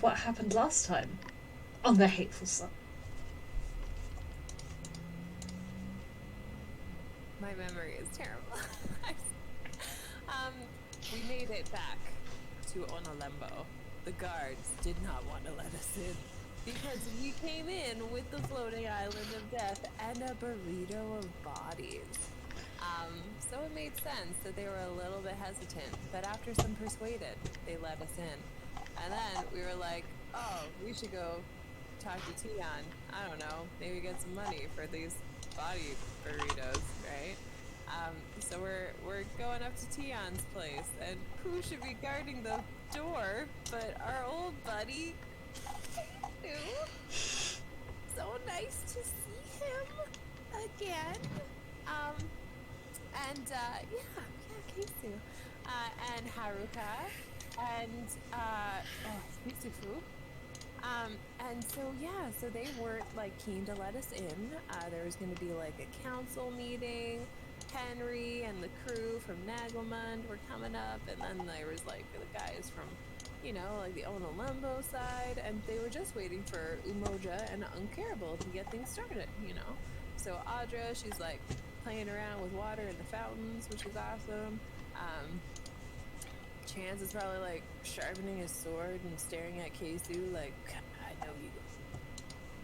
what happened last time on The Hateful Sun. My memory is terrible. We made it back to Onolembo. The guards did not want to let us in because we came in with the floating island of death and a burrito of bodies. So it made sense that they were a little bit hesitant, but after some persuaded, they let us in. And then we were like, oh, we should go talk to Tion. I don't know, maybe get some money for these body burritos, right? So we're going up to Tion's place, and who should be guarding the door but our old buddy? So nice to see him again. Keisu, and Haruka, and Mitsufu. And so they weren't like keen to let us in. There was going to be like a council meeting. Henry and the crew from Nagelmund were coming up, and then there was like the guys from, like the Onolembo side, and they were just waiting for Umoja and Uncareable to get things started, So Audra, she's like playing around with water in the fountains, which is awesome. Chance is probably like sharpening his sword and staring at Keisu like, I know you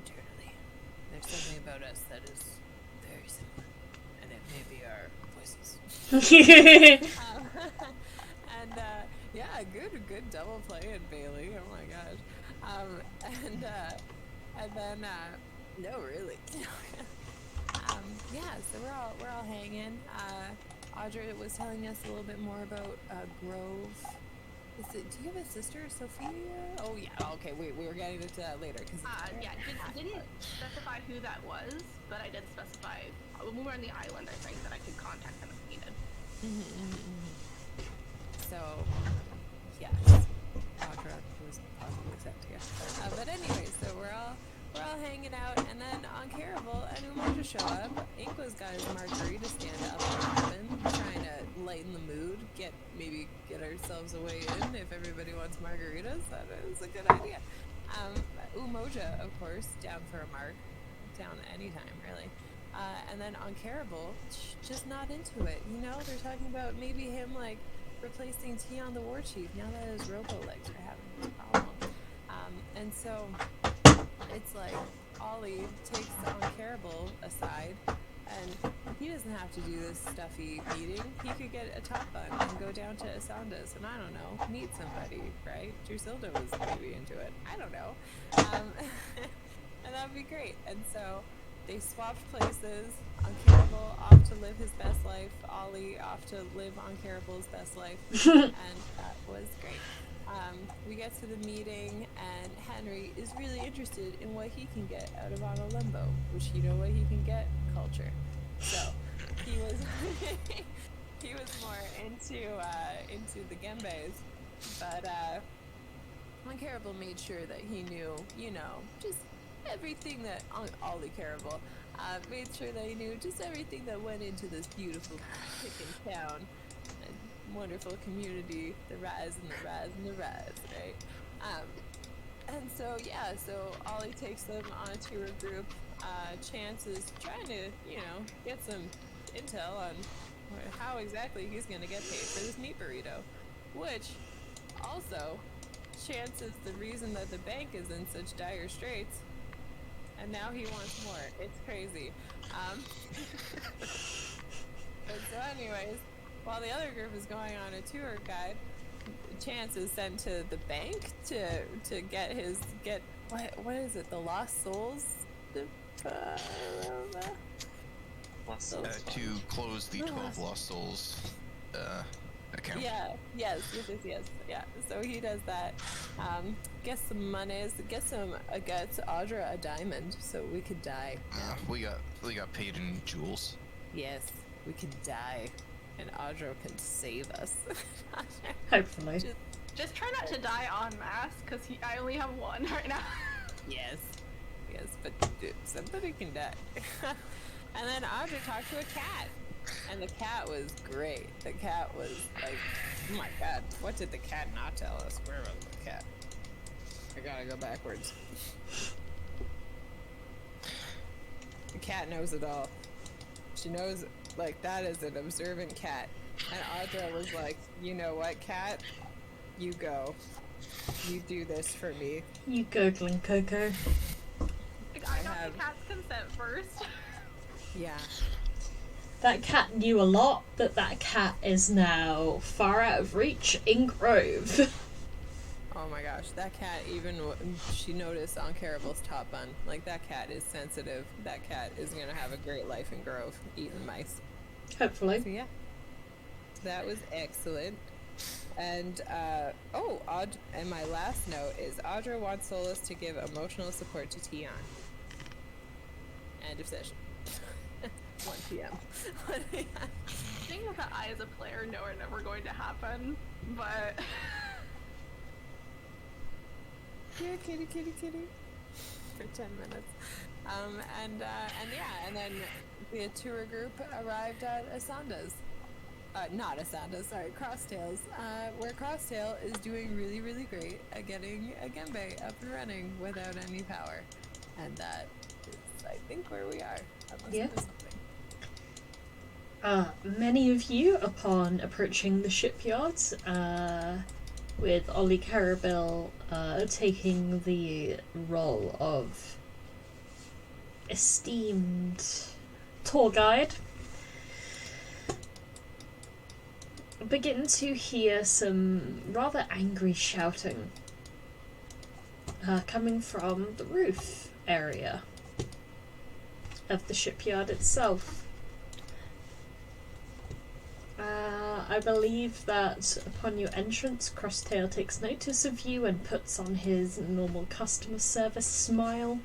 internally. There's something about us that is very similar. And it may be our voices. Good double play in Bailey. Oh my gosh. And then no, really. So we're all hanging. Audra was telling us a little bit more about Grove. Do you have a sister, Sophia? Oh yeah. Okay, we were getting into that later. Didn't specify who that was, but I did specify when we were on the island, I think, that I could contact them if needed. So, yes, Audra was possibly sent here. But anyway, so we're all hanging out, and then Uncareable and Umoja show up. Inqua's got his margarita stand up and open, trying to lighten the mood, get ourselves a way in if everybody wants margaritas. That is a good idea. Umoja, of course, down for a mark, down anytime, really. And then Uncareable, just not into it. They're talking about maybe him, like, replacing Tion the War Chief now that his robo legs are having this problem. And so it's like Ollie takes Uncareable aside, and he doesn't have to do this stuffy meeting. He could get a top bun and go down to Asanda's and, I don't know, meet somebody, right? Drusilda was maybe into it. I don't know. And that would be great. And so they swapped places. Uncareable off to live his best life. Ollie off to live Uncareable's best life. And that was great. We get to the meeting, and Henry is really interested in what he can get out of Onolembo, which what he can get? Culture. So he was he was more into the Gembes, but Uncareable made sure that he knew, just everything that Ollie Careable made sure that he knew just everything that went into this beautiful chicken town. Wonderful community, the rise and the rise and the rise, right? And so Ollie takes them on a tour group. Chance is trying to, get some intel on how exactly he's going to get paid for this meat burrito, which also Chance is the reason that the bank is in such dire straits, and now he wants more. It's crazy. But so anyways, while the other group is going on a tour guide, Chance is sent to the bank to get what is it? The Lost Souls? To close the 12 Lost Souls account. Yes. Yeah. So he does that. Get some monies. Get Audra a diamond so we could die. We got paid in jewels. Yes, we could die. And Audra can save us. Hopefully. Just try not to die en masse, because I only have one right now. Yes, but somebody can die. And then Audra talked to a cat, and the cat was great. The cat was like, oh my god, what did the cat not tell us? Where was the cat? I gotta go backwards. The cat knows it all. She knows, like, that is an observant cat. And Audra was like, you know what, cat? You go. You do this for me. You gurgling Coco. Like, I got the cat's consent first. Yeah. That cat knew a lot, but that cat is now far out of reach in Grove. Oh my gosh, that cat, even she noticed on Caravel's top bun. Like, that cat is sensitive. That cat is gonna have a great life in Grove, eating mice. Hopefully. So yeah, that was excellent. And and my last note is Audra wants Solas to give emotional support to Tion. End of session. 1 p.m. Seeing that I, as a player, know are never going to happen, but yeah, kitty. For 10 minutes. And then the tour group arrived at Asanda's. Not Asanda, sorry, Crosstails. Where Crosstail is doing really, really great at getting a Gembe up and running without any power. And that is, I think, where we are. Unless Yeah. there's something. Many of you, upon approaching the shipyard, with Ollie Caravel taking the role of esteemed tour guide, begin to hear some rather angry shouting coming from the roof area of the shipyard itself. I believe that upon your entrance, Crosstail takes notice of you and puts on his normal customer service smile.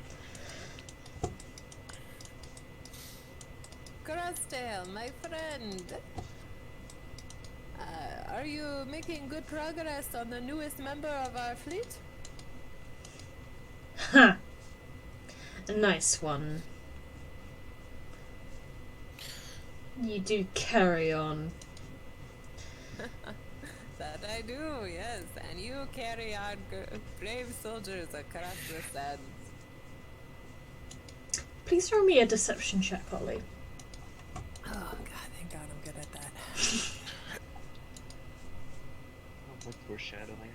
Crosstail, my friend. Are you making good progress on the newest member of our fleet? Ha! A nice one. You do carry on. That I do, yes. And you carry on brave soldiers across the sands. Please throw me a deception check, Ollie. Oh god, thank god I'm good at that. Oh, what foreshadowing.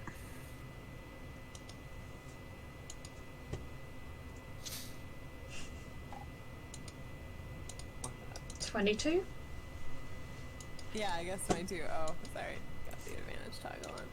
22? Yeah, I guess 22. Oh, sorry. Got the advantage toggle on.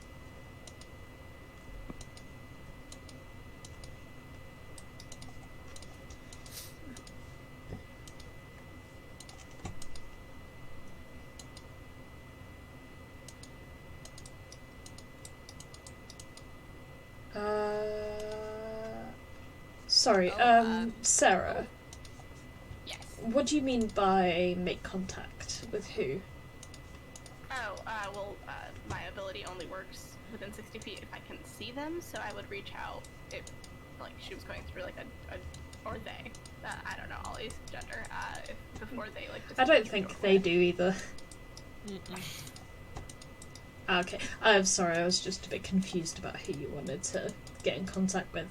Sorry, Sarah. yes. What do you mean by make contact? With who? Oh, my ability only works within 60 feet if I can see them, so I would reach out if, like, she was going through, like, or they. I don't know Ollie's gender, before they, like, I don't think they do either. Okay, I'm sorry, I was just a bit confused about who you wanted to get in contact with.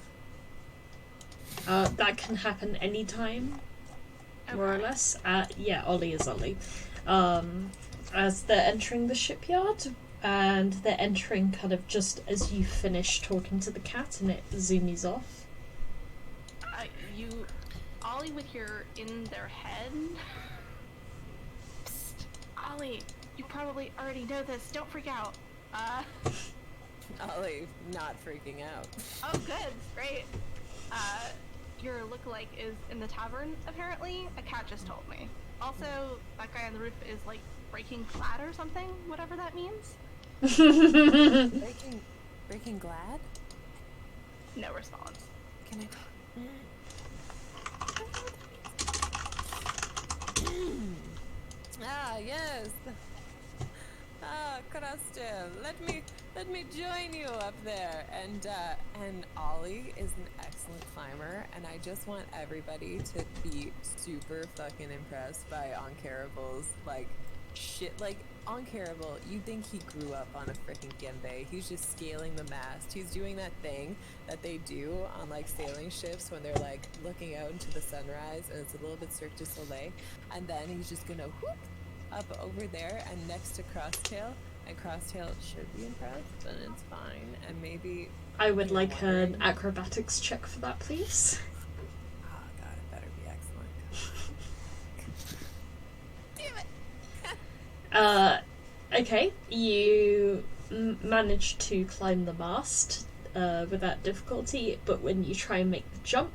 That can happen anytime, more or less. Yeah, Ollie is Ollie. As they're entering the shipyard, and they're entering kind of just as you finish talking to the cat and it zoomies off. Ollie would hear in their head. Psst, Ollie, you probably already know this, don't freak out. Ollie, not freaking out. Oh, good, great. Your lookalike is in the tavern, apparently. A cat just told me. Also, that guy on the roof is, like, breaking glad or something, whatever that means. Breaking glad? No response. Can I... Ah, yes. Ah, Crosstail, let me join you up there. And Ollie is an excellent climber, and I just want everybody to be super fucking impressed by Caravel's, like, shit. Like, on Cannibal, you'd think he grew up on a freaking Gembe. He's just scaling the mast. He's doing that thing that they do on, like, sailing ships when they're, like, looking out into the sunrise, and it's a little bit Cirque du Soleil. And then he's just gonna whoop up over there and next to Crosstail. And Crosstail should be impressed, but it's fine. And maybe... I would like an acrobatics check for that, please. Oh, God, it better be excellent. Damn it! Okay, you manage to climb the mast without difficulty, but when you try and make the jump,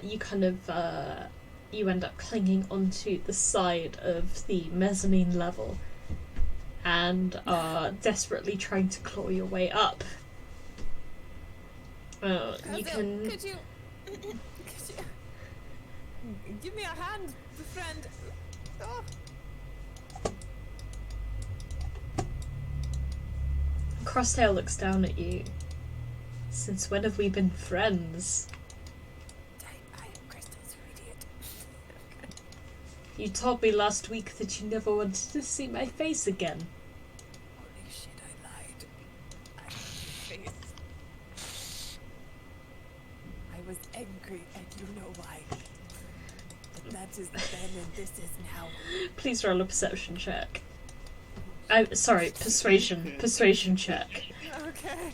you kind of you end up clinging onto the side of the mezzanine level and are desperately trying to claw your way up. You can... Could you give me a hand, friend? Oh. Crosstail looks down at you. Since when have we been friends? I am Crystal's radiant. Okay. You told me last week that you never wanted to see my face again. Holy shit, I lied. I had your face. I was angry, and you know why. But that is then, and this is now. Please roll a perception check. Sorry, persuasion check. Okay.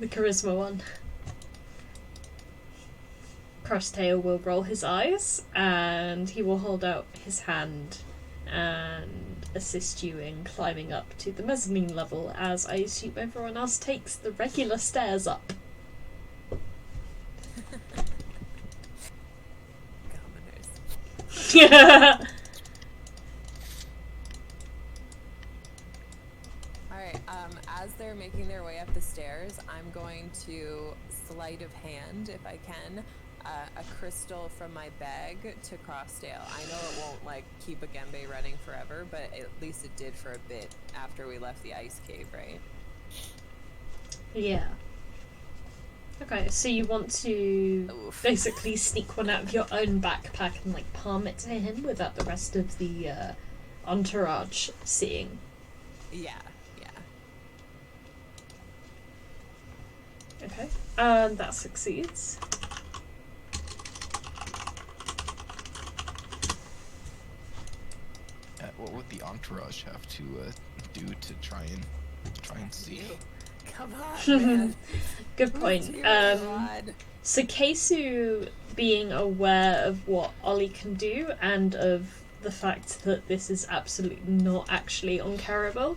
The charisma one. Crosstail will roll his eyes, and he will hold out his hand and assist you in climbing up to the mezzanine level, as I assume everyone else takes the regular stairs up. Commoners. Yeah. Alright, as they're making their way up the stairs, I'm going to sleight of hand, if I can, a crystal from my bag to Crosstail. I know it won't, like, keep a Gembe running forever, but at least it did for a bit after we left the ice cave, right? Yeah. Okay, so you want to basically sneak one out of your own backpack and, like, palm it to him without the rest of the entourage seeing. Yeah. Okay, and that succeeds. What would the entourage have to do to try and see? Come on, man. Good point. So Kesu, being aware of what Ollie can do and of the fact that this is absolutely not actually on Cannibal,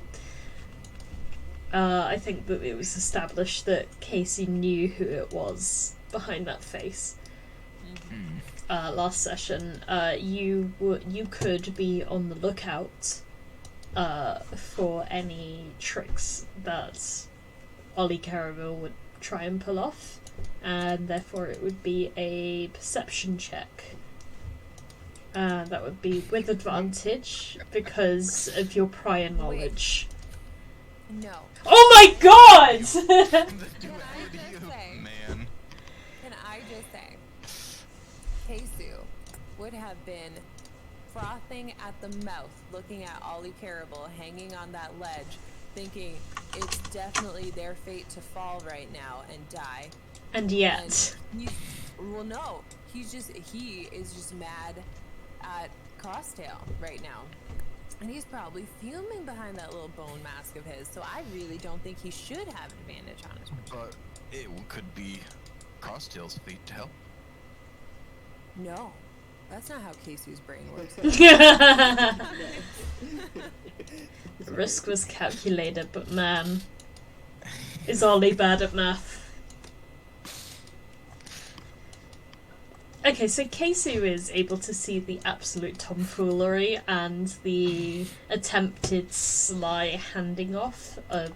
I think that it was established that Casey knew who it was behind that face. Last session, you could be on the lookout for any tricks that Ollie Cannibal would try and pull off, and therefore it would be a perception check. That would be with advantage because of your prior knowledge. No. Oh my god! Can I just say, Kesu would have been frothing at the mouth, looking at Ollie Cannibal hanging on that ledge, thinking it's definitely their fate to fall right now and die. And yet... he is just mad at Crosstail right now. And he's probably fuming behind that little bone mask of his, so I really don't think he should have advantage on his But it could be Crosstail's fate to help. No, that's not how Kesu's brain works. The risk was calculated, but man, is Ollie bad at math? Okay, so Kesu is able to see the absolute tomfoolery and the attempted sly handing off of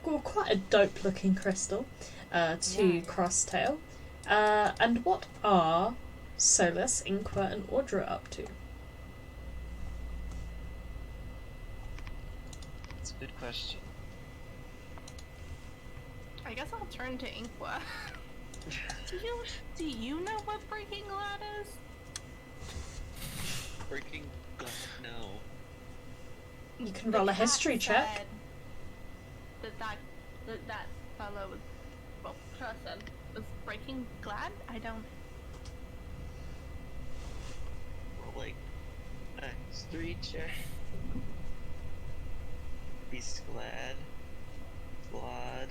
quite a dope-looking crystal to Crosstail. And what are Solas, Inqua, and Audra up to? That's a good question. I guess I'll turn to Inqua. Do you know what breaking glad is? Breaking God, no. You can roll a history check. That fellow was, well, person was breaking glad? I don't... Rolling a history check. He's glad. Something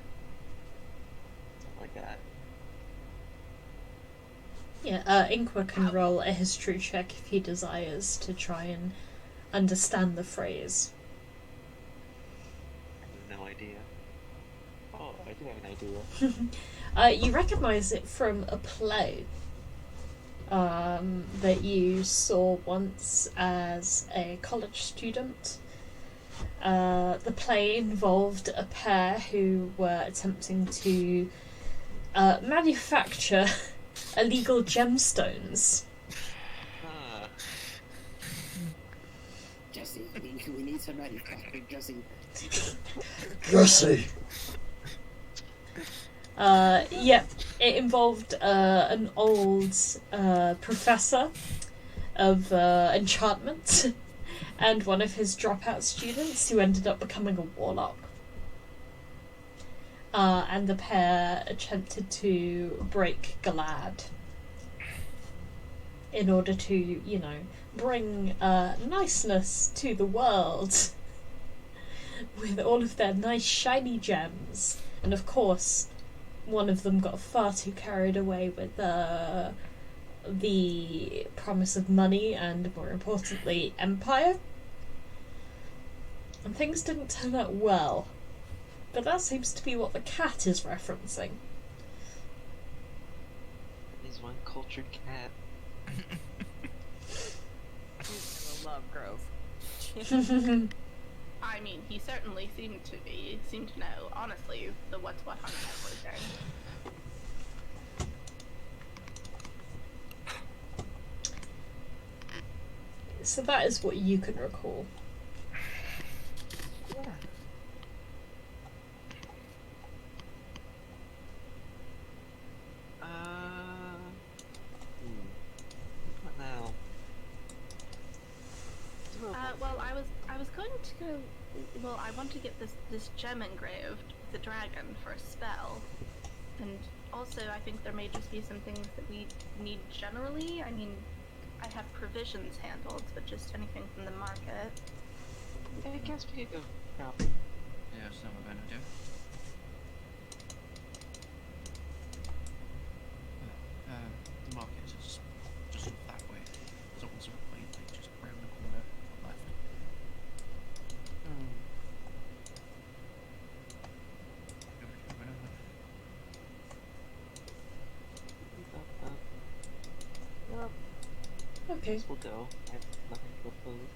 like that. Yeah, Inqua can roll a history check if he desires to try and understand the phrase. I have no idea. Oh, I do have an idea. You recognise it from a play that you saw once as a college student. The play involved a pair who were attempting to manufacture illegal gemstones. Ah, Jesse, we need some manufacturing, Jesse. Jesse! Yeah, it involved an old professor of enchantment and one of his dropout students who ended up becoming a warlock. And the pair attempted to break Galad in order to, you know, bring niceness to the world with all of their nice shiny gems. And of course, one of them got far too carried away with the promise of money and, more importantly, empire. And things didn't turn out well. But that seems to be what the cat is referencing. he's one cultured cat. He's in a love grove. I mean, he certainly seemed to know, honestly, the what's what on everything. So that is what you can recall. Yeah. What now? Well, I was going to go. Well, I want to get this gem engraved, the dragon, for a spell, and also I think there may just be some things that we need generally. I mean, I have provisions handled, but just anything from the market. I guess we could go shopping. Yeah, that's not what we're gonna do. The market is just that way. So it's like just round the corner on left. Well, Okay. we'll go. I have nothing to oppose.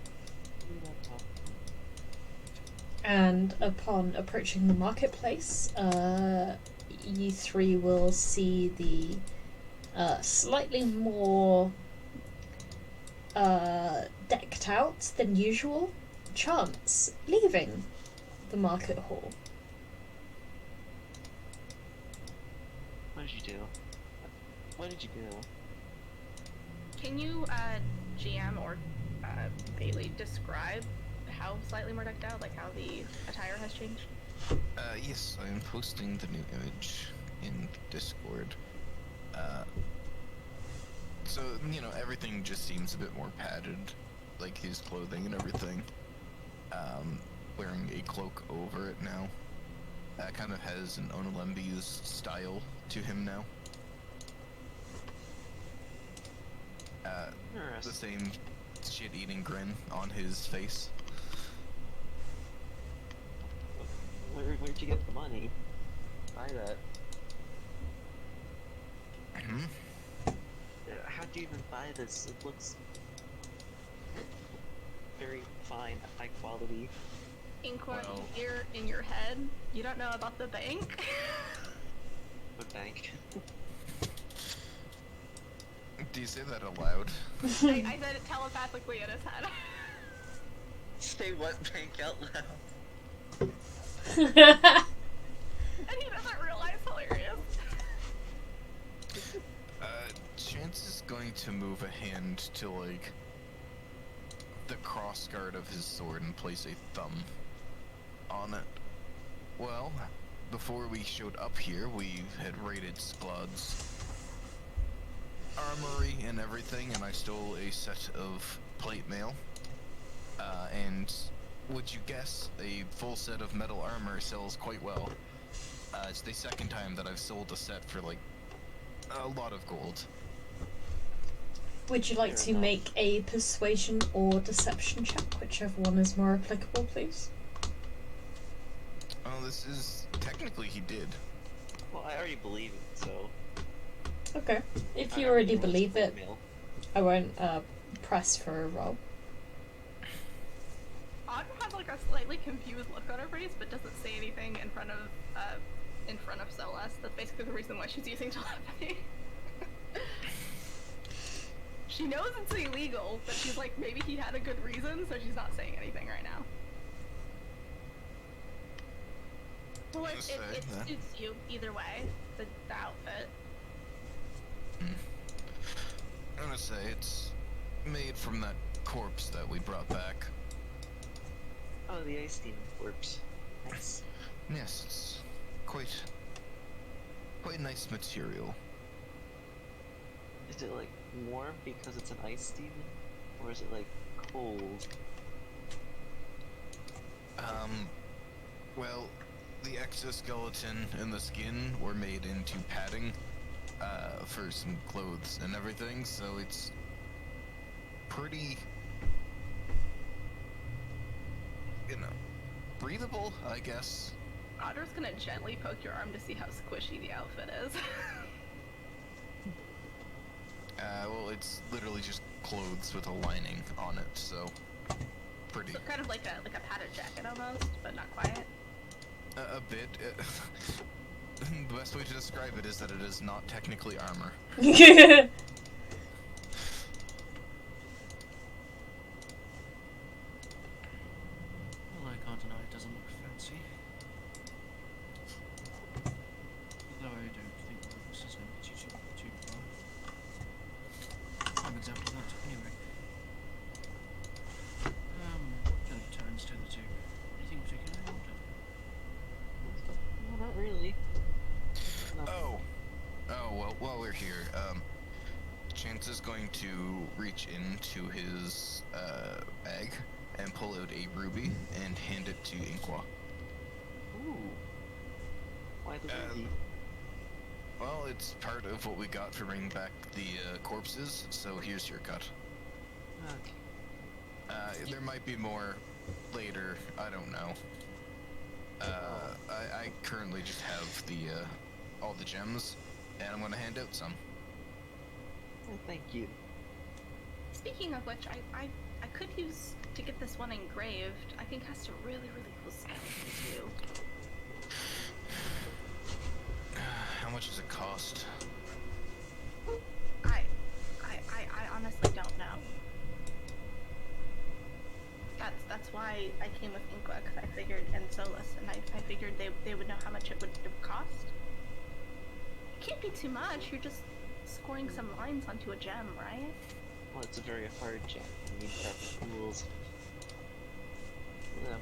And upon approaching the marketplace, you three will see the slightly more decked out than usual Chance leaving the market hall. What did you do? What did you do? Can you, GM or Bailey, describe how slightly more decked out, like how the attire has changed? Yes, I am posting the new image in Discord. So, you know, everything just seems a bit more padded, like his clothing and everything. Wearing a cloak over it now. Kind of has an Onolembi's style to him now. The same shit-eating grin on his face. Where'd you get the money? Buy that. How'd you even buy this? It looks very fine, high quality. Inqua, Well- you're in your head. You don't know about the bank? What bank? Do you say that aloud? I said it telepathically in his head. Say what bank out loud? And he doesn't realize, hilarious. Chance is going to move a hand to, like, crossguard of his sword and place a thumb on it. Well, before we showed up here, we had raided Sklad's armory and everything, and I stole a set of plate mail. And would you guess, a full set of metal armor sells quite well. It's the second time that I've sold a set for, like, a lot of gold. Would you like Fair to enough. make a persuasion or deception check, whichever one is more applicable, please? Oh, this is... technically he did. Well, I already believe it, so. Okay. If I you don't already think believe it's it, mail. I won't press for a roll. Audra has like a slightly confused look on her face, but doesn't say anything in front of Solas. That's basically the reason why she's using telepathy. She knows it's illegal, but she's like, maybe he had a good reason, so she's not saying anything right now. Well, it Say that. suits you either way, the outfit. I'm gonna say it's made from that corpse that we brought back. Oh, the ice demon corpse. Nice. Yes, it's quite nice material. Is it like warm because it's an ice demon? Or is it like cold? Well, the exoskeleton and the skin were made into padding, for some clothes and everything, so it's pretty, breathable, I guess. Audra's gonna gently poke your arm to see how squishy the outfit is. Well, it's literally just clothes with a lining on it, so pretty. So kind of like a padded jacket almost, but not quite. A bit. The best way to describe it is that it is not technically armor. Well, I can't deny it doesn't look fancy. Although I don't think this is going to teach you too far. An example of that, anyway. Kill turns to the two. Anything particular you want? No, not really. No. Oh, well, while we're here, Chance is going to reach into his, bag and pull out a ruby and hand it to Inqua. Ooh. Why the ruby? Well, it's part of what we got for bringing back the, corpses, so here's your cut. Okay. There might be more later, I don't know. I currently just have the, all the gems, and I'm gonna hand out some. Oh, thank you. Speaking of which, I could use to get this one engraved. I can cast a really cool spell too. How much does it cost? I honestly don't know. That's why I came with Inqua, because I figured, and Solas, and I figured they would know how much it would cost. It can't be too much. You're just scoring some lines onto a gem, right? Well, it's a very hard gem. You need proper tools.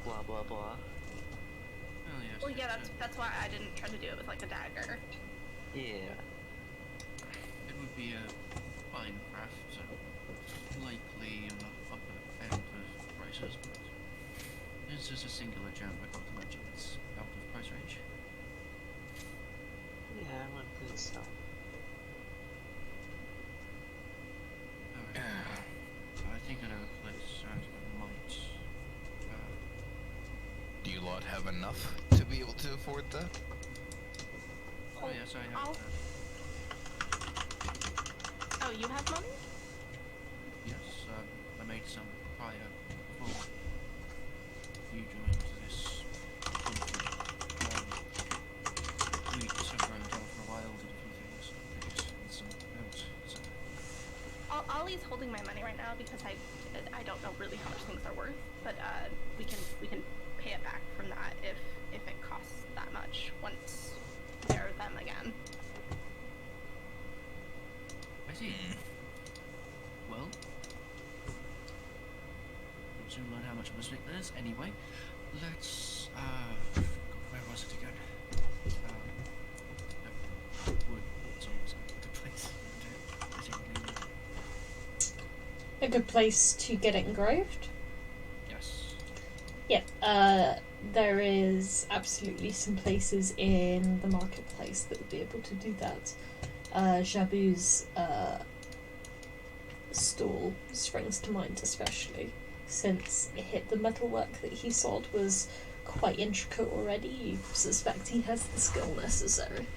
Blah blah blah. Well, yes. Well, yeah, that's why I didn't try to do it with like a dagger. Yeah. It would be a fine craft, so likely on the upper end of prices, but it's just a singular gem. I can't imagine it's out of price range. Yeah, I wouldn't think so. Alright. I think I know a place around here might. Do you lot have enough to be able to afford that? Oh, yes, I have. Oh, you have money? Yes, I made some prior before you joined this conflict. We sort of ran down for a while, did a few things, I guess, and some notes, so. Ollie's holding my money right now because I don't know really how much things are worth, but we can pay it back from that if it costs that much once they're them again. I see. Well, regardless, anyway, let's where was it again? Wood's always a good place. A good place to get it engraved? Yes. Yeah, there is absolutely some places in the marketplace that would be able to do that. Jabu's stall springs to mind, especially since the metalwork that he sold was quite intricate already. You suspect he has the skill necessary.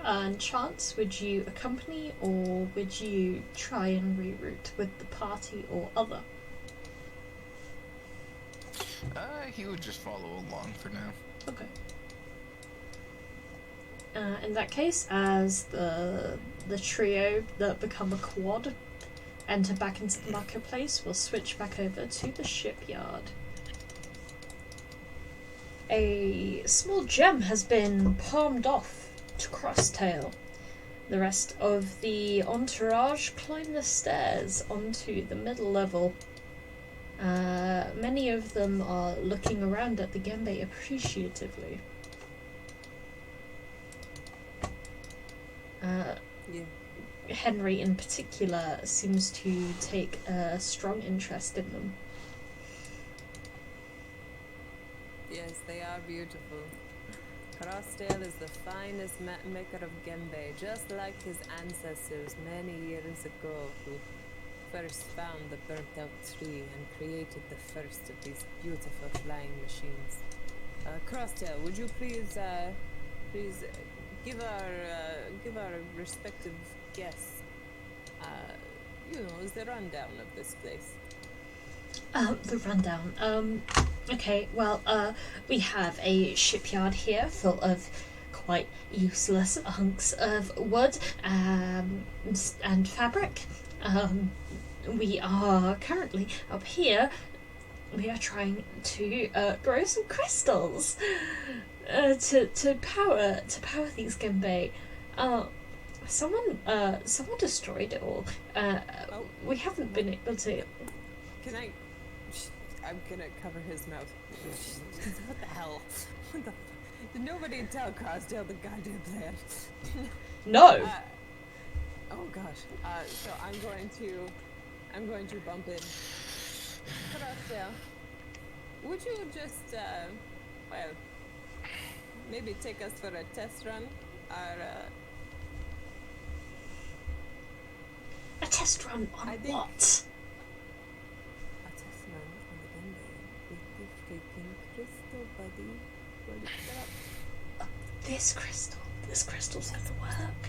And Chance, would you accompany or would you try and reroute with the party or other? He would just follow along for now. Okay. In that case, as the trio that become a quad enter back into the marketplace, we'll switch back over to the shipyard. A small gem has been palmed off to Crosstail. The rest of the entourage climb the stairs onto the middle level. Many of them are looking around at the gembe appreciatively. Henry in particular seems to take a strong interest in them. Yes, they are beautiful. Crosstail is the finest maker of gembe, just like his ancestors many years ago, who first found the burnt-out tree and created the first of these beautiful flying machines. Crosstail, would you please give our respective guests, the rundown of this place? The rundown. Okay, well, we have a shipyard here full of quite useless hunks of wood and fabric. We are currently up here. We are trying to grow some crystals to power these gembe. Someone destroyed it all. We haven't been able to. Can I? I'm gonna cover his mouth. What the hell? What the? Did nobody tell Crosstail the goddamn plan? No. Oh gosh. So I'm going to bump in. Crosstail, would you just maybe take us for a test run? A test run on what? Crystal, buddy. This crystal's gonna work.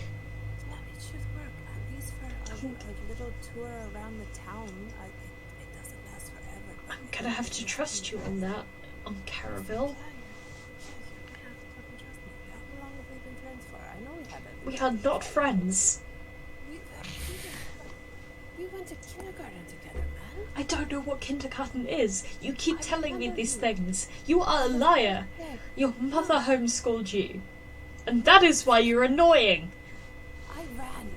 Yeah, it should work. At least for a little tour around the town. It doesn't last forever. I'm gonna have to trust you on that, on Caraville. How long have we been friends for? I know we haven't. We are not friends. We went to kindergarten together, man. I don't know what kindergarten is. You keep telling me these things. You are a liar. Your mother homeschooled you. And that is why you're annoying. I ran,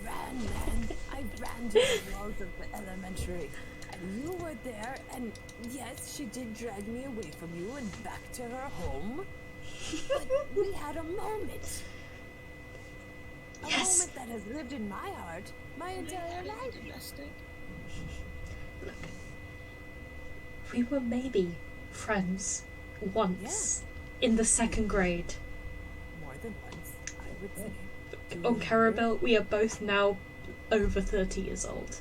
man. I ran to the walls of the elementary. And you were there, and yes, she did drag me away from you and back to her home. But we had a moment. A moment that has lived in my heart my entire life. Look, we were maybe friends once in the second grade. More than once, I would say. On Caraville, we are both now over 30 years old.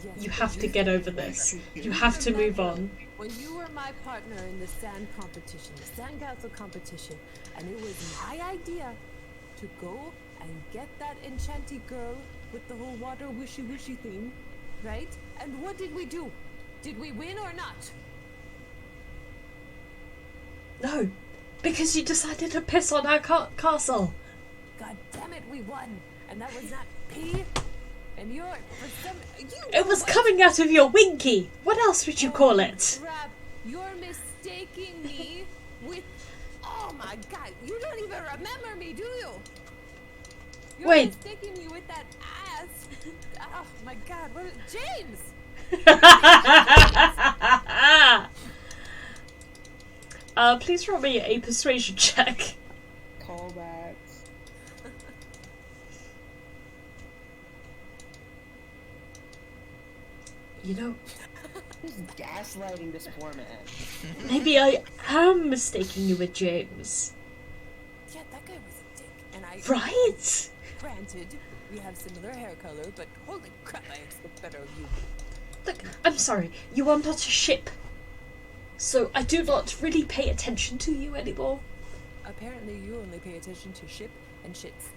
Yes, You have to get over this. You have to move on. When you were my partner in the sand competition, the sandcastle competition, and it was my idea to go and get that enchanty girl with the whole water wishy-wishy thing, right? And what did we do? Did we win or not? No, because you decided to piss on our castle. God damn it, we won. And that was not pee. And you're, for some, It was coming out of your winky. What else would you call it? Crap, you're mistaking me with, oh my god, you don't even remember me, do you? You're Wait. mistaking me with that ass. Oh my god, what is James? Please roll me a persuasion check. Callbacks. You know, Who's gaslighting this poor man? maybe I am mistaking you with James. Yeah, that guy was a dick. And I Right? Granted, we have similar hair color, but holy crap, I expect better of you. Look, I'm sorry, you are not a ship. So I do not really pay attention to you anymore. Apparently you only pay attention to ship and shits.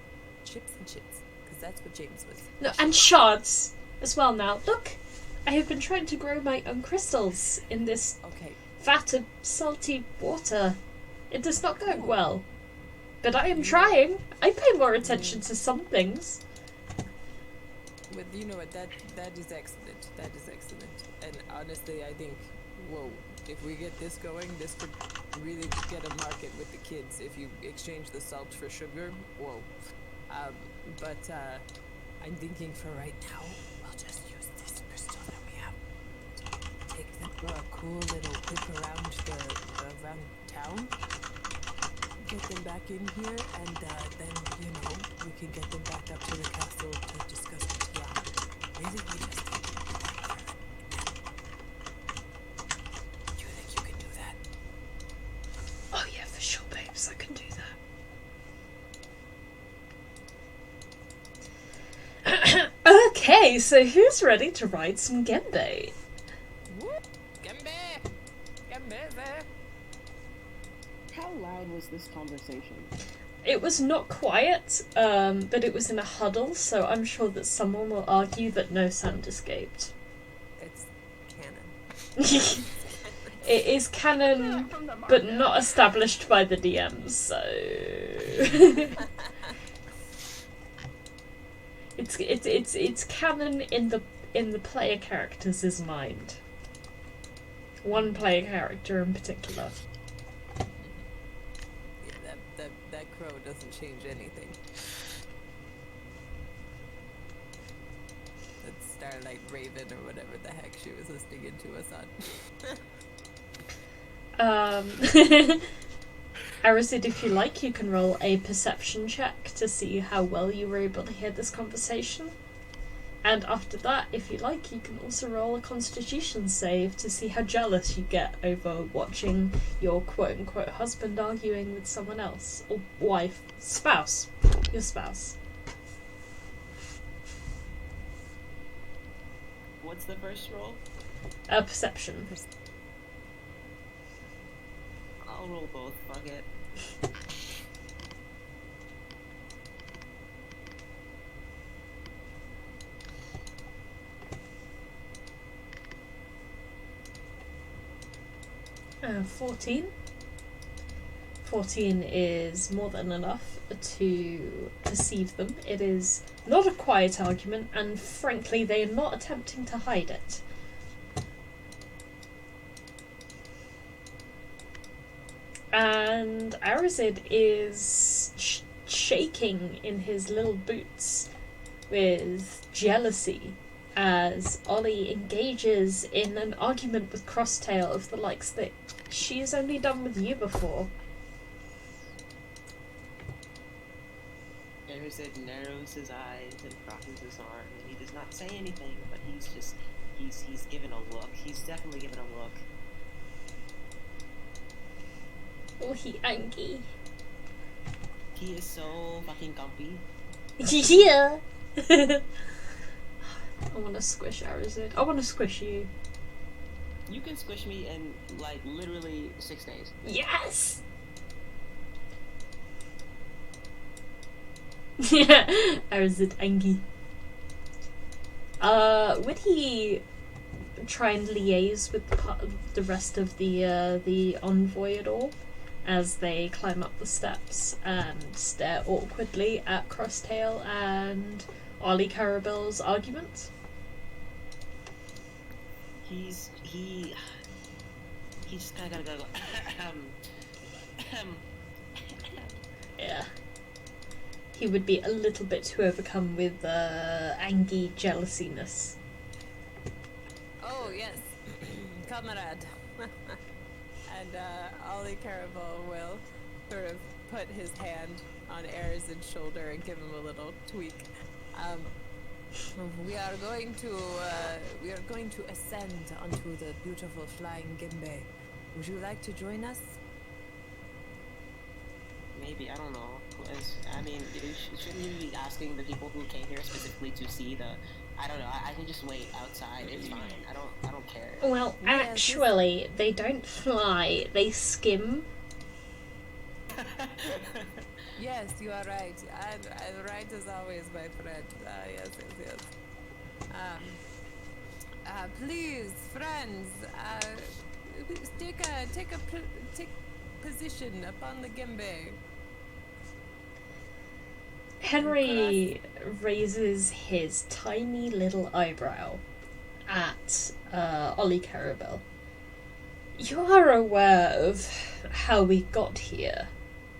Ships and shits. Because that's what James was. No, and shards as well now. Look, I have been trying to grow my own crystals in this Okay. vat of salty water. It is not going well. But I am trying. I pay more attention to some things. But you know what, that is excellent. That is excellent. And honestly, I think, whoa, if we get this going, this could really get a market with the kids. If you exchange the salt for sugar, whoa. But I'm thinking for right now, we'll just use this crystal that we have. Take them for a cool little trip around town. Get them back in here, and then, you know, we can get them back up to the castle to discuss what we are. Really, we just need to do that. Do you think you can do that? Oh yeah, for sure, babes. I can do that. Okay, so who's ready to ride some Gembe? Whoop! Gembe! Gembe there! How loud was this conversation? It was not quiet, but it was in a huddle, so I'm sure that someone will argue that no sound escaped. It's canon. It is canon, From the but manga. not established by the DMs, so it's canon in the player characters' mind. One player character in particular. Yeah, that crow doesn't change anything. That Starlight Raven or whatever the heck she was listening into us on. Arazid, if you like, you can roll a perception check to see how well you were able to hear this conversation. And after that, if you like, you can also roll a constitution save to see how jealous you get over watching your quote-unquote husband arguing with someone else. Or wife. Spouse. Your spouse. What's the first roll? Perception. I'll roll both, fuck it. Uh, 14. 14 is more than enough to deceive them. It is not a quiet argument, and frankly, they are not attempting to hide it. And Arazid is shaking in his little boots with jealousy as Ollie engages in an argument with Crosstail of the likes that she has only done with you before. Arazid narrows his eyes and crosses his arm, and he does not say anything, but he's given a look. He's definitely given a look. Oh, he angry. He is so fucking comfy. Yeah! I want to squish Arazid. I want to squish you. You can squish me in, like, literally 6 days. Yes! Yeah, Arazid angry. Would he try and liaise with the rest of the envoy at all as they climb up the steps and stare awkwardly at Crosstail and Ollie Carabel's argument? He's just kind of gotta go. Yeah. he would be a little bit too overcome with angry jealousiness. Oh, yes. Comrade. And Ollie Caravel will sort of put his hand on Arazid's shoulder and give him a little tweak. We are going to ascend onto the beautiful flying Gimbe. Would you like to join us? Maybe, I don't know. I mean, shouldn't you be asking the people who came here specifically to see the... I don't know, I can just wait outside, it's fine. I don't care. Well, actually, they don't fly, they skim. Yes, you are right. I'm right as always, my friend. Yes. Please, friends, take position upon the Gimbe. Henry raises his tiny little eyebrow at Ollie Caravel. You are aware of how we got here,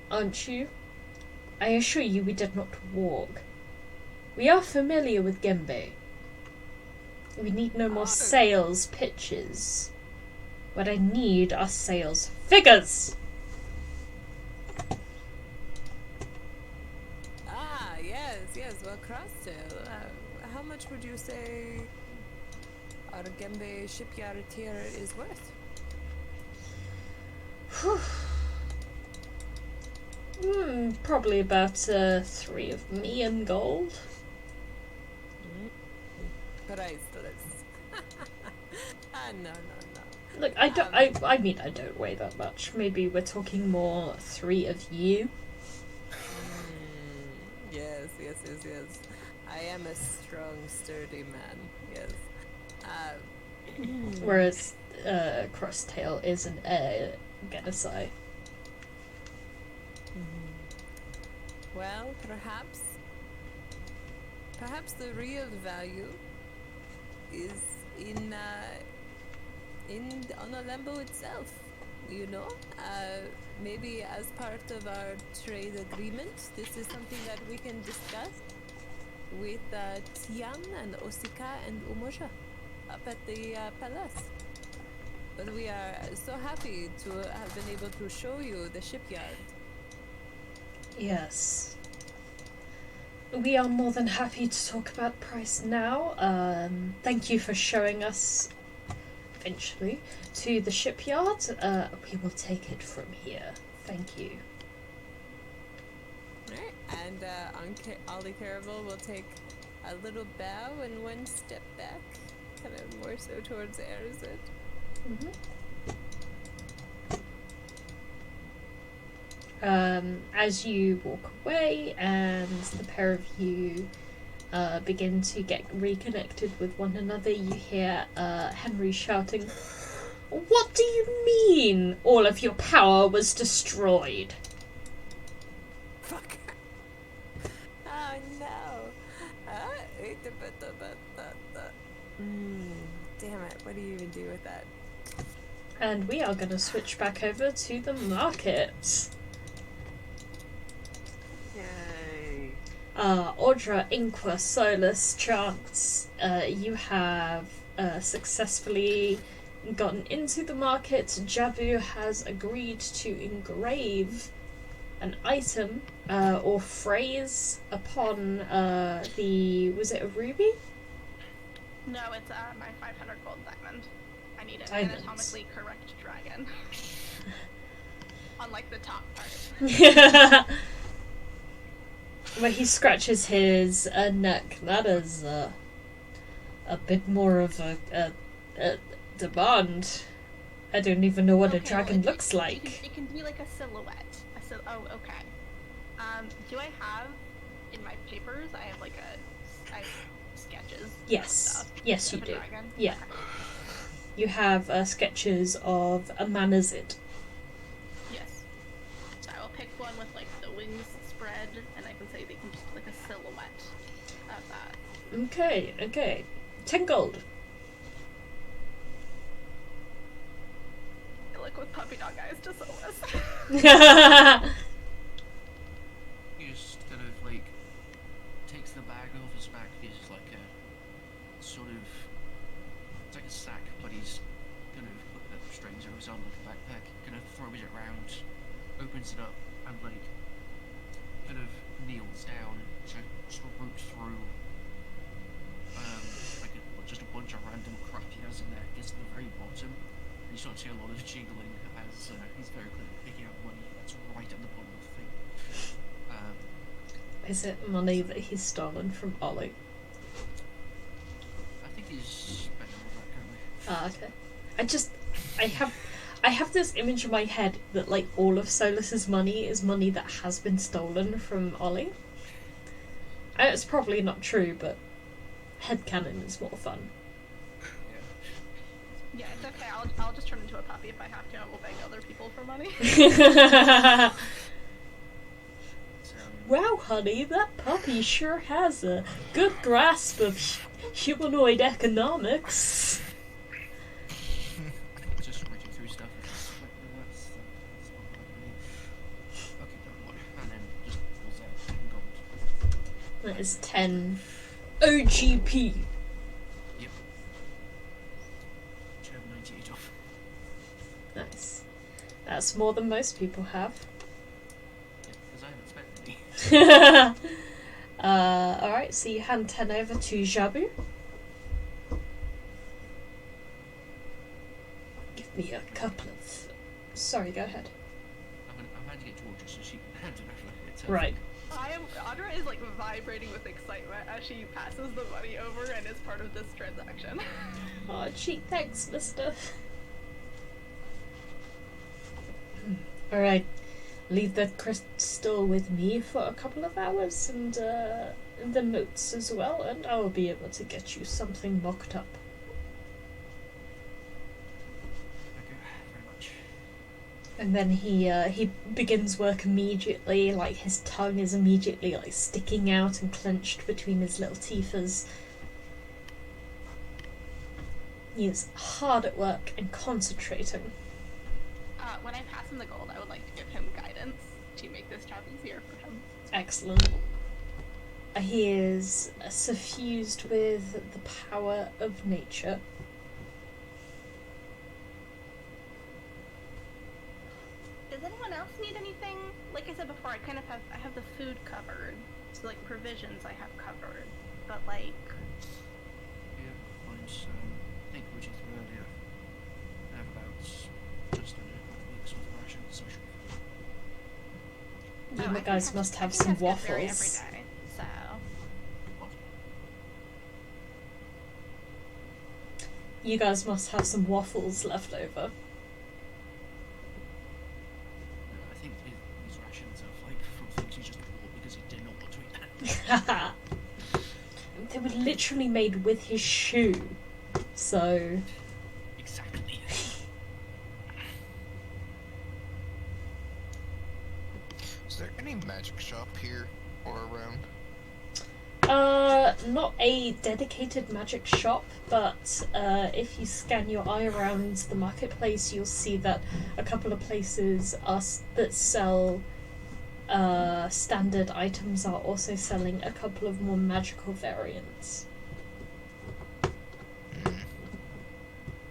aren't you? I assure you we did not walk. We are familiar with Gembe. We need no more sales pitches. What I need are sales figures! Yes, well, Crosstail, how much would you say our Gembe shipyard here is worth? Probably about 3 of me in gold. Priceless. No. Look, I don't weigh that much. Maybe we're talking more 3 of you. Yes. I am a strong, sturdy man. Yes. Whereas Crosstail isn't Genocide. Well, perhaps the real value is in Onolembo itself. You know, maybe as part of our trade agreement, this is something that we can discuss with Tian and Osika and Umoja up at the palace. But we are so happy to have been able to show you the shipyard. Yes. We are more than happy to talk about price now. Thank you for showing us, eventually, to the shipyard. We will take it from here. Thank you. Alright, and Ollie Caravel will take a little bow and 1 step back, kind of more so towards Arazid. As you walk away and the pair of you begin to get reconnected with one another, you hear Henry shouting, "What do you mean all of your power was destroyed?" Fuck. Oh no. Damn it, what do you even do with that? And we are going to switch back over to the market. Yay! Audra, Inqua, Solas, Chance, you have successfully gotten into the market. Jabu has agreed to engrave an item or phrase upon was it a ruby? No, it's my 500 gold diamond. I need an Diamonds. anatomically correct dragon. Unlike the top part. Where he scratches his neck. That is a bit more of a demand. I don't even know what a dragon looks like. It can be like a silhouette. Oh, okay. Do I have in my papers? I have I have sketches. Yes. Stuff Yes, you of a do. dragon? Yeah. You have sketches of a Arazid. Yes. So I will pick one with the wings spread, and I can say they can just a silhouette of that. Okay. 10 gold. I look with puppy dog eyes to Solas. You just kind of like a sack, but he's kind of put the strings over his arm like a backpack, kind of throws it around, opens it up, and like kind of kneels down to sort of root through just a bunch of random crap he has in there, gets to the very bottom, and you start to see a lot of jiggling as he's very clearly picking out money that's right at the bottom of the thing. Is it money that he's stolen from Ollie? I think he's spending all that currently. Okay. I have this image in my head that like all of Solas's money is money that has been stolen from Ollie. It's probably not true, but headcanon is more fun. Yeah, it's okay. I'll just turn into a puppy if I have to. I will beg other people for money. Wow, honey, that puppy sure has a good grasp of humanoid economics. Just reaching through stuff. That's not really. Okay, don't worry. And then just pulls out 10 gold. That is 10 OGP. Yep. Which I have 98 off. Nice. That's more than most people have. Yeah, because I haven't spent any. Alright, so you hand 10 over to Jabu. Give me a couple of... Sorry, go ahead. I'm going to get to Audra so she can hand it over. It's her Right. thing. Audra is like vibrating with excitement as she passes the money over and is part of this transaction. Oh, gee, thanks, mister. Alright, leave the crystal with me for a couple of hours and the notes as well, and I will be able to get you something mocked up. Thank you very much. And then he begins work immediately, like his tongue is immediately like sticking out and clenched between his little teeth as he is hard at work and concentrating. When I pass him the gold, I would like to give him guidance to make this job easier for him. Excellent. He is suffused with the power of nature. Does anyone else need anything? Like I said before, I have the food covered. So like provisions I have covered. But like Yeah, mine's, I think reaching through earlier. I have about just under a week's worth of rations, so I should be fine. You guys must have some waffles. Every day, so What? You guys must have some waffles left over. I think these rations are like from things he just bought because he did not want to eat that. They were literally made with his shoe, so... Exactly. Is there any magic shop here or around? Not a dedicated magic shop, but if you scan your eye around the marketplace, you'll see that a couple of places that sell standard items are also selling a couple of more magical variants.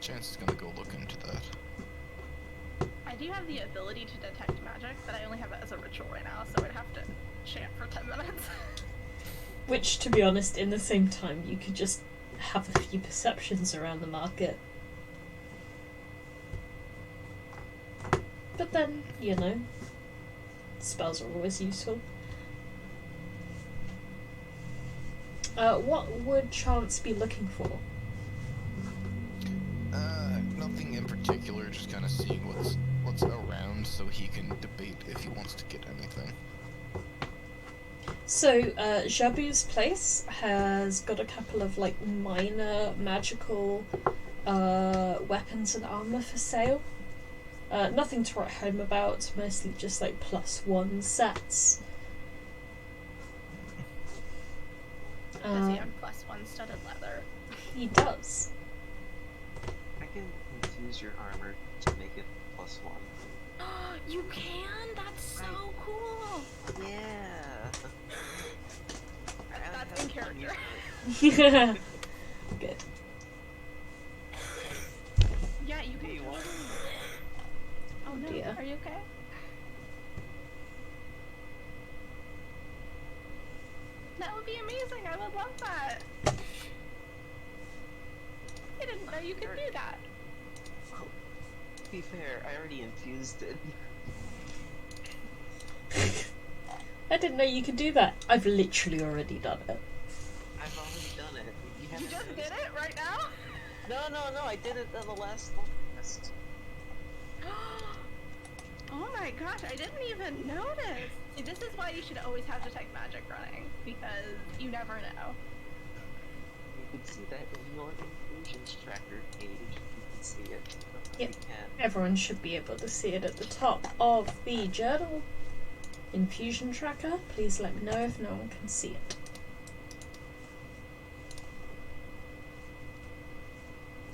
Chance is gonna go look into that. I do have the ability to detect magic, but I only have it as a ritual right now, so I'd have to chant for 10 minutes. Which, to be honest, in the same time, you could just have a few perceptions around the market. But then, you know, spells are always useful. What would Chance be looking for? Nothing in particular, just kind of seeing what's around so he can debate if he wants to get anything. So, Jabu's place has got a couple of, like, minor magical weapons and armor for sale. Nothing to write home about, mostly just, like, +1 sets. Does he have +1 studded leather? He does. I can infuse your armor to make it +1. You can? That's so cool! Yeah. That's in character. Good. okay? That would be amazing. I would love that. I didn't know you could do that. Well, to be fair, I already infused it. I didn't know you could do that. I've literally already done it. I've already done it. You haven't just noticed? did it right now? No, I did it on the last test. Oh my gosh, I didn't even notice. See, this is why you should always have detect magic running, because you never know. You can see that in your infusions tracker page. You can see it. Yep. You can. Everyone should be able to see it at the top of the journal. Infusion tracker, please let me know if no one can see it.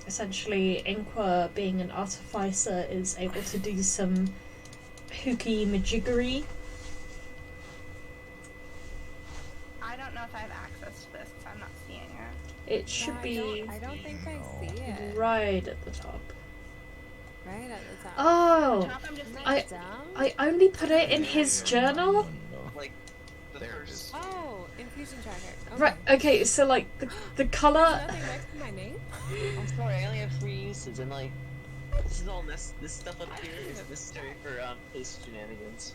Essentially, Inqua, being an artificer, is able to do some hooky majiggery. I don't know if I have access to this because I'm not seeing it. It should be I don't think I see it. right at the top. Right at the top. Oh, Top, I'm just seeing I- it. Dumb? I only put it in his journal. Like, the There it first. is. Oh, infusion tracker. Okay. Right. Okay. So like the There's color. nothing next to my name? I'm sorry, I only have 3 uses, and like, this is all this stuff up here is necessary for case shenanigans.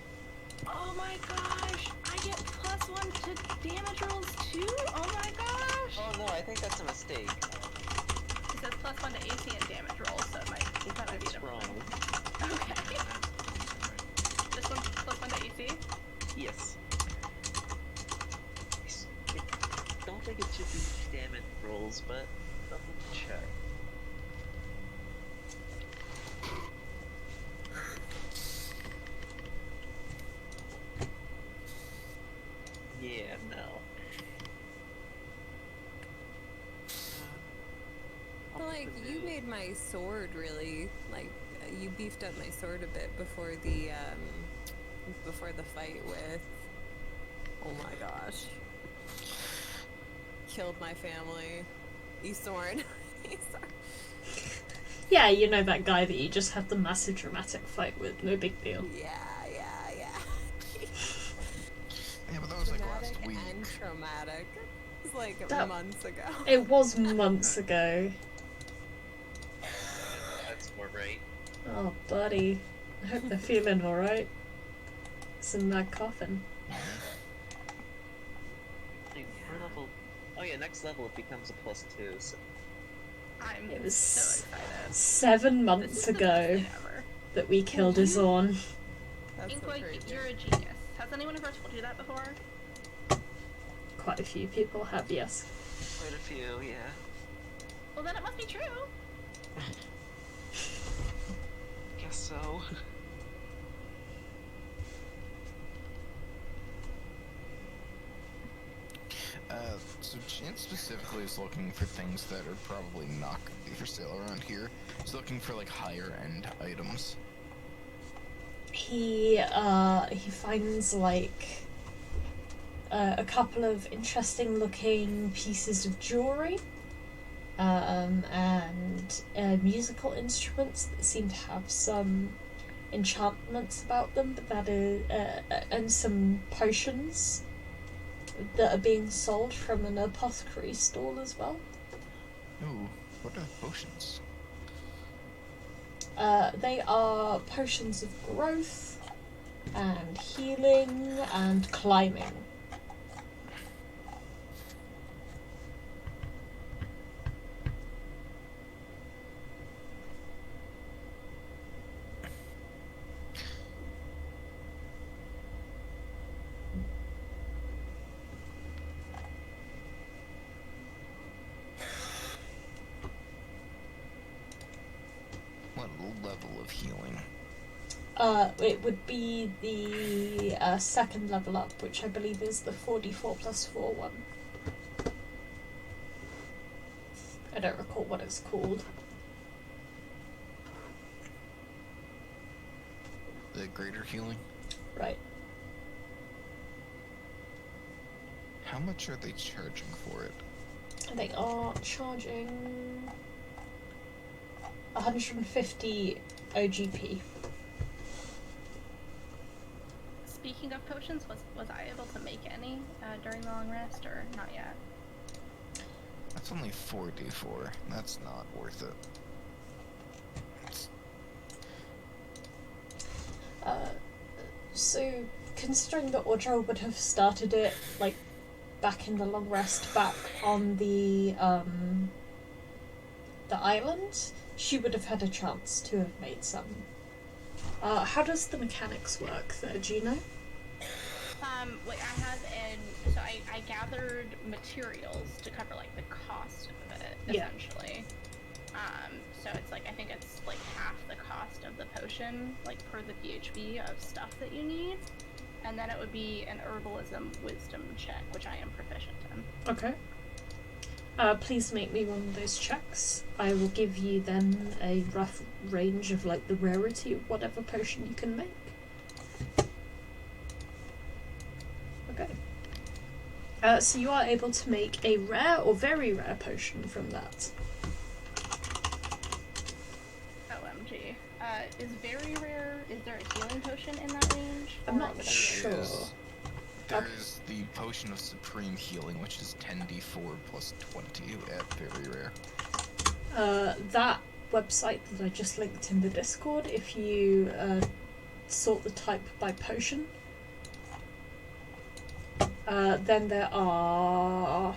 Oh my gosh, I get +1 to damage rolls too? Oh my gosh! Oh no, I think that's a mistake. It says +1 to AC and damage rolls, so it might be That's different. wrong. Okay. This one's +1 to AC? Yes. I don't think it should be damage rolls, but double check. Yeah, no. Well, like, you made my sword really, like, you beefed up my sword a bit before the fight with, oh my gosh, killed my family, Eastthorn. Yeah, you know that guy that you just had the massive dramatic fight with. No big deal. Yeah. Yeah, but that was like last Dramatic week. and traumatic. It was like That- months ago. It was months ago. That's more right. Oh, buddy. I hope they're feeling alright. It's in that coffin. Like, we're level. Oh yeah, next level it becomes a +2. So. I'm It was so excited. 7 months This is the best ago thing ever. that we killed Izorn. That's so Inqua, crazy. you're a genius. Has anyone ever told you that before? Quite a few people have, yes. Quite a few, yeah. Well, then it must be true. Guess so. So Jan specifically is looking for things that are probably not going to be for sale around here. He's looking for like higher end items. He finds like a couple of interesting looking pieces of jewelry, and musical instruments that seem to have some enchantments about them, but that is and some potions that are being sold from an apothecary stall as well. Ooh, what are potions? They are potions of growth and healing and climbing. What level of healing? It would be the second level up, which I believe is the 4d4+4 one. I don't recall what it's called. The greater healing? Right. How much are they charging for it? They are charging 150 OGP. speaking of potions, was I able to make any during the long rest, or not yet? That's only 4d4. That's not worth it. So, considering that Audra would have started it, like, back in the long rest, back on the island, she would have had a chance to have made some. How does the mechanics work there, do you know? Like I have so I gathered materials to cover like the cost of it, essentially. So it's like, I think it's like half the cost of the potion, like per the PHB of stuff that you need. And then it would be an herbalism wisdom check, which I am proficient in. Okay. Please make me one of those checks. I will give you then a rough range of like the rarity of whatever potion you can make. Okay. So you are able to make a rare or very rare potion from that. OMG. Is very rare, is there a healing potion in that range? I'm Or not would I- sure. There is the potion of supreme healing, which is 10d4 plus 20 at very rare. That website that I just linked in the Discord, if you sort the type by potion, then there are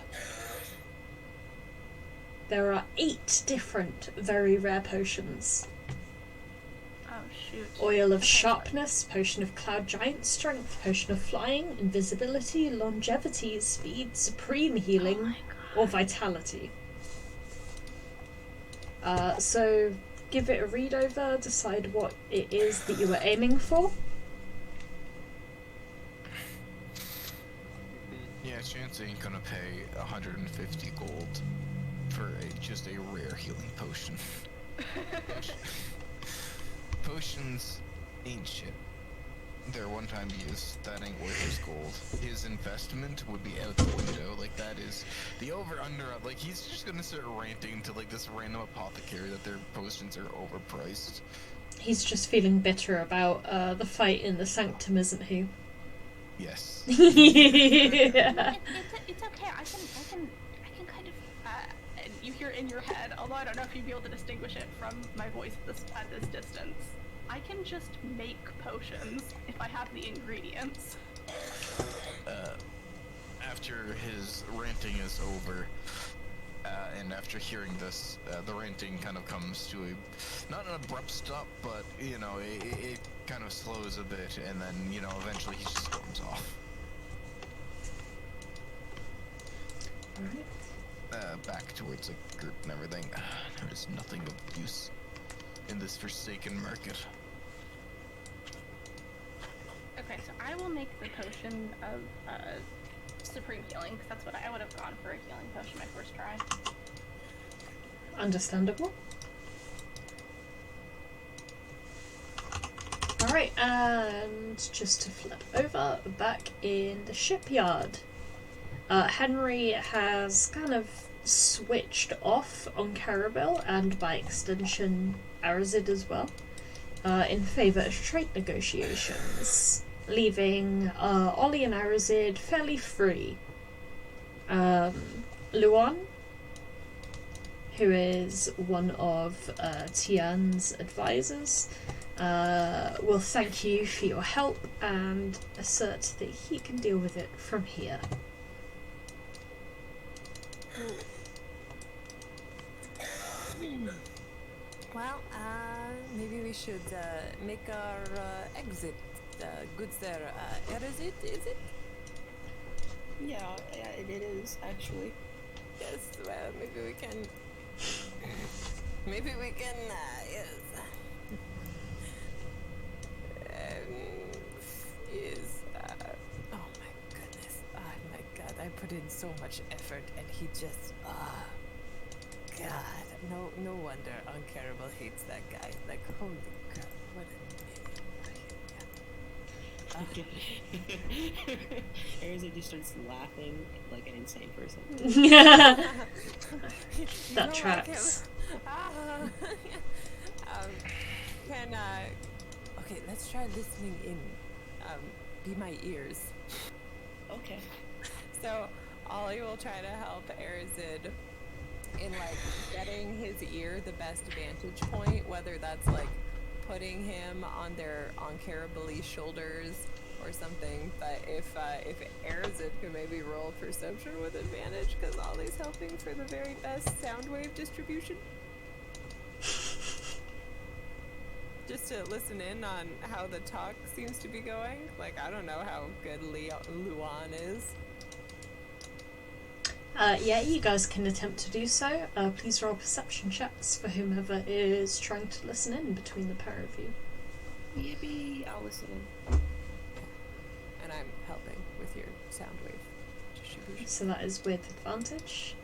8 different very rare potions. Oh shoot. Oil of Okay. sharpness, potion of cloud giant strength, potion of flying, invisibility, longevity, speed, supreme Oh healing, my god. or vitality. So give it a read over, decide what it is that you were aiming for. Yeah, Chance ain't gonna pay 150 gold for just a rare healing potion. Potions ain't shit. They're one-time use. That ain't worth his gold. His investment would be out the window. Like, that is the over-under. Like, he's just gonna start ranting to like this random apothecary that their potions are overpriced. He's just feeling bitter about the fight in the sanctum, isn't he? Yes. Yeah. It's okay. I can kind of and you hear in your head, although I don't know if you'd be able to distinguish it from my voice at this distance. I can just make potions if I have the ingredients. After his ranting is over, and after hearing this, the ranting kind of comes to a, not an abrupt stop, but, you know, it kind of slows a bit, and then, you know, eventually he just storms off. Alright. Back towards the group and everything. There is nothing of use in this forsaken market. Okay, so I will make the potion of supreme healing, because that's what I would have gone for, a healing potion my first try. Understandable. Alright, and just to flip over, back in the shipyard. Henry has kind of switched off on Caravel, and by extension Arazid as well, in favour of trade negotiations, leaving Ollie and Arazid fairly free. Luan, who is one of Tian's advisors, will thank you for your help and assert that he can deal with it from here. Well, maybe we should make our exit goods there. Arazid, is it? Yeah, it is actually. Yes, well, maybe we can... Maybe we can, yes. Oh my goodness. Oh my god, I put in so much effort and he just... God, no wonder Uncannibal hates that guy. Like, holy crap, what a... Arazid just starts laughing like an insane person. That tracks. Okay, let's try listening in. be my ears. Okay. So Ollie will try to help Arazid in like getting his ear the best vantage point, whether that's like putting him on Cannibal shoulders or something. But if Arazid could maybe roll perception with advantage, because Ollie's helping for the very best sound wave distribution. Just to listen in on how the talk seems to be going. Like, I don't know how good Luan is. Yeah, you guys can attempt to do so. Please roll perception checks for whomever is trying to listen in between the pair of you. Yippee! I'll listen in. And I'm helping with your sound wave distribution. So that is with advantage.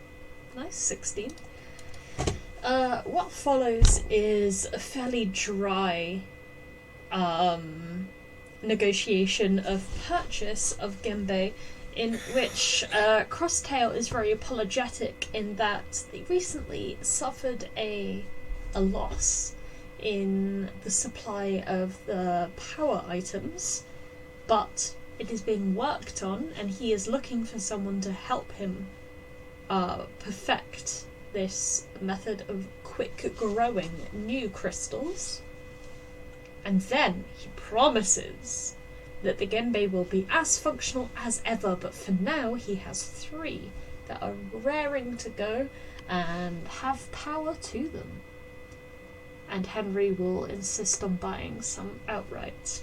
Nice, 16. What follows is a fairly dry negotiation of purchase of Genbei, in which Crosstail is very apologetic in that they recently suffered a loss in the supply of the power items, but it is being worked on, and he is looking for someone to help him perfect this method of quick growing new crystals. And then he promises that the Genbei will be as functional as ever, but for now he has 3 that are raring to go and have power to them. And Henry will insist on buying some outright.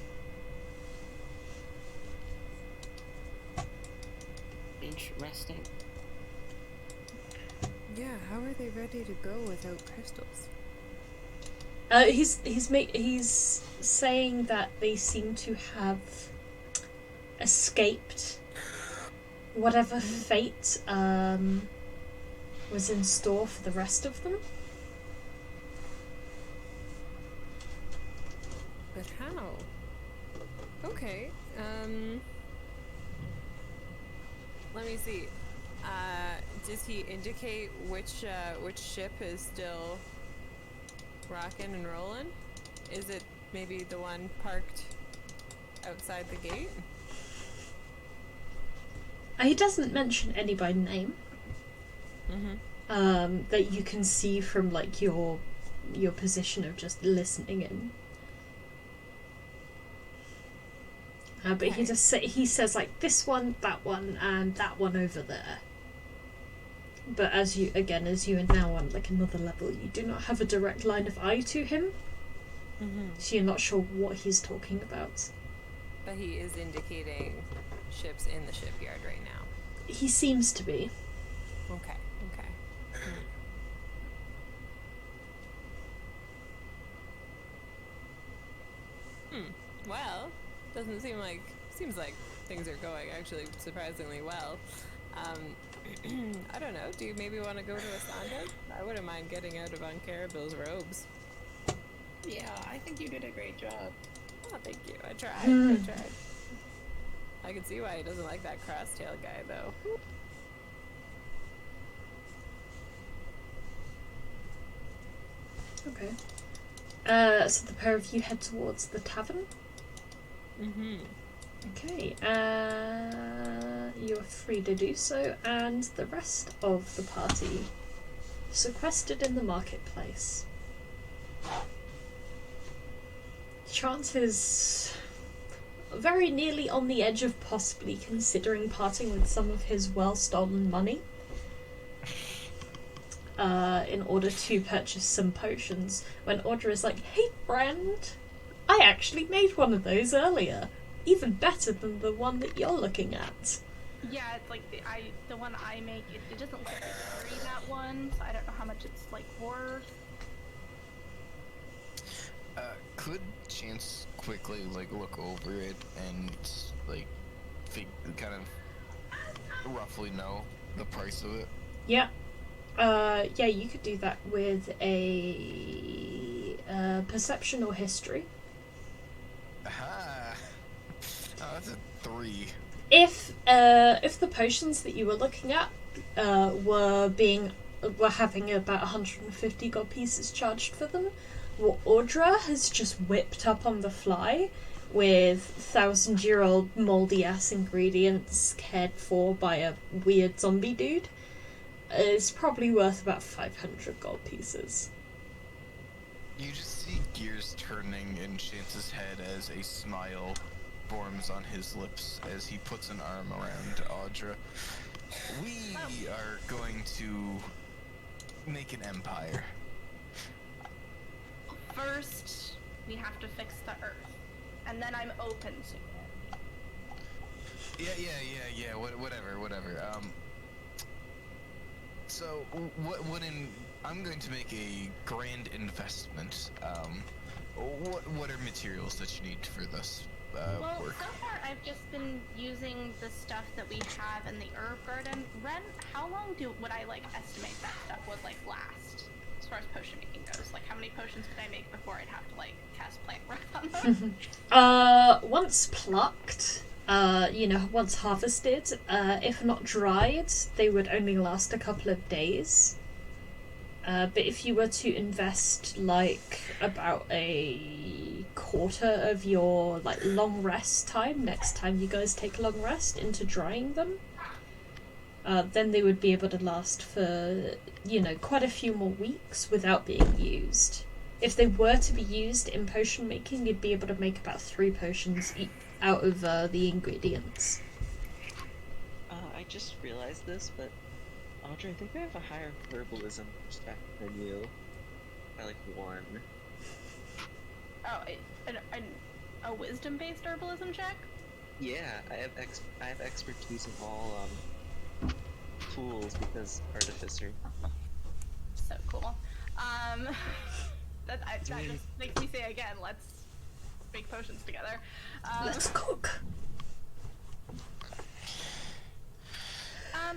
Interesting. Yeah, how are they ready to go without crystals? He's saying that they seem to have escaped whatever fate was in store for the rest of them. But how? Okay, let me see. Does he indicate which ship is still rocking and rolling? Is it maybe the one parked outside the gate? He doesn't mention any by name. Mm-hmm. That you can see from like your position of just listening in. But he just he says like this one, that one, and that one over there. But as you are now on like another level, you do not have a direct line of eye to him. Mm-hmm. So you're not sure what he's talking about. But he is indicating ships in the shipyard right now. He seems to be. Okay. Well, seems like things are going actually surprisingly well. I don't know, do you maybe want to go to Asanda? I wouldn't mind getting out of Cannibals' robes. Yeah, I think you did a great job. Oh, thank you. I tried. I can see why he doesn't like that crosstail guy, though. Okay. So the pair of you head towards the tavern? Mm-hmm. Okay, you're free to do so, and the rest of the party sequestered in the marketplace. Chance is very nearly on the edge of possibly considering parting with some of his well-stolen money in order to purchase some potions, when Audra is like, hey friend, I actually made one of those earlier. Even better than the one that you're looking at. Yeah, it's like the one I make. It doesn't look like I carry that one, so I don't know how much it's like worth. Could Chance quickly like look over it and like kind of roughly know the price of it? Yeah. Yeah, you could do that with a perception or history. Aha! Oh, that's a 3. If the potions that you were looking at were having about 150 gold pieces charged for them, what Audra has just whipped up on the fly with 1,000-year-old moldy-ass ingredients cared for by a weird zombie dude is probably worth about 500 gold pieces. You just see gears turning in Chance's head as a smile forms on his lips as he puts an arm around Audra. We are going to make an empire. First, we have to fix the Earth, and then I'm open to it. Yeah. Whatever. So, I'm going to make a grand investment. What are materials that you need for this work? So far I've just been using the stuff that we have in the herb garden. Ren, how long would I estimate that stuff would last? As far as potion making goes, how many potions could I make before I'd have to cast plant growth on them? Once plucked, once harvested, if not dried, they would only last a couple of days. But if you were to invest about a quarter of your long rest time next time you guys take a long rest into drying them, then they would be able to last for quite a few more weeks without being used. If they were to be used in potion making, you'd be able to make about 3 potions out of the ingredients. I just realized this, but Audra, I think I have a higher herbalism check than you. By 1. Oh, a wisdom-based herbalism check? Yeah, I have expertise in all tools because artificer. So cool. That just makes me say again, let's make potions together. Let's cook.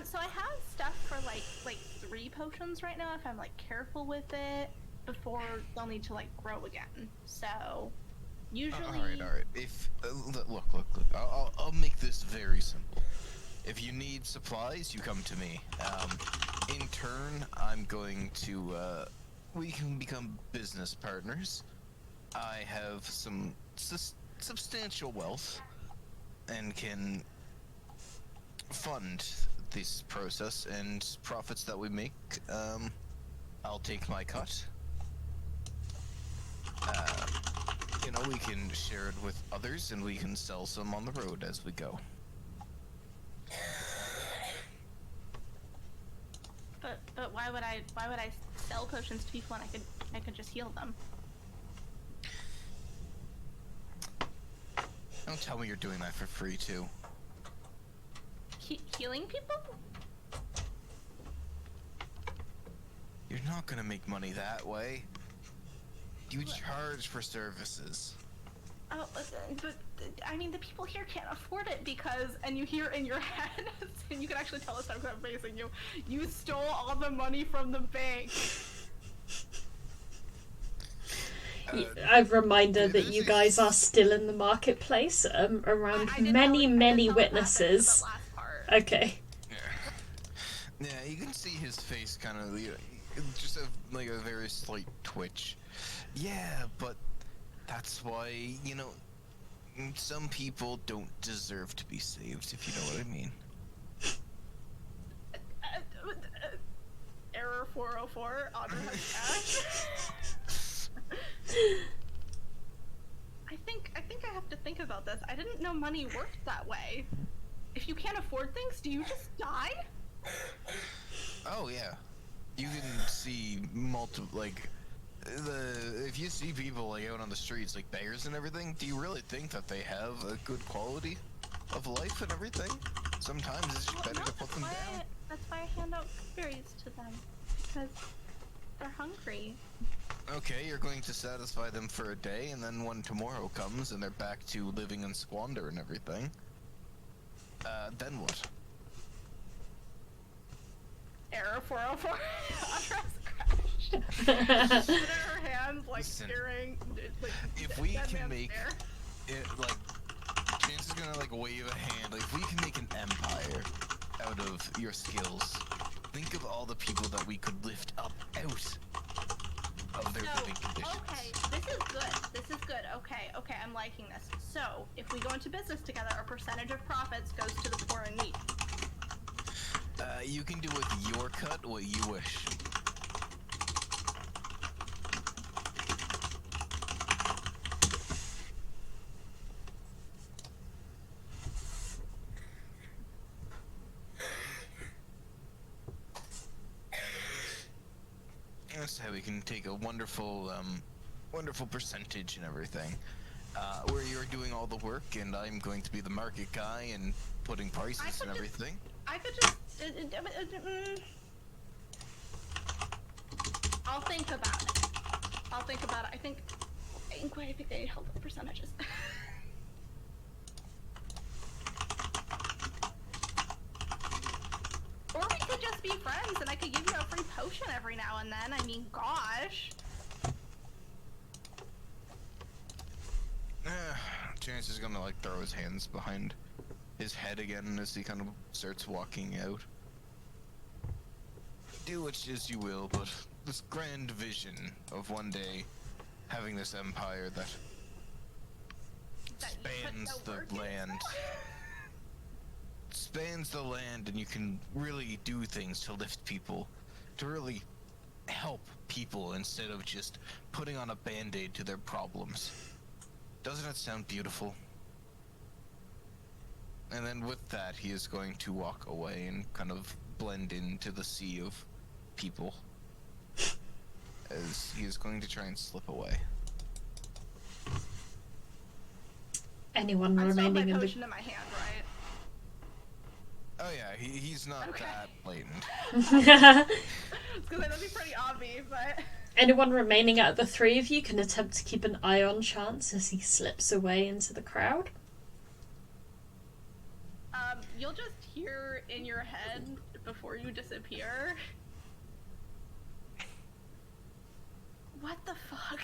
So I have stuff for like 3 potions right now if I'm careful with it before they'll need to grow again. So usually. All right. If look, I'll make this very simple. If you need supplies, you come to me. In turn, I'm going to we can become business partners. I have some substantial wealth and can fund this process, and profits that we make, I'll take my cut. We can share it with others, and we can sell some on the road as we go. But why would I sell potions to people when I could just heal them? Don't tell me you're doing that for free too. Healing people? You're not gonna make money that way. You charge for services. Oh, but I mean, the people here can't afford it because, and you hear in your head, and you can actually tell us how I'm facing you. You stole all the money from the bank. I've reminded that you guys are still in the marketplace, around many witnesses. Okay. Yeah, you can see his face kind of, just a very slight twitch. Yeah, but that's why, some people don't deserve to be saved, if you know what I mean. Error 404, Audra has cash. I think I have to think about this. I didn't know money worked that way. If you can't afford things, do you just die? Oh yeah, you can see multiple if you see people out on the streets beggars and everything. Do you really think that they have a good quality of life and everything? Sometimes it's just better to put them down. That's why I hand out berries to them, because they're hungry. Okay, you're going to satisfy them for a day, and then when tomorrow comes and they're back to living in squander and everything, then what? Error 404. Audra's crashed. She's in her hands, staring. If we can make it, Chance is gonna wave a hand. If we can make an empire out of your skills, think of all the people that we could lift up out of their living conditions. Okay, this is good. This is good. Okay, I'm liking this. So, if we go into business together, our percentage of profits goes to the poor and needy. You can do with your cut what you wish. That's how we can take a wonderful percentage and everything. Where you're doing all the work, and I'm going to be the market guy and putting prices and everything. I could just... I'll think about it. I think they need help with percentages. Or we could just be friends, and I could give you a free potion every now and then. I mean, gosh. Chance is gonna like throw his hands behind his head again as he kind of starts walking out. Do which as you will, but this grand vision of one day having this empire that spans the land. Spans the land, and you can really do things to lift people, to really help people instead of just putting on a band-aid to their problems. Doesn't it sound beautiful? And then with that, he is going to walk away and kind of blend into the sea of people, as he is going to try and slip away. Anyone I still have my remaining in the... potion in my hand, right? Oh yeah, he's not that blatant. Because that'd be pretty obvious, but... Anyone remaining out of the three of you can attempt to keep an eye on Chance as he slips away into the crowd. You'll just hear in your head before you disappear. What the fuck?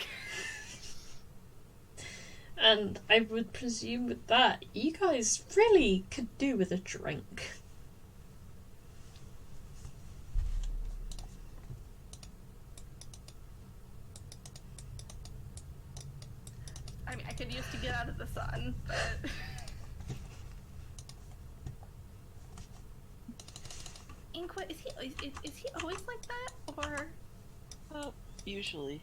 And I would presume with that, you guys really could do with a drink. I mean, I could use to get out of the sun, but... Inqua, is he always like that, or? Usually.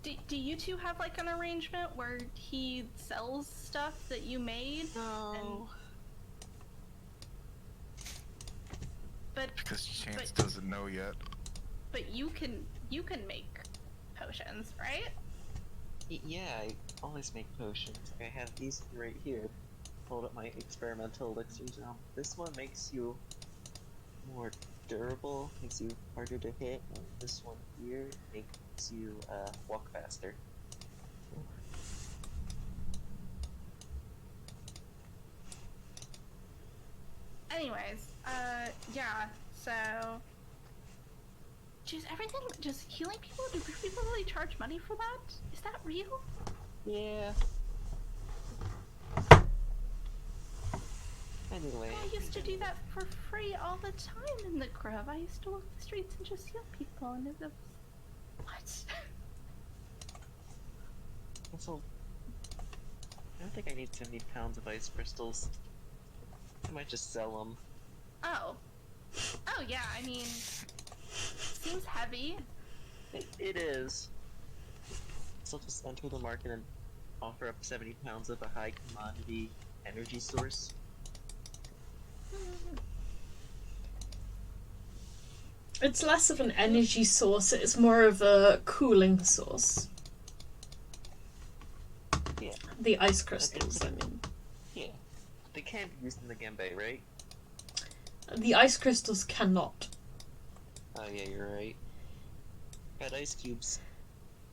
Do you two have like an arrangement where he sells stuff that you made? No. But Because Chance doesn't know yet. But you can make potions, right? Yeah, I always make potions. I have these right here. Hold up my experimental elixirs. This one makes you more durable, makes you harder to hit, and this one here makes you walk faster. Anyways, yeah, so... Just everything, just healing people? Do people really charge money for that? Is that real? Yeah. Anyway. I used to do that for free all the time in the Grove. I used to walk the streets and just heal people, and it was... What? Also, I don't think I need 70 pounds of ice crystals. I might just sell them. Oh. Oh, yeah, I mean... Seems heavy. It is. So just enter the market and offer up 70 pounds of a high commodity energy source. It's less of an energy source, it's more of a cooling source. Yeah. The ice crystals, I mean. Yeah. They can be used in the Genbei, right? The ice crystals cannot. Oh yeah, you're right. Got ice cubes.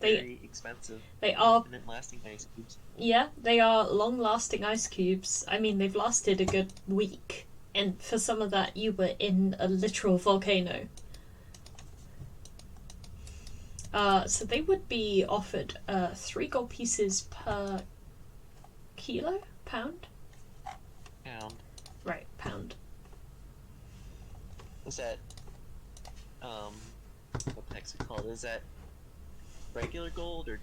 They- Very expensive. They are, Infinite lasting ice cubes. yeah, they are long-lasting ice cubes. I mean, they've lasted a good week. And for some of that, you were in a literal volcano. So they would be offered 3 gold pieces per kilo? Pound? Pound. Right, pound. Is that what the heck's it called? Is that regular gold or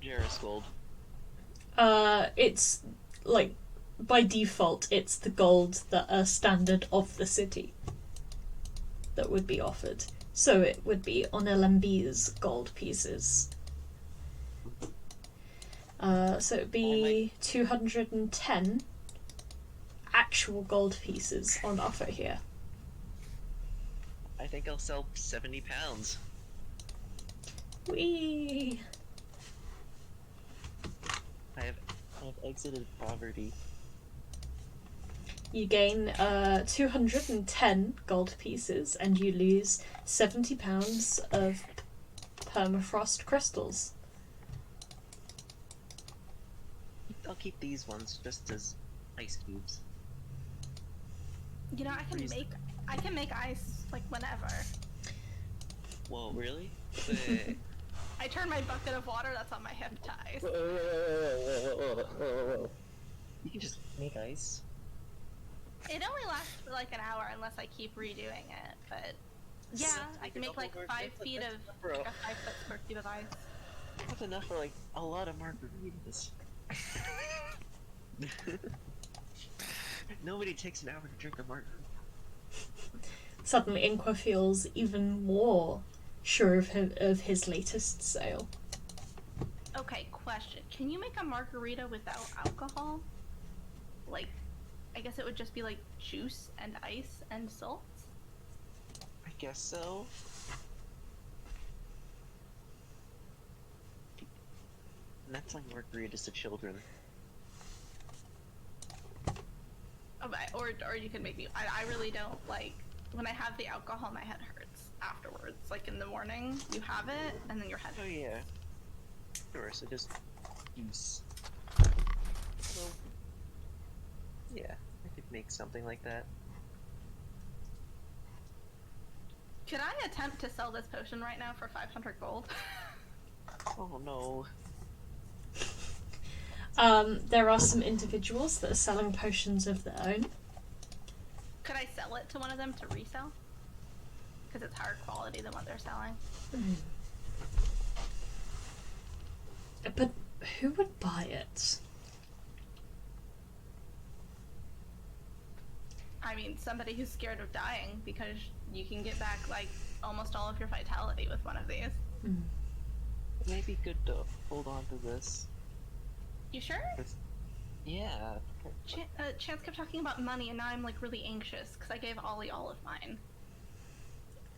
Jarrus gold. It's like by default, it's the gold that are standard of the city that would be offered. So it would be on LMB's gold pieces. So it'd be 210 actual gold pieces on offer here. I think I'll sell 70 pounds. Whee! I've exited poverty. You gain 210 gold pieces and you lose 70 pounds of permafrost crystals. I'll keep these ones just as ice cubes. You know, I can make ice like whenever. Whoa, really? I turn my bucket of water that's on my hip to ice. You can just make ice. It only lasts for like an hour unless I keep redoing it, but yeah, I can make like 5 feet of like a 5 foot square feet of ice. That's enough for like a lot of margaritas. Nobody takes an hour to drink a margarita. Suddenly Inqua feels even more sure of his latest sale. Okay, question. Can you make a margarita without alcohol? Like, I guess it would just be like juice and ice and salt? I guess so. And that's like margaritas to children. Oh, or you can make me. I really don't like when I have the alcohol. My head hurts afterwards. Like in the morning, you have it, and then your head. Oh yeah. Sure. So just juice. Well, yeah, I could make something like that. Could I attempt to sell this potion right now for 500 gold? Oh no. There are some individuals that are selling potions of their own. Could I sell it to one of them to resell? Because it's higher quality than what they're selling. But who would buy it? I mean, somebody who's scared of dying, because you can get back like almost all of your vitality with one of these. It may be good to hold on to this. You sure? Yeah. Chance kept talking about money, and now I'm like really anxious because I gave Ollie all of mine.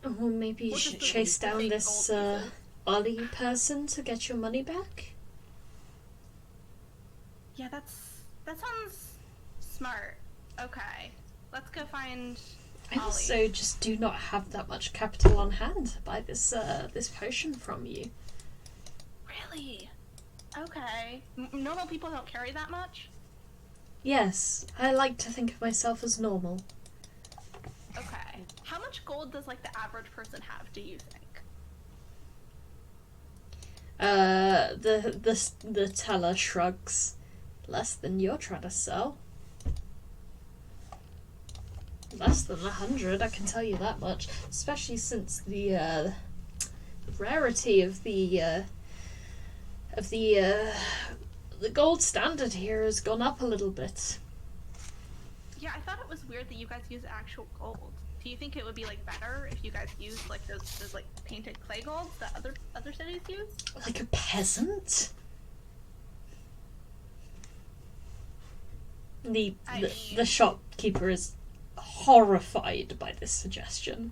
Well, maybe you should chase down this Ollie person to get your money back. Yeah, that sounds smart. Okay, let's go find I Ollie. also just do not have that much capital on hand to buy this this potion from you. Really? Okay. Normal people don't carry that much? Yes, I like to think of myself as normal. Okay. How much gold does like the average person have, do you think? The teller shrugs. Less than you're trying to sell. Less than 100, I can tell you that much. Especially since the rarity of the gold standard here has gone up a little bit. Yeah, I thought it was weird that you guys use actual gold. Do you think it would be like better if you guys used like those like painted clay golds that other cities use? Like a peasant? The shopkeeper is horrified by this suggestion.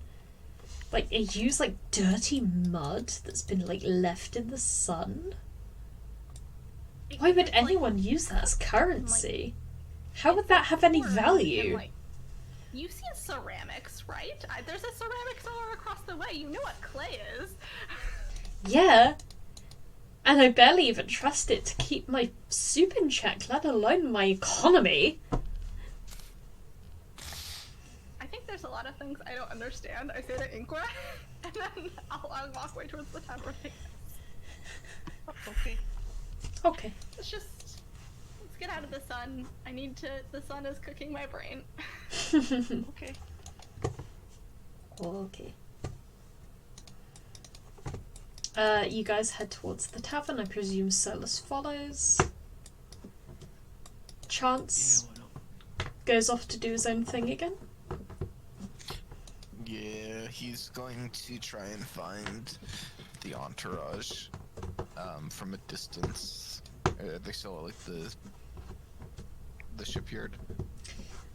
Like, they use like dirty mud that's been like left in the sun? Why would anyone use that as currency? How would that have any value? You've seen ceramics, right? There's a ceramic seller across the way. You know what clay is. Yeah. And I barely even trust it to keep my soup in check, let alone my economy. I think there's a lot of things I don't understand. I say to Inqua, and then I'll walk away towards the tavern. Okay. Okay. Let's get out of the sun. The sun is cooking my brain. Okay. Okay. You guys head towards the tavern. I presume Solas follows. Chance Yeah, why not? goes off to do his own thing again. Yeah, he's going to try and find the entourage from a distance. They still at, like, the shipyard.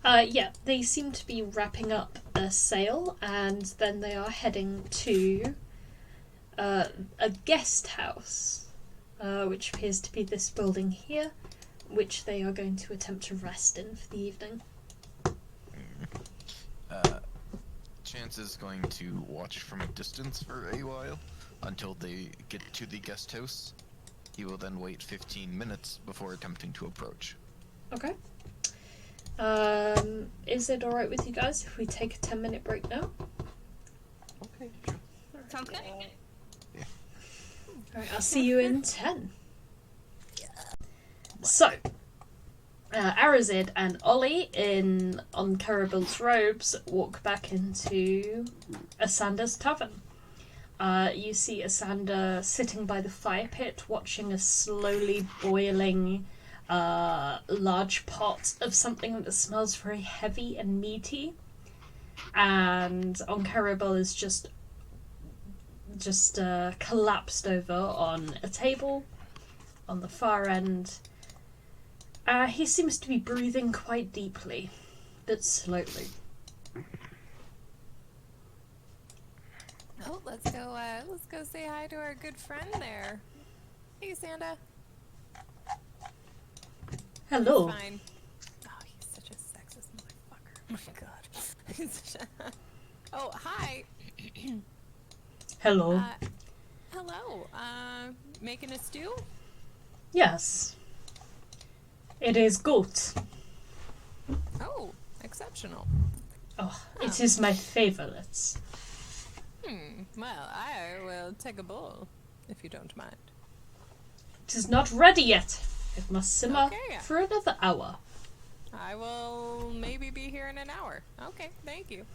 Yeah, they seem to be wrapping up a sail, and then they are heading to a guest house, which appears to be this building here, which they are going to attempt to rest in for the evening. Chance is going to watch from a distance for a while until they get to the guest house. He will then wait 15 minutes before attempting to approach. Okay. Is it alright with you guys if we take a 10-minute break now? Okay. Sounds good. Alright, I'll see you in 10. So, Arazid and Ollie on Carabil's robes walk back into Asanda's tavern. You see Asanda sitting by the fire pit watching a slowly boiling large pot of something that smells very heavy and meaty. And Carabil is just collapsed over on a table on the far end. He seems to be breathing quite deeply, but slowly. Oh, let's go say hi to our good friend there. Hey, Sanda. Hello. Fine. Oh, he's such a sexist motherfucker. Oh my god. He's such a... Oh, hi. Hello. Hello. Making a stew? Yes. It is goat. Oh, exceptional. Oh, it is my favorite. Well, I will take a bowl, if you don't mind. It is not ready yet. It must simmer Okay. for another hour. I will maybe be here in an hour. Okay, thank you.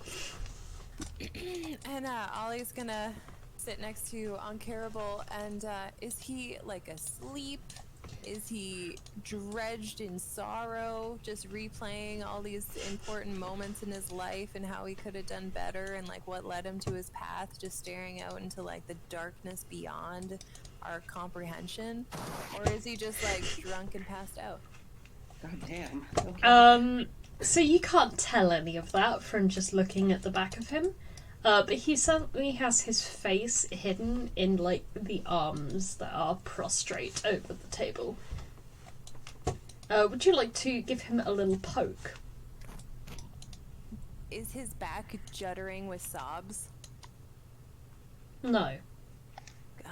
And Ollie's gonna sit next to Uncannibal, and is he like asleep? Is he dredged in sorrow, just replaying all these important moments in his life and how he could have done better and like what led him to his path, just staring out into like the darkness beyond our comprehension? Or is he just like drunk and passed out? God damn. Okay. So you can't tell any of that from just looking at the back of him. But he certainly has his face hidden in, like, the arms that are prostrate over the table. Would you like to give him a little poke? Is his back juddering with sobs? No.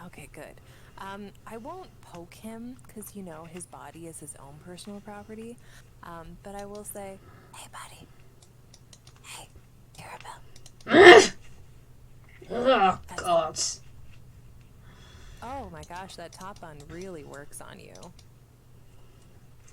Okay, good. I won't poke him, because, you know, his body is his own personal property. But I will say, hey, buddy. Hey, Arabelle. Oh, God. Oh my gosh, that top bun really works on you.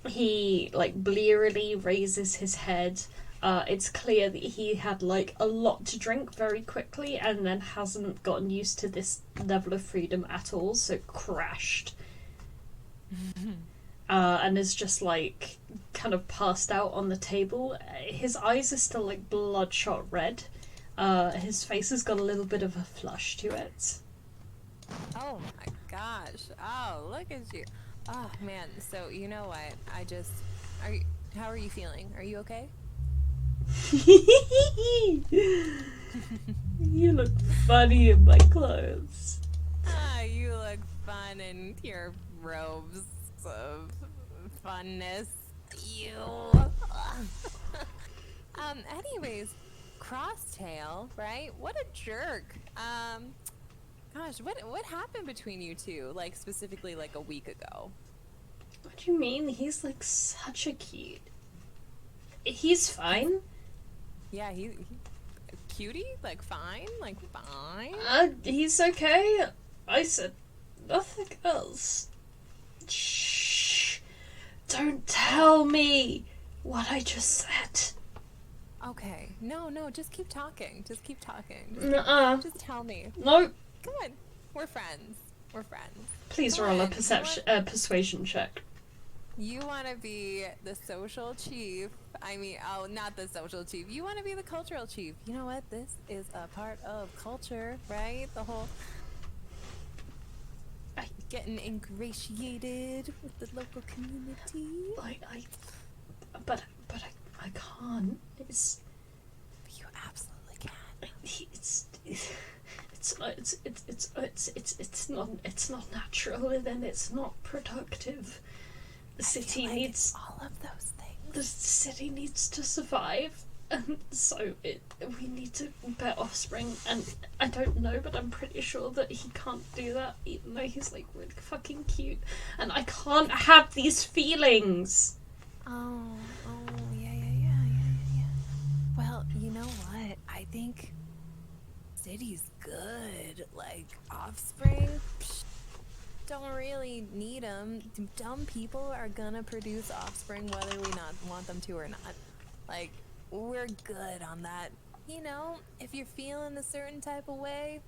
He, like, blearily raises his head. It's clear that he had, like, a lot to drink very quickly and then hasn't gotten used to this level of freedom at all, so crashed. And is just, like, kind of passed out on the table. His eyes are still, like, bloodshot red. His face has got a little bit of a flush to it. Oh my gosh. Oh, look at you. Oh man, so you know what? How are you feeling? Are you okay? You look funny in my clothes. You look fun in your robes of funness. You. Anyways, Crosstail, right? What a jerk. Gosh, what happened between you two? Like, specifically, like, a week ago? What do you mean? He's, like, such a cute... He's fine. Yeah, he cutie? Like, fine? Like, fine? He's okay. I said nothing else. Shh. Don't tell me what I just said. Okay. No, just keep talking. Just keep talking. Nuh-uh. Just tell me. No. Come on. We're friends. We're friends. Please Come roll a on, persuasion check. You want to be the social chief. I mean, oh, not the social chief. You want to be the cultural chief. You know what? This is a part of culture, right? The whole getting ingratiated with the local community. But I can't. You absolutely can. It's not natural, and then it's not productive. The city needs all of those things. The city needs to survive, and so we need to bear offspring. And I don't know, but I'm pretty sure that he can't do that, even though he's like really fucking cute. And I can't have these feelings. Oh, yeah. Well, you know what? I think city's good. Like, offspring, don't really need them. Dumb people are gonna produce offspring whether we not want them to or not. Like, we're good on that. You know, if you're feeling a certain type of way,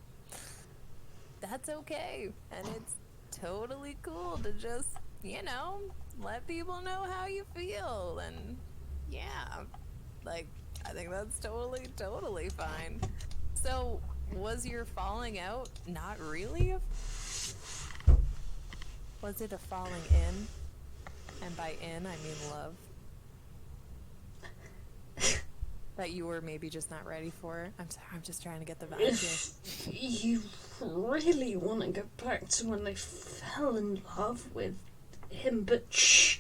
that's okay. And it's totally cool to just, you know, let people know how you feel. And yeah, like, I think that's totally fine. So, was your falling out not really was it a falling in? And by in, I mean love. That you were maybe just not ready for? I'm sorry, I'm just trying to get the vibe If you really want to go back to when I fell in love with him, but shh,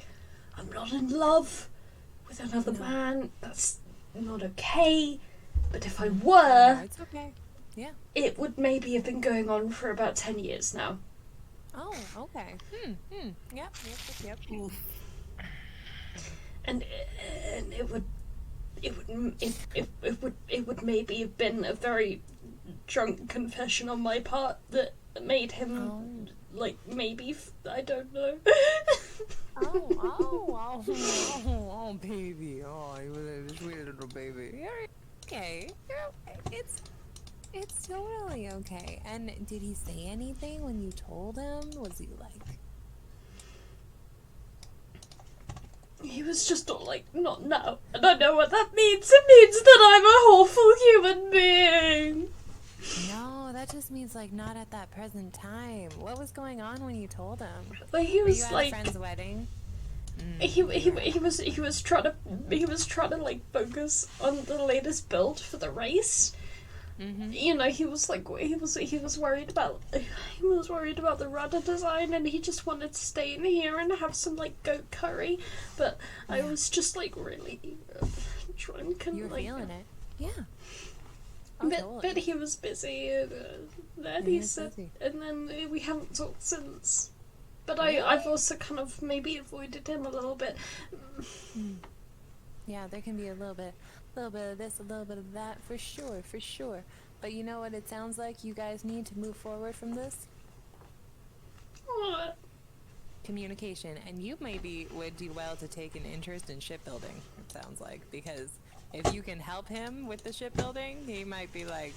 I'm not in love with another man. That's not okay. But if I were, no, it's okay. Yeah. It would maybe have been going on for about 10 years now. Oh, okay. Yep. And it would maybe have been a very drunk confession on my part that made him like maybe I don't know. oh, baby. Oh, he was a sweet little baby. You're okay. It's totally okay. And did he say anything when you told him? Was he like... He was just all like, not now. And I know what that means. It means that I'm a awful human being. No, that just means like not at that present time. What was going on when you told him? Well, he was Were you like... at a friend's wedding? He was trying to like focus on the latest build for the race. Mm-hmm. You know, he was worried about the rudder design, and he just wanted to stay in here and have some like goat curry. But yeah. I was just like really drunk and you were like feeling it, yeah. Oh, totally. But he was busy, and then he said, busy. And then we haven't talked since. But really? I've also kind of maybe avoided him a little bit. Yeah, there can be a little bit of this, a little bit of that, for sure. But you know what it sounds like you guys need to move forward from this? What? Communication. And you maybe would do well to take an interest in shipbuilding, it sounds like. Because if you can help him with the shipbuilding, he might be like,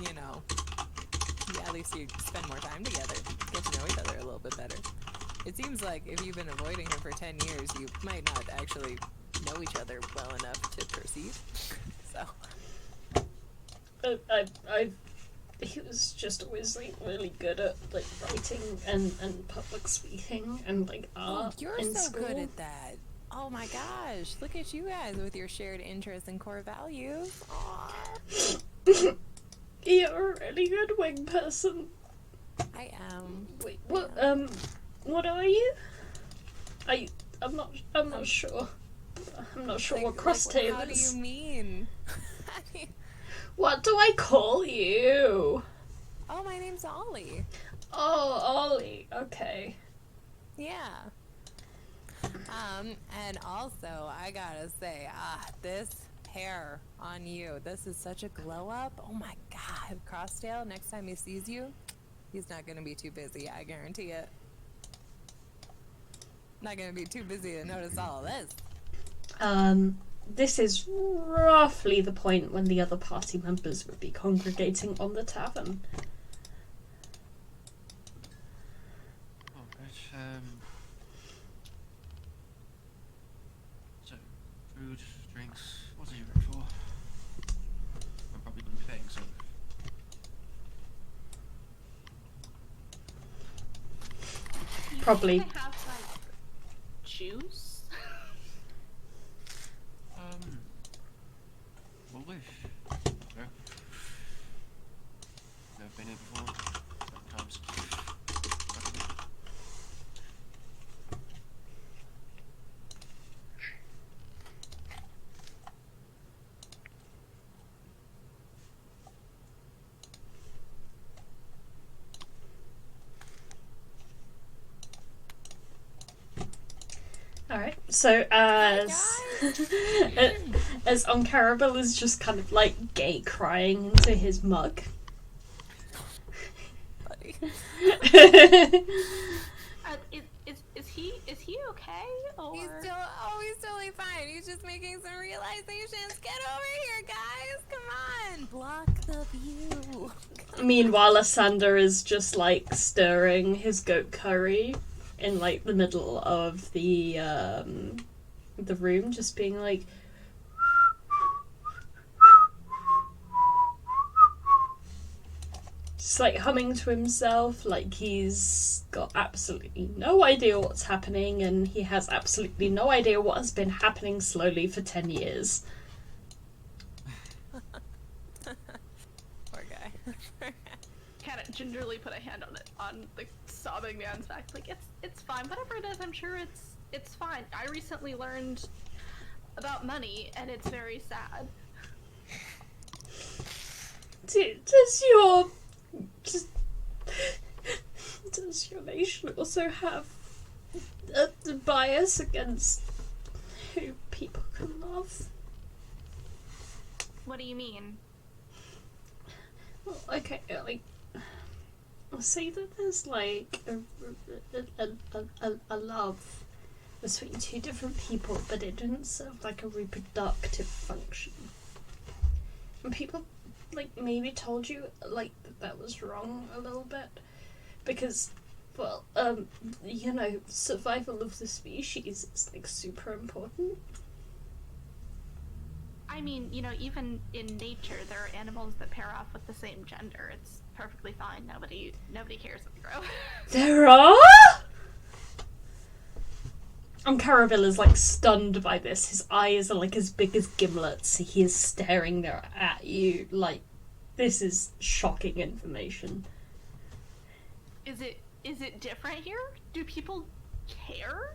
you know, yeah, at least you spend more time together, get to know each other a little bit better. It seems like if you've been avoiding him for 10 years, you might not actually know each other well enough to proceed. So he was just always like really good at like writing and public speaking and like art. You're in so school. good at that. Oh my gosh, look at you guys with your shared interests and core values. You're a really good wing person. I am. Wait, what? What are you? I'm not sure. I'm not sure what crosstail is. How do you mean? What do I call you? Oh, my name's Ollie. Oh, Ollie. Okay. Yeah. And also, I gotta say, this hair on you, this is such a glow up. Oh my god, Crosstail, next time he sees you, he's not gonna be too busy, I guarantee it. Not gonna be too busy to notice all of this. This is roughly the point when the other party members would be congregating on the tavern. So, food, drinks, what are you ready for? I'm probably going to be paying, so... Probably. Do they have, like, juice? We'll wish. No. Never been here before. Sometimes. Alright, so as Cannibal is just kind of like gay crying into his mug. Buddy. Is he okay? Or He's totally fine. He's just making some realizations. Get over here, guys. Come on. Block the view. Meanwhile, Asander is just like stirring his goat curry in like the middle of the room, just being like, just like humming to himself, like he's got absolutely no idea what's happening, and he has absolutely no idea what has been happening slowly for 10 years. Poor guy. can it gingerly put a hand on the sobbing man's back? Like, it's fine. Whatever it is, I'm sure it's fine. I recently learned about money, and it's very sad. Does your nation also have a bias against who people can love? What do you mean? Well, okay, like, say that there's like a love between two different people, but it didn't serve like a reproductive function. And people like maybe told you like that was wrong a little bit, because, well, you know, survival of the species is like super important. I mean, you know, even in nature, there are animals that pair off with the same gender. It's perfectly fine. Nobody cares if they grow. There are? Cannibal is like stunned by this. His eyes are like as big as gimlets. He is staring there at you like this is shocking information. Is it different here? Do people care?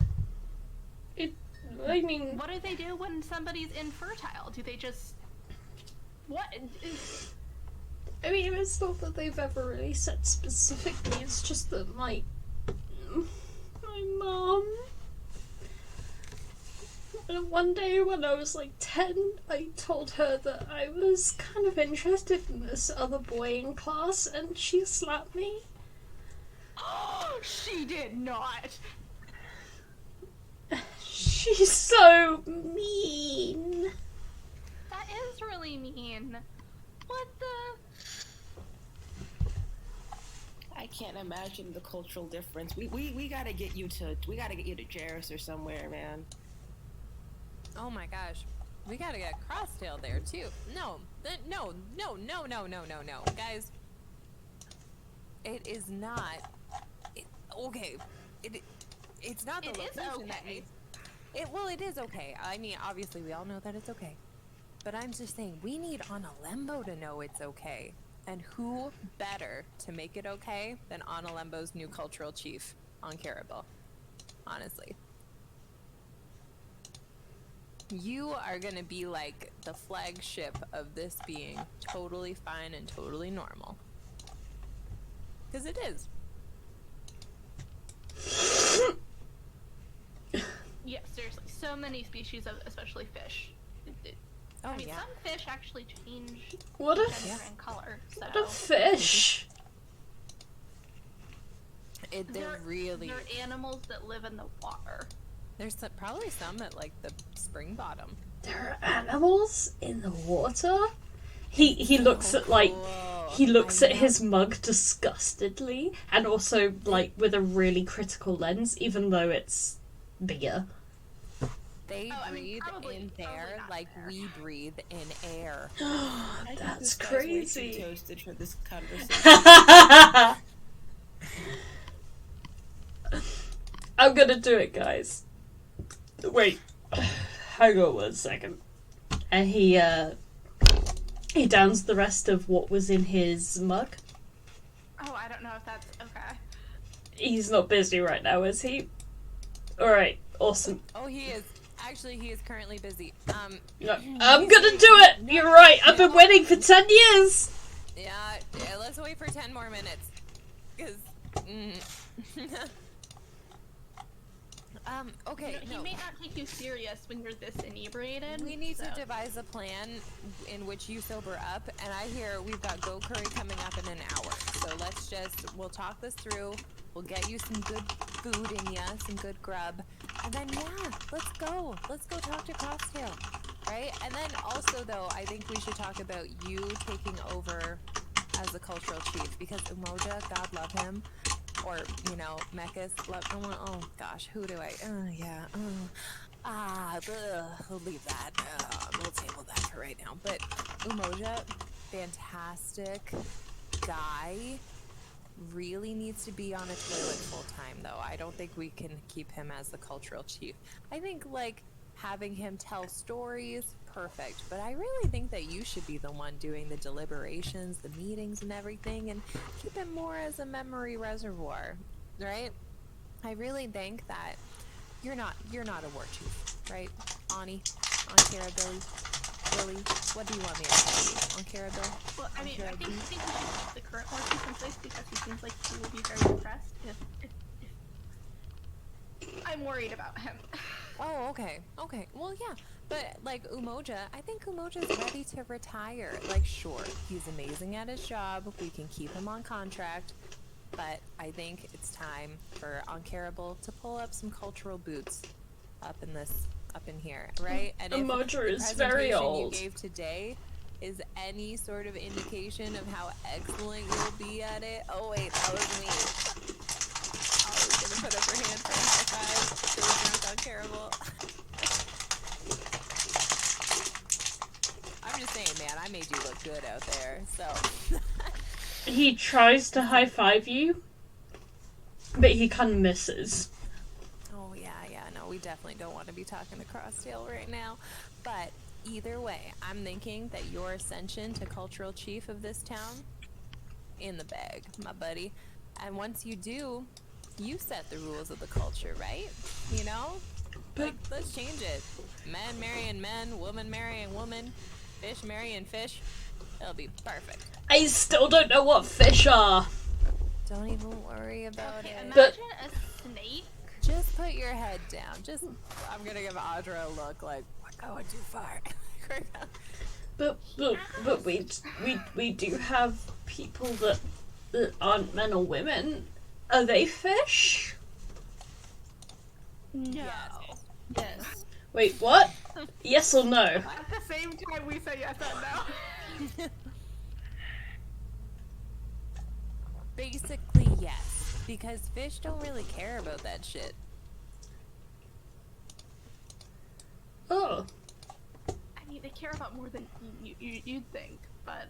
I mean, What do they do when somebody's infertile? Do they just... What? I mean, it's not that they've ever really said specifically, it's just that, like, my mom... One day when I was like 10, I told her that I was kind of interested in this other boy in class, and she slapped me. Oh, she did not! She's so mean. That is really mean. What the... I can't imagine the cultural difference. We gotta get you to Jarrus or somewhere, man. Oh my gosh. We gotta get Crosstail there too. No. Guys. It is not... okay. It's not the location that needs... It is okay. I mean, obviously we all know that it's okay. But I'm just saying, we need Analembo to know it's okay. And who better to make it okay than Analembo's new cultural chief, Cannibal? Honestly. You are gonna be like the flagship of this being totally fine and totally normal. Because it is. Yeah, seriously. So many species of, especially fish. Oh, I mean, yeah. some fish actually change What a gender and color. So What a fish! They're really... They're animals that live in the water. There's probably some at like the spring bottom. There are animals in the water? He looks at like... Whoa. He looks I at know. his mug disgustedly, and also, like, with a really critical lens, even though it's bigger. They Oh, I mean, breathe probably in there not like there. we breathe in air. I think That's this guy's way too crazy. toasted for this conversation. I'm gonna do it, guys. Wait. Hang on 1 second. And he downs the rest of what was in his mug. Oh, I don't know if that's okay. He's not busy right now, is he? Alright, awesome. Oh, he is. Actually, he is currently busy. No, I'm gonna do it! You're right, I've been waiting for 10 years! Yeah, let's wait for 10 more minutes. Because, okay, You know, he may not take you serious when you're this inebriated. We need so. to devise a plan in which you sober up, and I hear we've got go curry coming up in an hour. So we'll talk this through, we'll get you some good food in ya, some good grub, and then yeah, let's go talk to Crosstail, right? And then also though, I think we should talk about you taking over as the cultural chief, because Umoja, God love him, or, you know, Mekis, oh gosh, who do I, we'll leave that, we'll table that for right now, but Umoja, fantastic guy, really needs to be on a toilet full time though. I don't think we can keep him as the cultural chief. I think, like, having him tell stories, perfect, but I really think that you should be the one doing the deliberations, the meetings and everything, and keep him more as a memory reservoir, right? I really think that you're not a war chief, right? Ani, Ankara, Billy, what do you want me to tell you? Ankara, Bill? Well, I mean, I think we should keep the current war chief in place because he seems like he would be very depressed if I'm worried about him. Oh, okay. Well, yeah, but like Umoja, I think Umoja's ready to retire. Like, sure, he's amazing at his job. We can keep him on contract, but I think it's time for Uncarable to pull up some cultural boots up in here, right? And if Umoja the is very presentation old. you gave today is any sort of indication of how excellent you'll be at it. Oh wait, that was me. I was gonna put up her hand for a high five. It was not terrible. I'm just saying, man, I made you look good out there, so. He tries to high five you, but he kind of misses. Oh yeah, no, we definitely don't want to be talking to Crosstail right now. But either way, I'm thinking that your ascension to cultural chief of this town, in the bag, my buddy. And once you do, you set the rules of the culture, right? You know? Like, let's change it. Men marrying men, woman marrying woman, fish marrying fish. It'll be perfect. I still don't know what fish are. Don't even worry about Okay, it. imagine a snake. Just put your head down. I'm gonna give Audra a look like, we're going too far. But we do have people that aren't men or women. Are they fish? No. Yes. Wait, what? Yes or no? At the same time, we say yes and no. Basically, yes. Because fish don't really care about that shit. Oh. I mean, they care about more than you'd think, but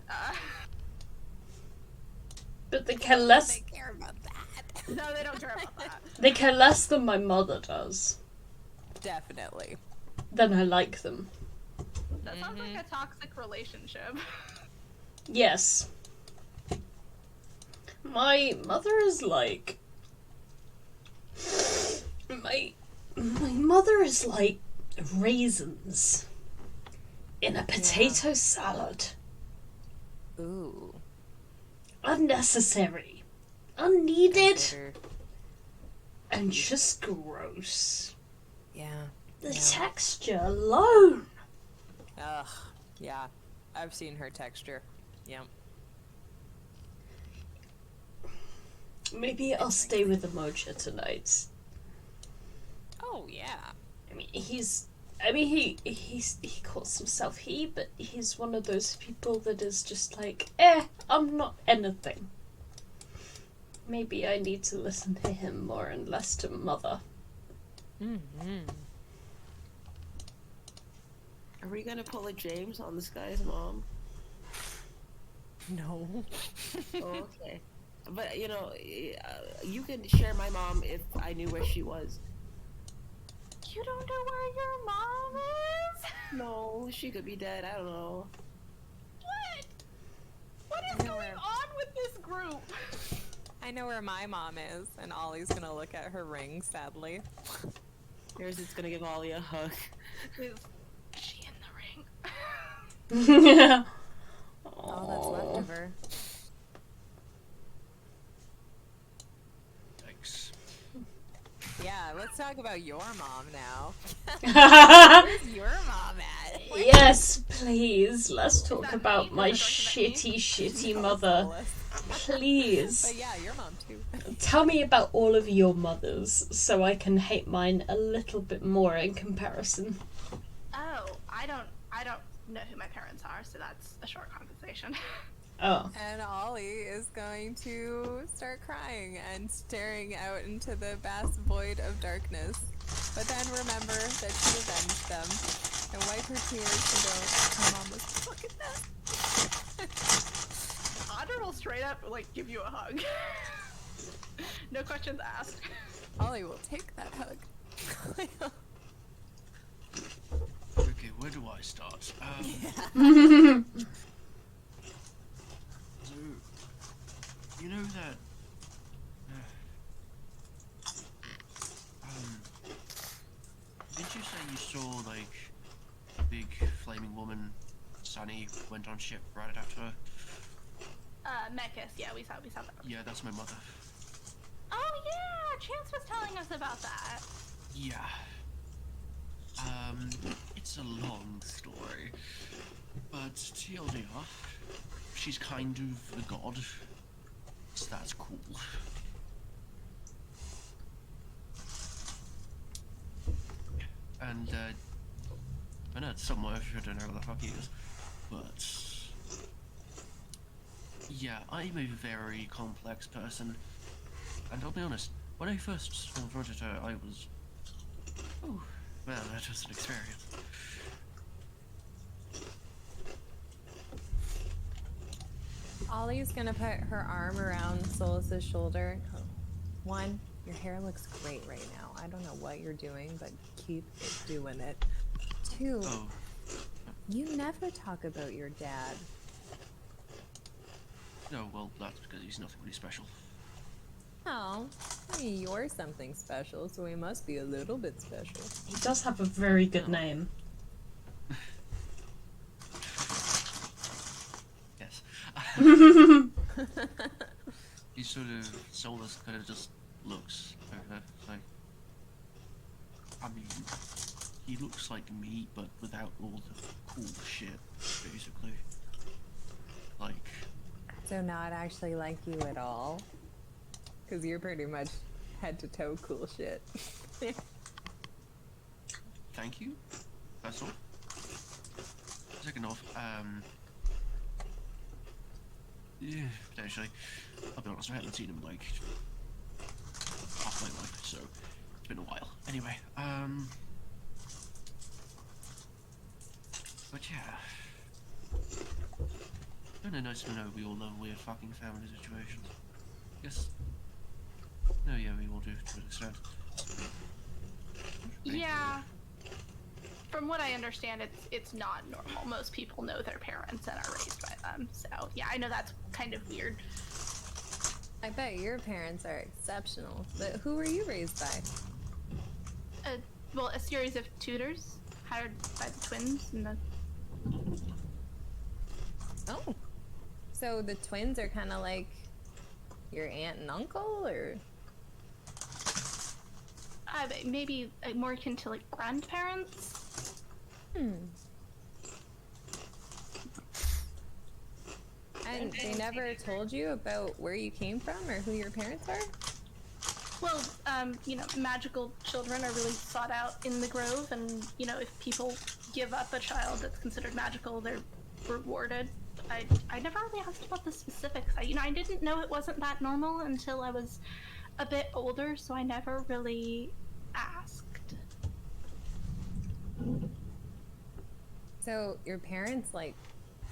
But they care less. They care about that. no, they don't care about that. They care less than my mother does. Definitely. Then I like them. That sounds like a toxic relationship. Yes. My mother is like. My mother is like raisins in a potato salad. Ooh. Unnecessary, unneeded, Bitter. and just gross. Yeah. The Yeah. texture alone. Ugh. Yeah. I've seen her texture. Yeah. Maybe I'll stay with Emoja tonight. Oh, yeah. I mean, he's I mean, he calls himself he, but he's one of those people that is just like, I'm not anything. Maybe I need to listen to him more and less to Mother. Mm-hmm. Are we gonna pull a James on this guy's mom? No. Oh, okay. But, you know, you can share my mom if I knew where she was. You don't know where your mom is? No, she could be dead, I don't know. What is going on with this group? I know where my mom is, and Ollie's gonna look at her ring sadly. Here's gonna give Ollie a hug. Is she in the ring? Yeah. All that's left of her. Thanks. Yeah, let's talk about your mom now. Yes, Where's your mom at? please. Let's talk that about me? my Is that me? shitty mother. Please. But yeah, your mom too. Tell me about all of your mothers so I can hate mine a little bit more in comparison. Oh, I don't know who my parents are, so that's a short conversation. Oh. And Ollie is going to start crying and staring out into the vast void of darkness. But then remember that she avenged them and wipe her tears and go, my mom was fucking dead. Audra will straight up, like, give you a hug. No questions asked. Ollie will take that hug. Okay, where do I start? So, you know that. Did you say you saw like a big flaming woman? Sunny went on ship right after her. Mekis, yeah, we saw that. Yeah, that's my mother. Oh yeah, Chance was telling us about that. Yeah. It's a long story, but TLDR, she's kind of a god, so that's cool. And, I know it's somewhere, I don't know where the fuck he is, but... Yeah, I'm a very complex person, and I'll be honest, when I first confronted her, I was... Oh, well, that was an experience. Ollie's gonna put her arm around Solas' shoulder. One, your hair looks great right now. I don't know what you're doing, but keep doing it. Two, Oh, you never talk about your dad. no, well, that's because he's nothing really special. Oh, I mean, you're something special, so he must be a little bit special. He does have a very good name. Yes. He sort of, Solas kind of just looks like, I mean, he looks like me, but without all the cool shit, basically. Like, So not actually like you at all? Because you're pretty much head to toe cool shit. thank you, that's all. Second off, yeah, potentially. I'll be honest, I haven't seen him like half my life, so it's been a while. Anyway, but yeah. Kinda nice to know we all know weird fucking family situations. Yes. No, yeah, we all do to an extent. Yeah. From what I understand, it's not normal. Most people know their parents and are raised by them. So yeah, I know that's kind of weird. I bet your parents are exceptional, but who were you raised by? Well, a series of tutors hired by the twins and the. Oh. So the twins are kind of like your aunt and uncle, or? Maybe more akin to like grandparents. And they never told you about where you came from or who your parents are? Well, magical children are really sought out in the Grove, and, if people give up a child that's considered magical, they're rewarded. I never really asked about the specifics. I didn't know it wasn't that normal until I was a bit older, so I never really asked. So, your parents,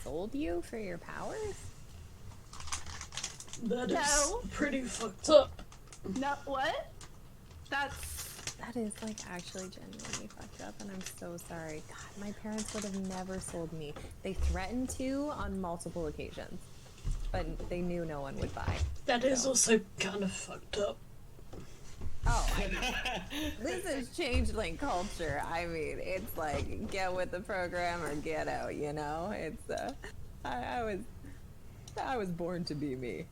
sold you for your powers? That is No. pretty fucked up. No, what? That is, actually genuinely fucked up, and I'm so sorry. God, my parents would have never sold me. They threatened to on multiple occasions, but they knew no one would buy. That is also kind of fucked up. Oh, this is changeling culture. I mean, it's get with the program or get out, It's, I was born to be me.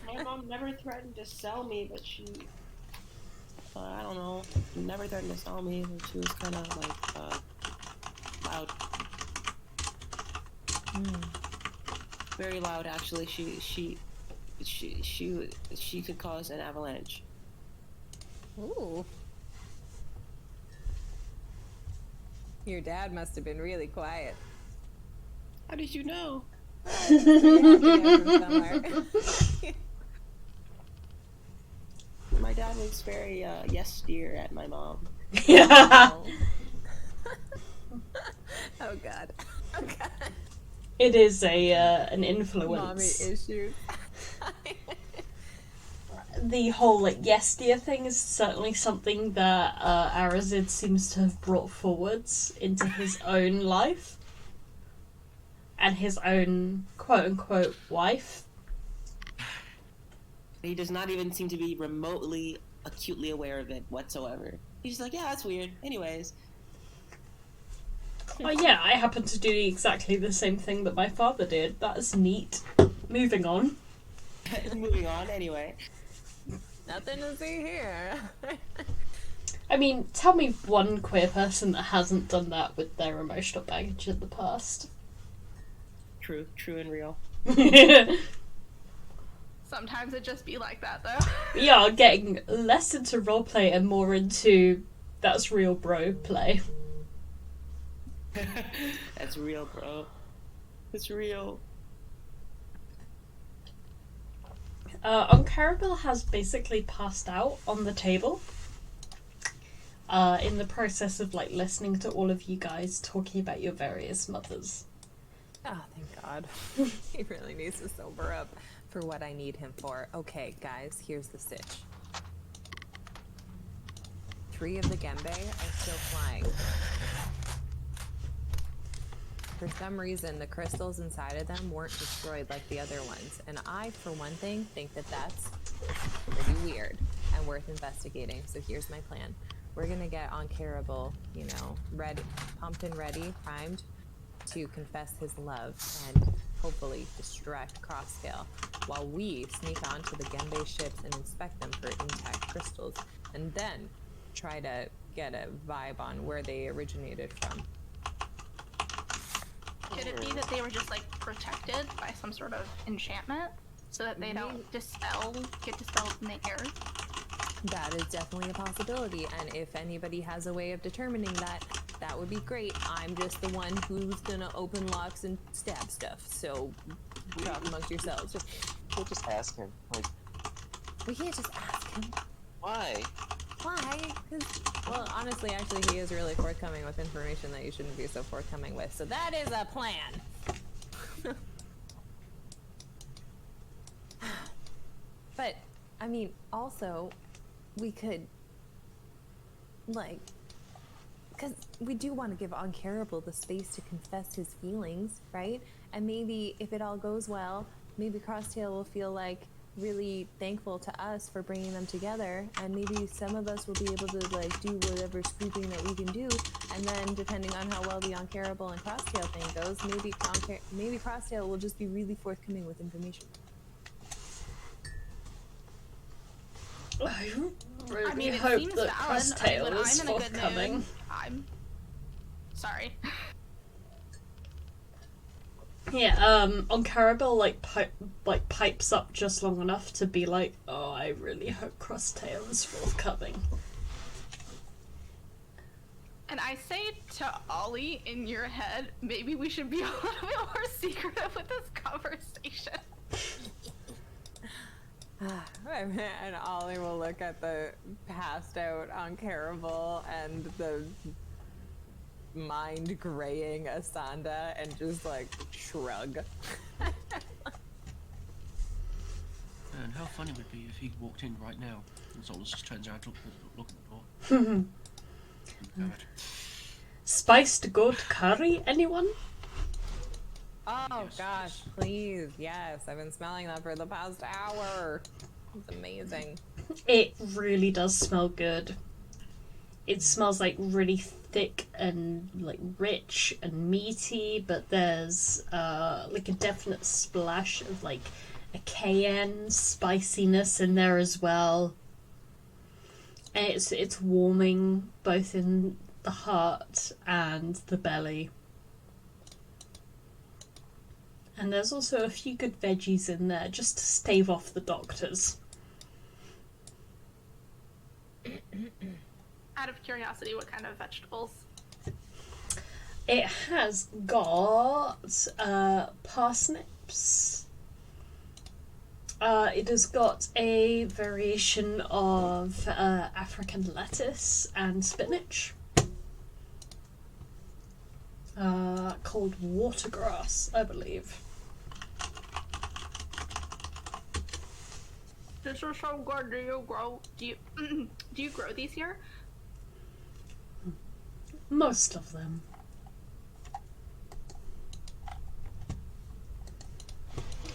My mom never threatened to sell me, but she, I don't know, never threatened to sell me. She was kind of loud. Very loud, actually. She could cause an avalanche. Ooh. Your dad must have been really quiet. How did you know? My dad was very yes dear at my mom. Yeah. Oh god. Oh god. It is an influence. Mommy issues. The whole yes dear thing is certainly something that Arazid seems to have brought forwards into his own life and his own quote unquote wife. He does not even seem to be remotely acutely aware of it whatsoever. He's just like, yeah, that's weird. Anyways. Oh yeah, I happen to do exactly the same thing that my father did. That's neat. Moving on. Moving on, anyway. Nothing to see here. I mean, tell me one queer person that hasn't done that with their emotional baggage in the past. True and real. Sometimes it just be like that, though. We are getting less into roleplay and more into that's real bro play. That's real, bro. It's real. Cannibal has basically passed out on the table. In the process of listening to all of you guys talking about your various mothers. Oh, thank God. He really needs to sober up for what I need him for. Okay, guys, here's the sitch. 3 of the Gembe are still flying. For some reason, the crystals inside of them weren't destroyed like the other ones, and I, for one thing, think that that's pretty weird and worth investigating. So here's my plan. We're gonna get on Cannibal, ready, pumped and ready, primed, to confess his love and hopefully distract Crossscale, while we sneak onto the Gembe ships and inspect them for intact crystals, and then try to get a vibe on where they originated from. Could it be that they were just protected by some sort of enchantment so that they don't get dispelled in the air? That is definitely a possibility, and if anybody has a way of determining that, that would be great. I'm just the one who's gonna open locks and stab stuff, so talk amongst yourselves. We'll just ask him. We can't just ask him. Why? Why? Well, honestly, actually, he is really forthcoming with information that you shouldn't be so forthcoming with, so that is a plan. But, I mean, also, we could, because we do want to give Uncannibal the space to confess his feelings, right? And maybe, if it all goes well, maybe Crosstail will feel really thankful to us for bringing them together, and maybe some of us will be able to do whatever scooping that we can do, and then depending on how well the Uncannibal and Crosstail thing goes, maybe Crosstail will just be really forthcoming with information. I really I mean, it hope seems that valid. Crosstail When is I'm in a good forthcoming. mood, I'm sorry. On Carabel, like pipes up just long enough to be like, oh, I really hope Crosstail is forthcoming. And I say to Ollie in your head, maybe we should be a little bit more secretive with this conversation. And Ollie will look at the passed out on Caravel and the mind graying Asanda and just like shrug. And how funny would it be if he walked in right now and Solas just turns around to look at the door. God. Spiced goat curry, anyone? Oh Yes, gosh, yes. please, yes. I've been smelling that for the past hour. It's amazing. It really does smell good. It smells like really thick and like rich and meaty, but there's like a definite splash of like a cayenne spiciness in there as well. And it's warming both in the heart and the belly. And there's also a few good veggies in there just to stave off the doctors. Out of curiosity, what kind of vegetables? It has got parsnips. It has got a variation of African lettuce and spinach. Called watergrass, I believe. This is so good. Do you grow these here? Most of them.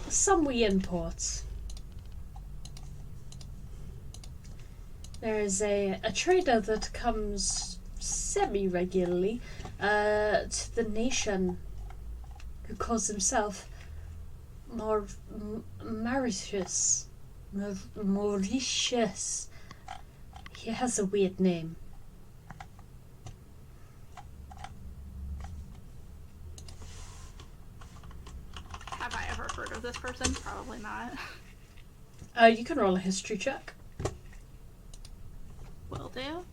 Some we import. There is a trader that comes semi-regularly to the nation who calls himself Mauritius. Mauritius. He has a weird name. Have I ever heard of this person? Probably not. You can roll a history check. Will do.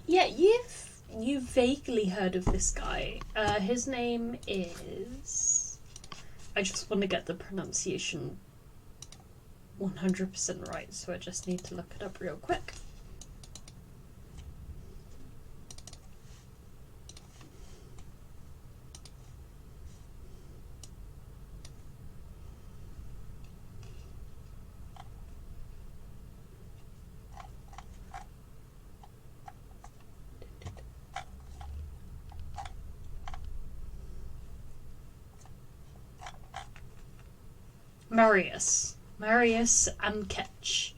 Yeah, you've vaguely heard of this guy. His name is... I just want to get the pronunciation 100% right, so I just need to look it up real quick. Marius Amketch.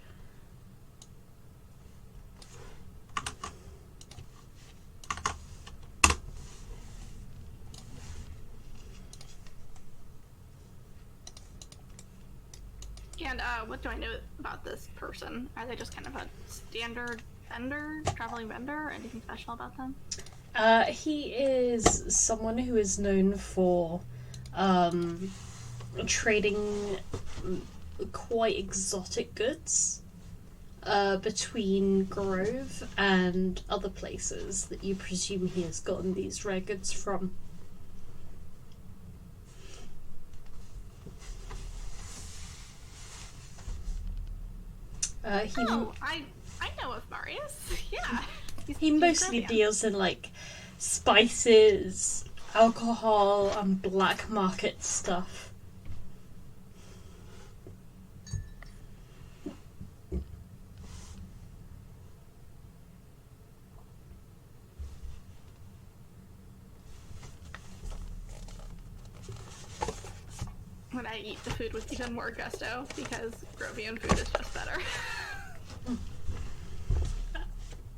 And what do I know about this person? Are they just kind of a standard vendor, traveling vendor? Anything special about them? He is someone who is known for trading quite exotic goods between Grove and other places that you presume he has gotten these rare goods from. I know of Marius. Yeah. He mostly deals in like spices, alcohol, and black market stuff. When I eat the food with even more gusto, because Grovian food is just better.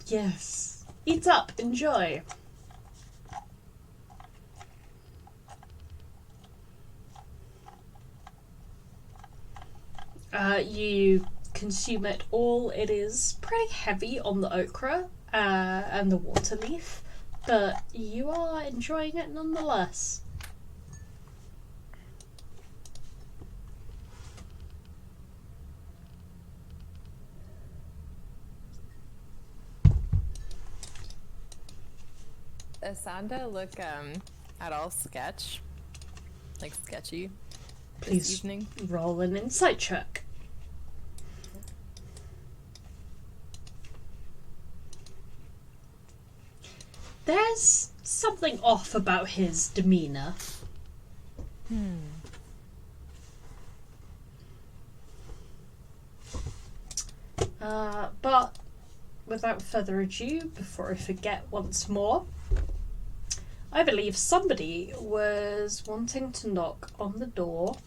Yes. Eat up, enjoy. You consume it all. It is pretty heavy on the okra and the water leaf, but you are enjoying it nonetheless. Asanda look at all sketchy this Please evening? roll an insight check. There's something off about his demeanor. But without further ado, before I forget once more, I believe somebody was wanting to knock on the door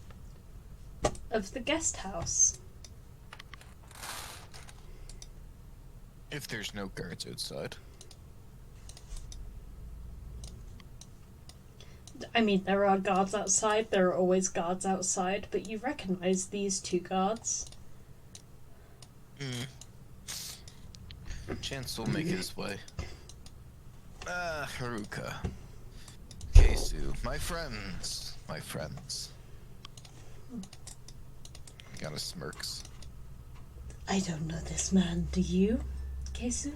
of the guest house. If there's no guards outside. I mean, there are guards outside, there are always guards outside, but you recognize these two guards. Chance will make his way. Haruka. Kesu. My friends. Kinda smirks. I don't know this man, do you, Kesu?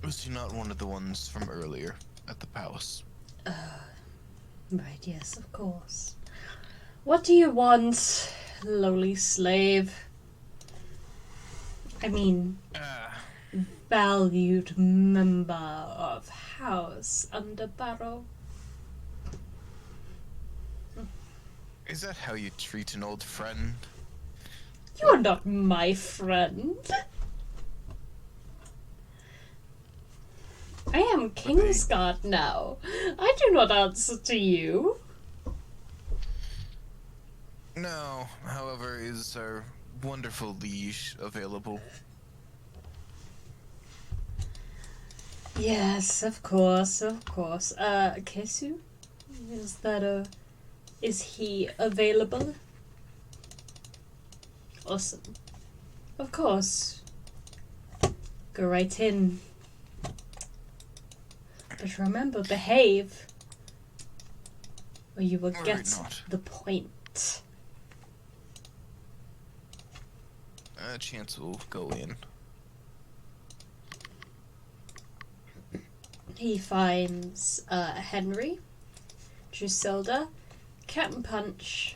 Was he not one of the ones from earlier at the palace? Right, yes, of course. What do you want, lowly slave? I mean, valued member of House Underbarrow. Is that how you treat an old friend? You're not my friend. I am Kingsguard now. I do not answer to you. No, however, is our wonderful liege available? Yes, of course, of course. Kesu? Is he available? Awesome. Of course. Go right in. But remember, behave, or you will get the point. Chance will go in. He finds Henry, Drusilda, Captain Punch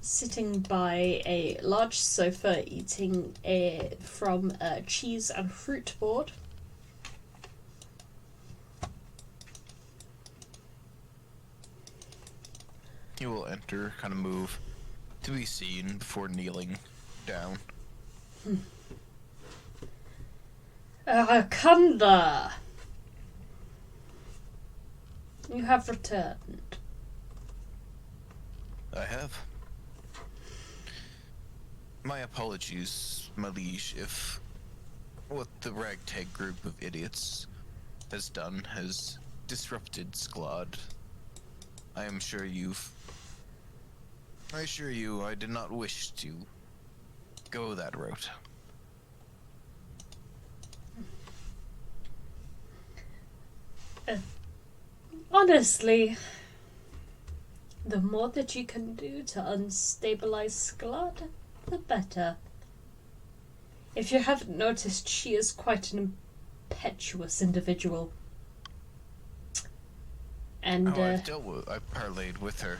sitting by a large sofa eating from a cheese and fruit board. He will enter, kind of move to be seen before kneeling down. Kanda! You have returned. I have. My apologies, my liege, if what the ragtag group of idiots has done has disrupted Sklod. I assure you, I did not wish to go that route. Honestly, the more that you can do to unstabilize Sklod, the better. If you haven't noticed, she is quite an impetuous individual. And I parlayed with her.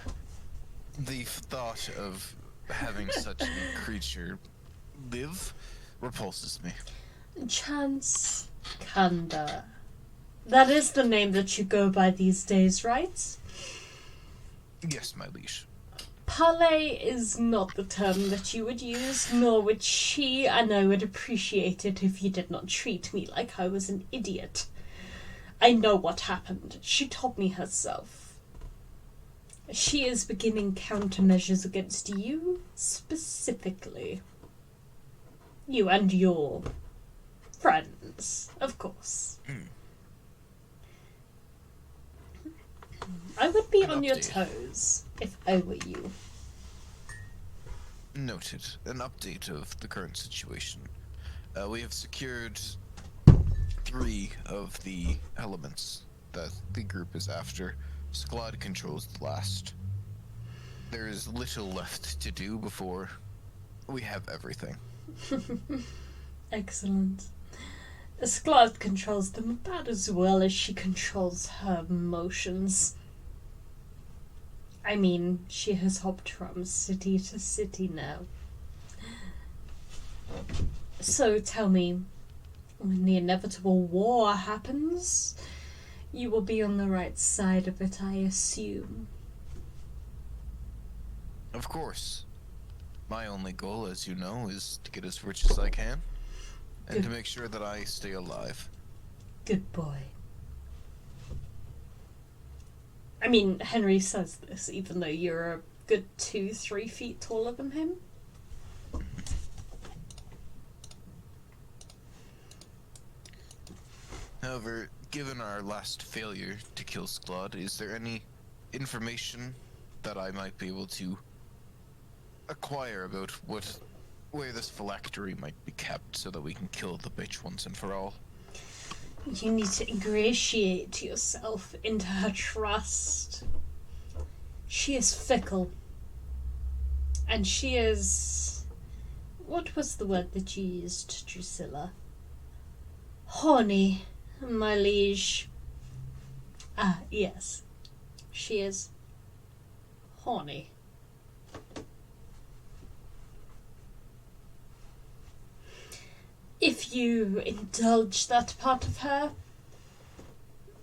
The thought of having such a creature live repulses me. Chance Kanda. That is the name that you go by these days, right? Yes, my liege. Parlay is not the term that you would use, nor would she, and I would appreciate it if you did not treat me like I was an idiot. I know what happened. She told me herself. She is beginning countermeasures against you, specifically. You and your friends, of course. I would be An on your update. toes if I were you. Noted. An update of the current situation. We have secured 3 of the elements that the group is after. Squad controls the last. There is little left to do before we have everything. Excellent. Sklad controls them about as well as she controls her emotions. I mean, she has hopped from city to city now. So tell me, when the inevitable war happens, you will be on the right side of it, I assume. Of course. My only goal, as you know, is to get as rich as I can. And to make sure that I stay alive. Good boy. I mean, Henry says this even though you're a good 2-3 feet taller than him. However, given our last failure to kill Sklad, is there any information that I might be able to acquire about where this phylactery might be kept so that we can kill the bitch once and for all? You need to ingratiate yourself into her trust. She is fickle. And she is... What was the word that you used, Drusilla? Horny, my liege. Ah, yes. She is horny. If you indulge that part of her,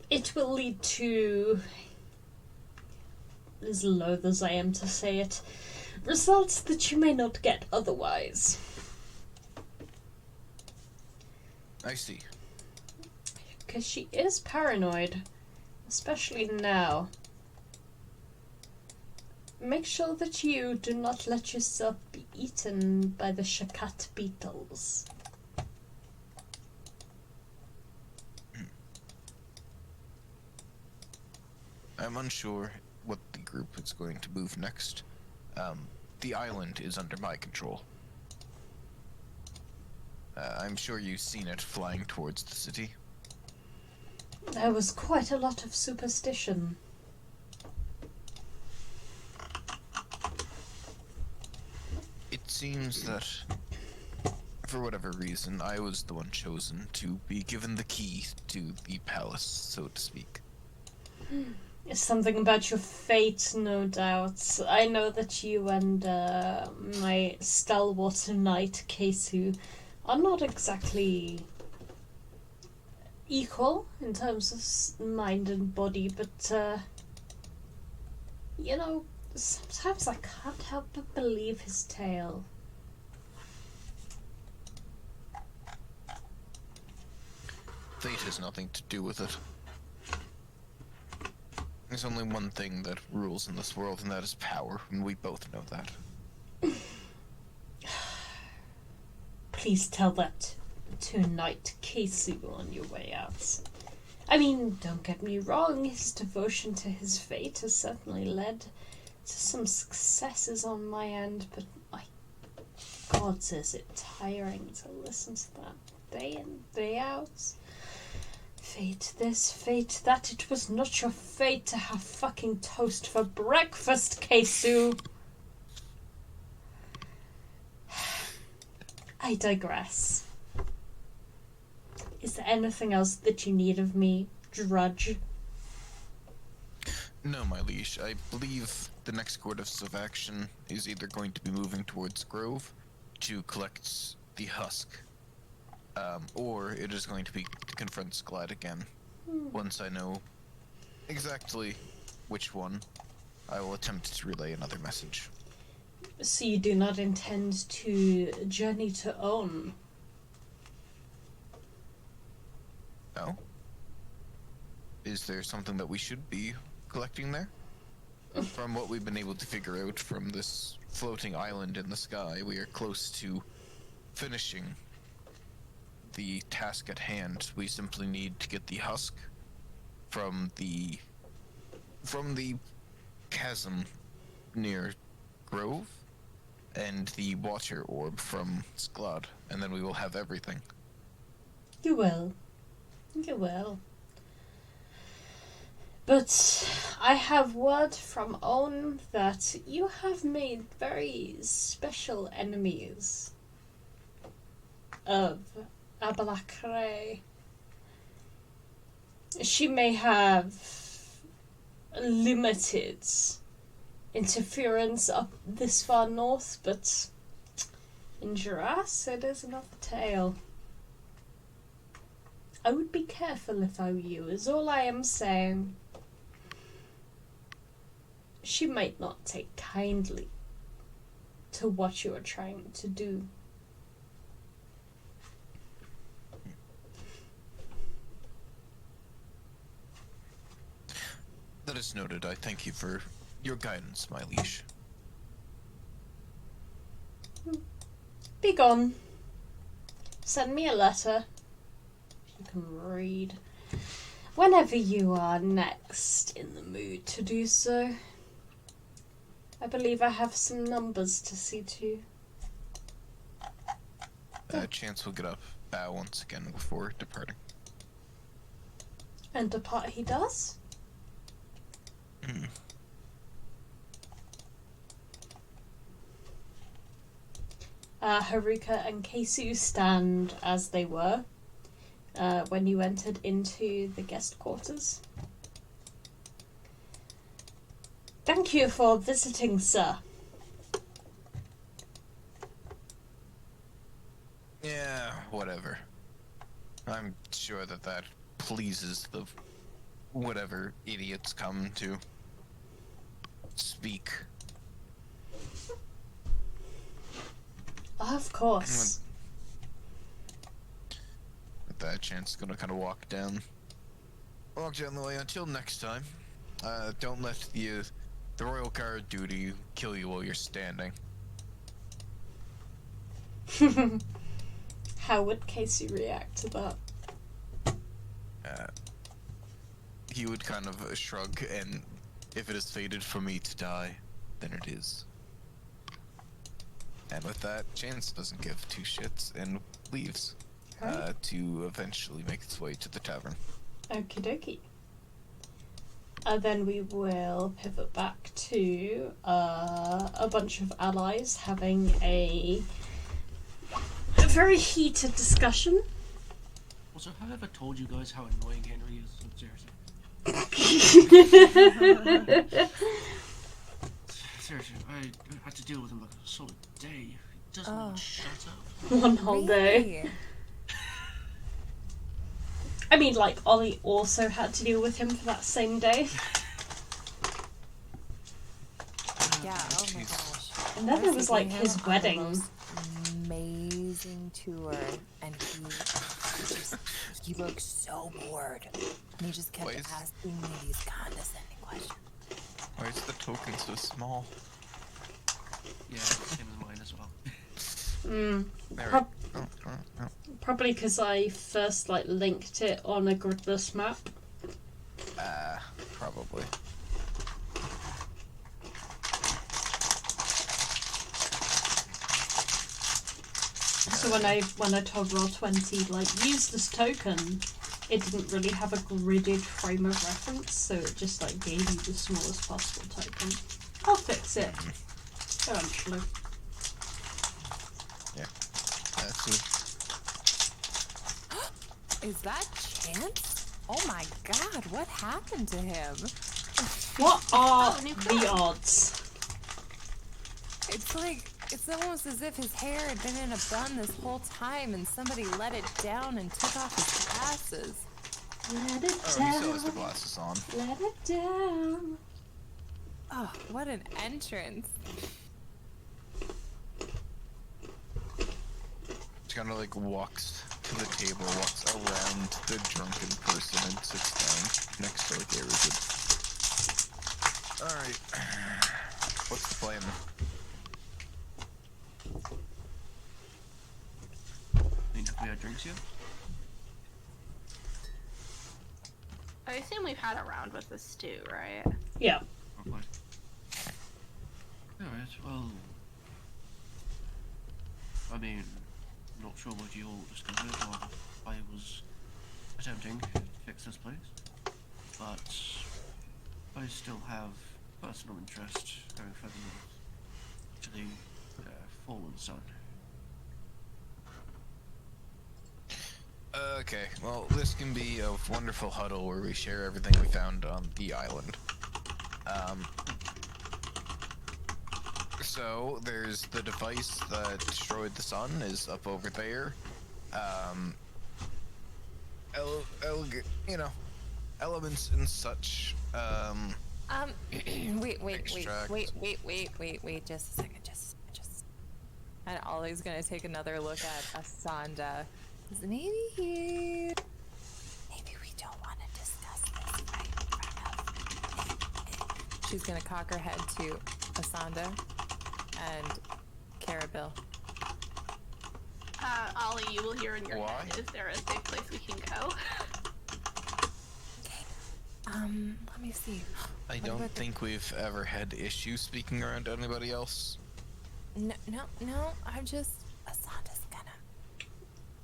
it will lead to, as loath as I am to say it, results that you may not get otherwise. I see. Because she is paranoid, especially now. Make sure that you do not let yourself be eaten by the shakat beetles. I'm unsure what the group is going to move next. The island is under my control. I'm sure you've seen it flying towards the city. There was quite a lot of superstition. It seems that, for whatever reason, I was the one chosen to be given the key to the palace, so to speak. It's something about your fate, no doubt. I know that you and my stalwart knight, Kesu, are not exactly equal in terms of mind and body, but, you know, sometimes I can't help but believe his tale. Fate has nothing to do with it. There's only one thing that rules in this world, and that is power, and we both know that. Please tell that to Knight Kesu on your way out. I mean, don't get me wrong, his devotion to his fate has certainly led to some successes on my end, but my God, is it tiring to listen to that day in, day out. Fate this, fate that. It was not your fate to have fucking toast for breakfast, Kesu. I digress. Is there anything else that you need of me, Drudge? No, my liege. I believe the next course of action is either going to be moving towards Grove to collect the husk, or it is going to be to confront Sklad again. Once I know exactly which one, I will attempt to relay another message. So you do not intend to journey to Own? No? Is there something that we should be collecting there? From what we've been able to figure out from this floating island in the sky, we are close to finishing the task at hand. We simply need to get the husk from the from the chasm near Grove and the water orb from Sklod, and then we will have everything. You will. You will. But I have word from On that you have made very special enemies of Abalakre. She may have limited interference up this far north, but in Duras it is another tale. I would be careful if I were you, is all I am saying. She might not take kindly to what you are trying to do. That is noted. I thank you for your guidance, my liege. Be gone. Send me a letter. You can read. Whenever you are next in the mood to do so. I believe I have some numbers to see to. Chance will get up once again before departing. And depart he does? Haruka and Keisu stand as they were when you entered into the guest quarters. Thank you for visiting, sir. Yeah, whatever. I'm sure that pleases the whatever idiots come to speak. Of course. With that chance, gonna kind of walk down the way until next time. Don't let the royal guard duty kill you while you're standing. How would Casey react to that? He would kind of shrug, and if it is fated for me to die, then it is. And with that, Chance doesn't give two shits and leaves to eventually make its way to the tavern. Okie dokie. Then we will pivot back to a bunch of allies having a very heated discussion. Also, have I ever told you guys how annoying Henry is? Seriously. Seriously, I had to deal with him like a solid day. He doesn't even shut up. One whole day. I mean, like, Ollie also had to deal with him for that same day. Yeah, oh my gosh. And then there was, like, his wedding. Amazing tour, and he looked so bored. And he just kept asking me these condescending questions. Why is the token so small? Yeah, same as mine as well. Probably because I first, like, linked it on a gridless map. Probably. So when I told Roll20, like, use this token, it didn't really have a gridded frame of reference, so it just, like, gave you the smallest possible token. I'll fix it. Eventually. Yeah. Is that Chance? Oh my god, what happened to him? What are the odds? It's like, it's almost as if his hair had been in a bun this whole time and somebody let it down and took off his glasses. Let it He still has the glasses on. Let it down. Oh, what an entrance. She kind of like walks to the table, walks around the drunken person and sits down next to like Arazid. Alright. What's the plan? Have we had drinks yet? I assume we've had a round with the stew, right? Yeah. Alright, well... I mean, not sure what you all discovered while I was attempting to fix this place, but I still have personal interest going further north to the fallen sun. Okay, well, this can be a wonderful huddle where we share everything we found on the island. So, there's the device that destroyed the sun is up over there. Elements and such, wait, extract. just a second, just. And Ollie's gonna take another look at Asanda. Maybe we don't want to discuss this right in front of. She's gonna cock her head to Asanda and Carabil. Ollie, you will hear in your Why? head, is there a safe place we can go? Let me see. I What don't about think we've ever had issues speaking around anybody else. No, I'm just... Asanda's gonna...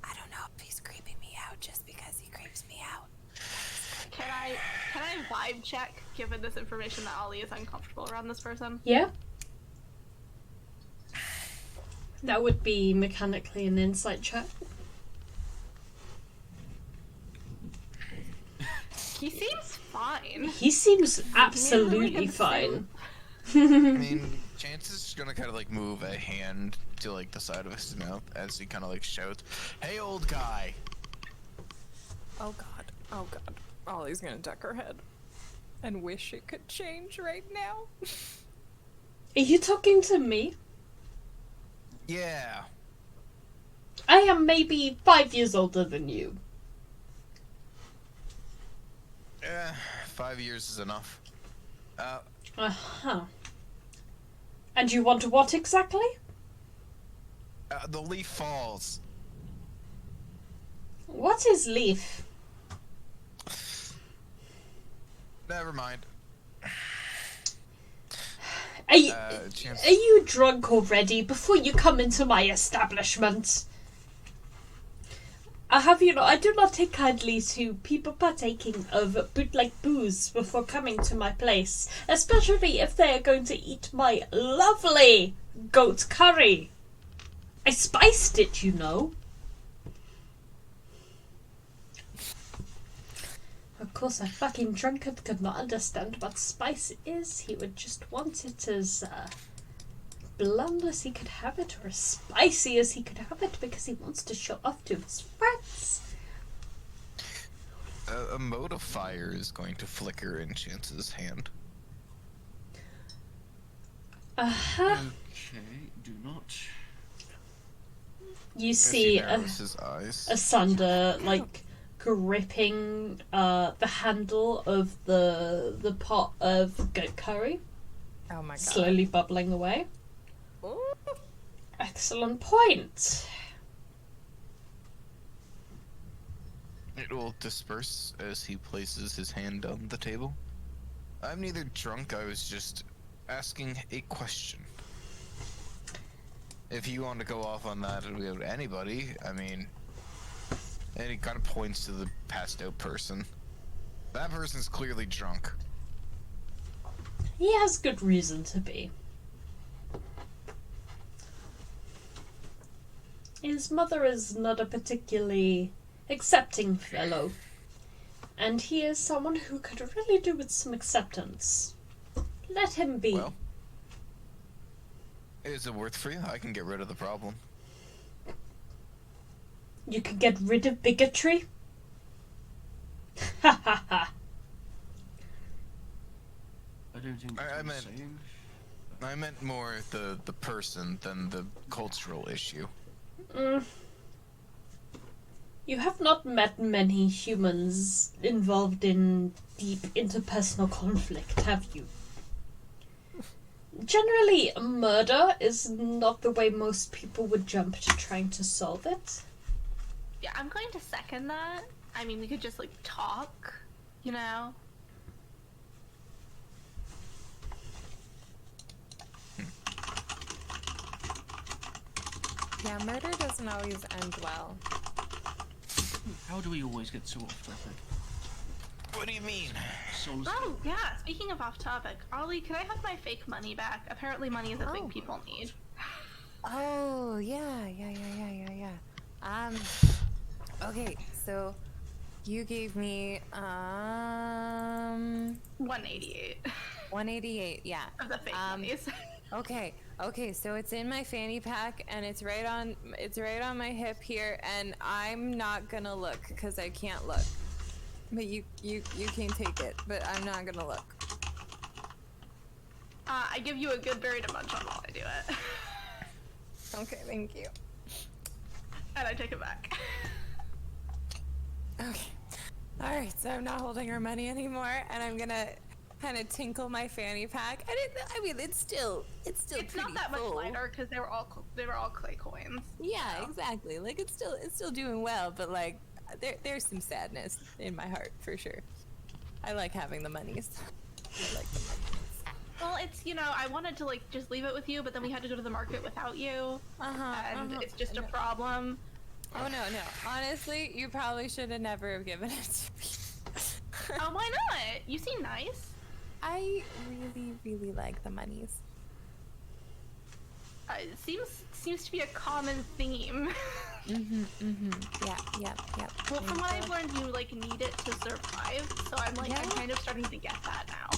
I don't know if he's creeping me out just because he creeps me out. Can I vibe check, given this information that Ollie is uncomfortable around this person? Yeah. That would be mechanically an insight check. He seems fine. He seems absolutely Neither fine. I mean, Chance is gonna kind of like move a hand to like the side of his mouth as he kind of like shouts, "Hey, old guy!" Oh god. Ollie's gonna duck her head. And wish it could change right now. Are you talking to me? Yeah. I am maybe 5 years older than you. 5 years is enough. Uh-huh. And you want what exactly? The leaf falls. What is leaf? Never mind. Are you, Chance. are you drunk already before you come into my establishment? I do not take kindly to people partaking of bootleg booze before coming to my place, especially if they are going to eat my lovely goat curry. I spiced it, you know. Of course, a fucking drunkard could not understand what spice is. He would just want it as bland as he could have it, or as spicy as he could have it, because he wants to show off to his friends. A mode of fire is going to flicker in Chance's hand. Uh-huh. Okay, do not. You As see he narrows his eyes. Asanda, like, gripping the handle of the pot of goat curry, Oh my god. slowly bubbling away. Ooh. Excellent point. It will disperse as he places his hand on the table. I'm neither drunk, I was just asking a question. If you want to go off on that about anybody, I mean... And he kind of points to the passed out person. That person's clearly drunk. He has good reason to be. His mother is not a particularly accepting fellow, and he is someone who could really do with some acceptance. Let him be. Well, is it worth for you? I can get rid of the problem. You could get rid of bigotry? Ha ha ha. I don't think I that's what meant- I'm saying. I meant more the person than the cultural issue. You have not met many humans involved in deep interpersonal conflict, have you? Generally, murder is not the way most people would jump to trying to solve it. Yeah, I'm going to second that. I mean, we could just, like, talk, you know? Yeah, murder doesn't always end well. How do we always get so off topic? What do you mean? Solas. Oh, yeah, speaking of off topic, Ollie, can I have my fake money back? Apparently money is a thing people need. Oh, yeah. Okay, so you gave me 188 188, yeah. of the fake monies. Okay, so it's in my fanny pack and it's right on my hip here, and I'm not gonna look because I can't look. But you can take it, but I'm not gonna look. I give you a good berry to munch on while I do it. Okay, thank you. And I take it back. Okay. Alright, so I'm not holding her money anymore, and I'm gonna kind of tinkle my fanny pack. And it's still It's pretty not that full. much lighter because they were all clay coins. Yeah, so. exactly. Like it's still doing well, but like there's some sadness in my heart for sure. I like having the monies. I like the monies. Well, it's, I wanted to like just leave it with you, but then we had to go to the market without you, and it's just a problem. Oh no. Honestly, you probably should have never have given it to me. Oh, why not? You seem nice. I really like the monies. It seems to be a common theme. Yeah. Well, from what I've learned, you like need it to survive. So I'm kind of starting to get that now.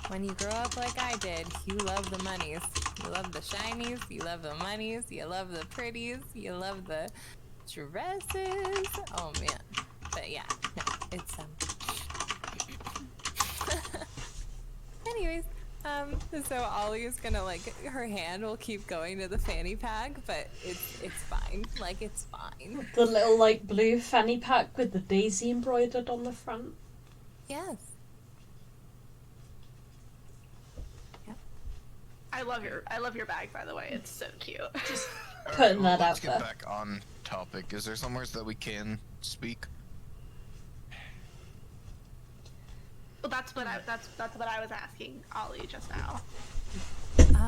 When you grow up like I did, you love the monies. You love the shinies. You love the monies. You love the pretties. You love the dresses. Oh man. But yeah, no, it's Anyways, so Ollie is gonna her hand will keep going to the fanny pack, but it's fine. Like it's fine. The little blue fanny pack with the daisy embroidered on the front. Yes. Yep. I love your bag, by the way. It's so cute. Just Alright, putting well, that out let's get there. back on topic. Is there somewhere that we can speak? Well, that's what I was asking Ollie just now.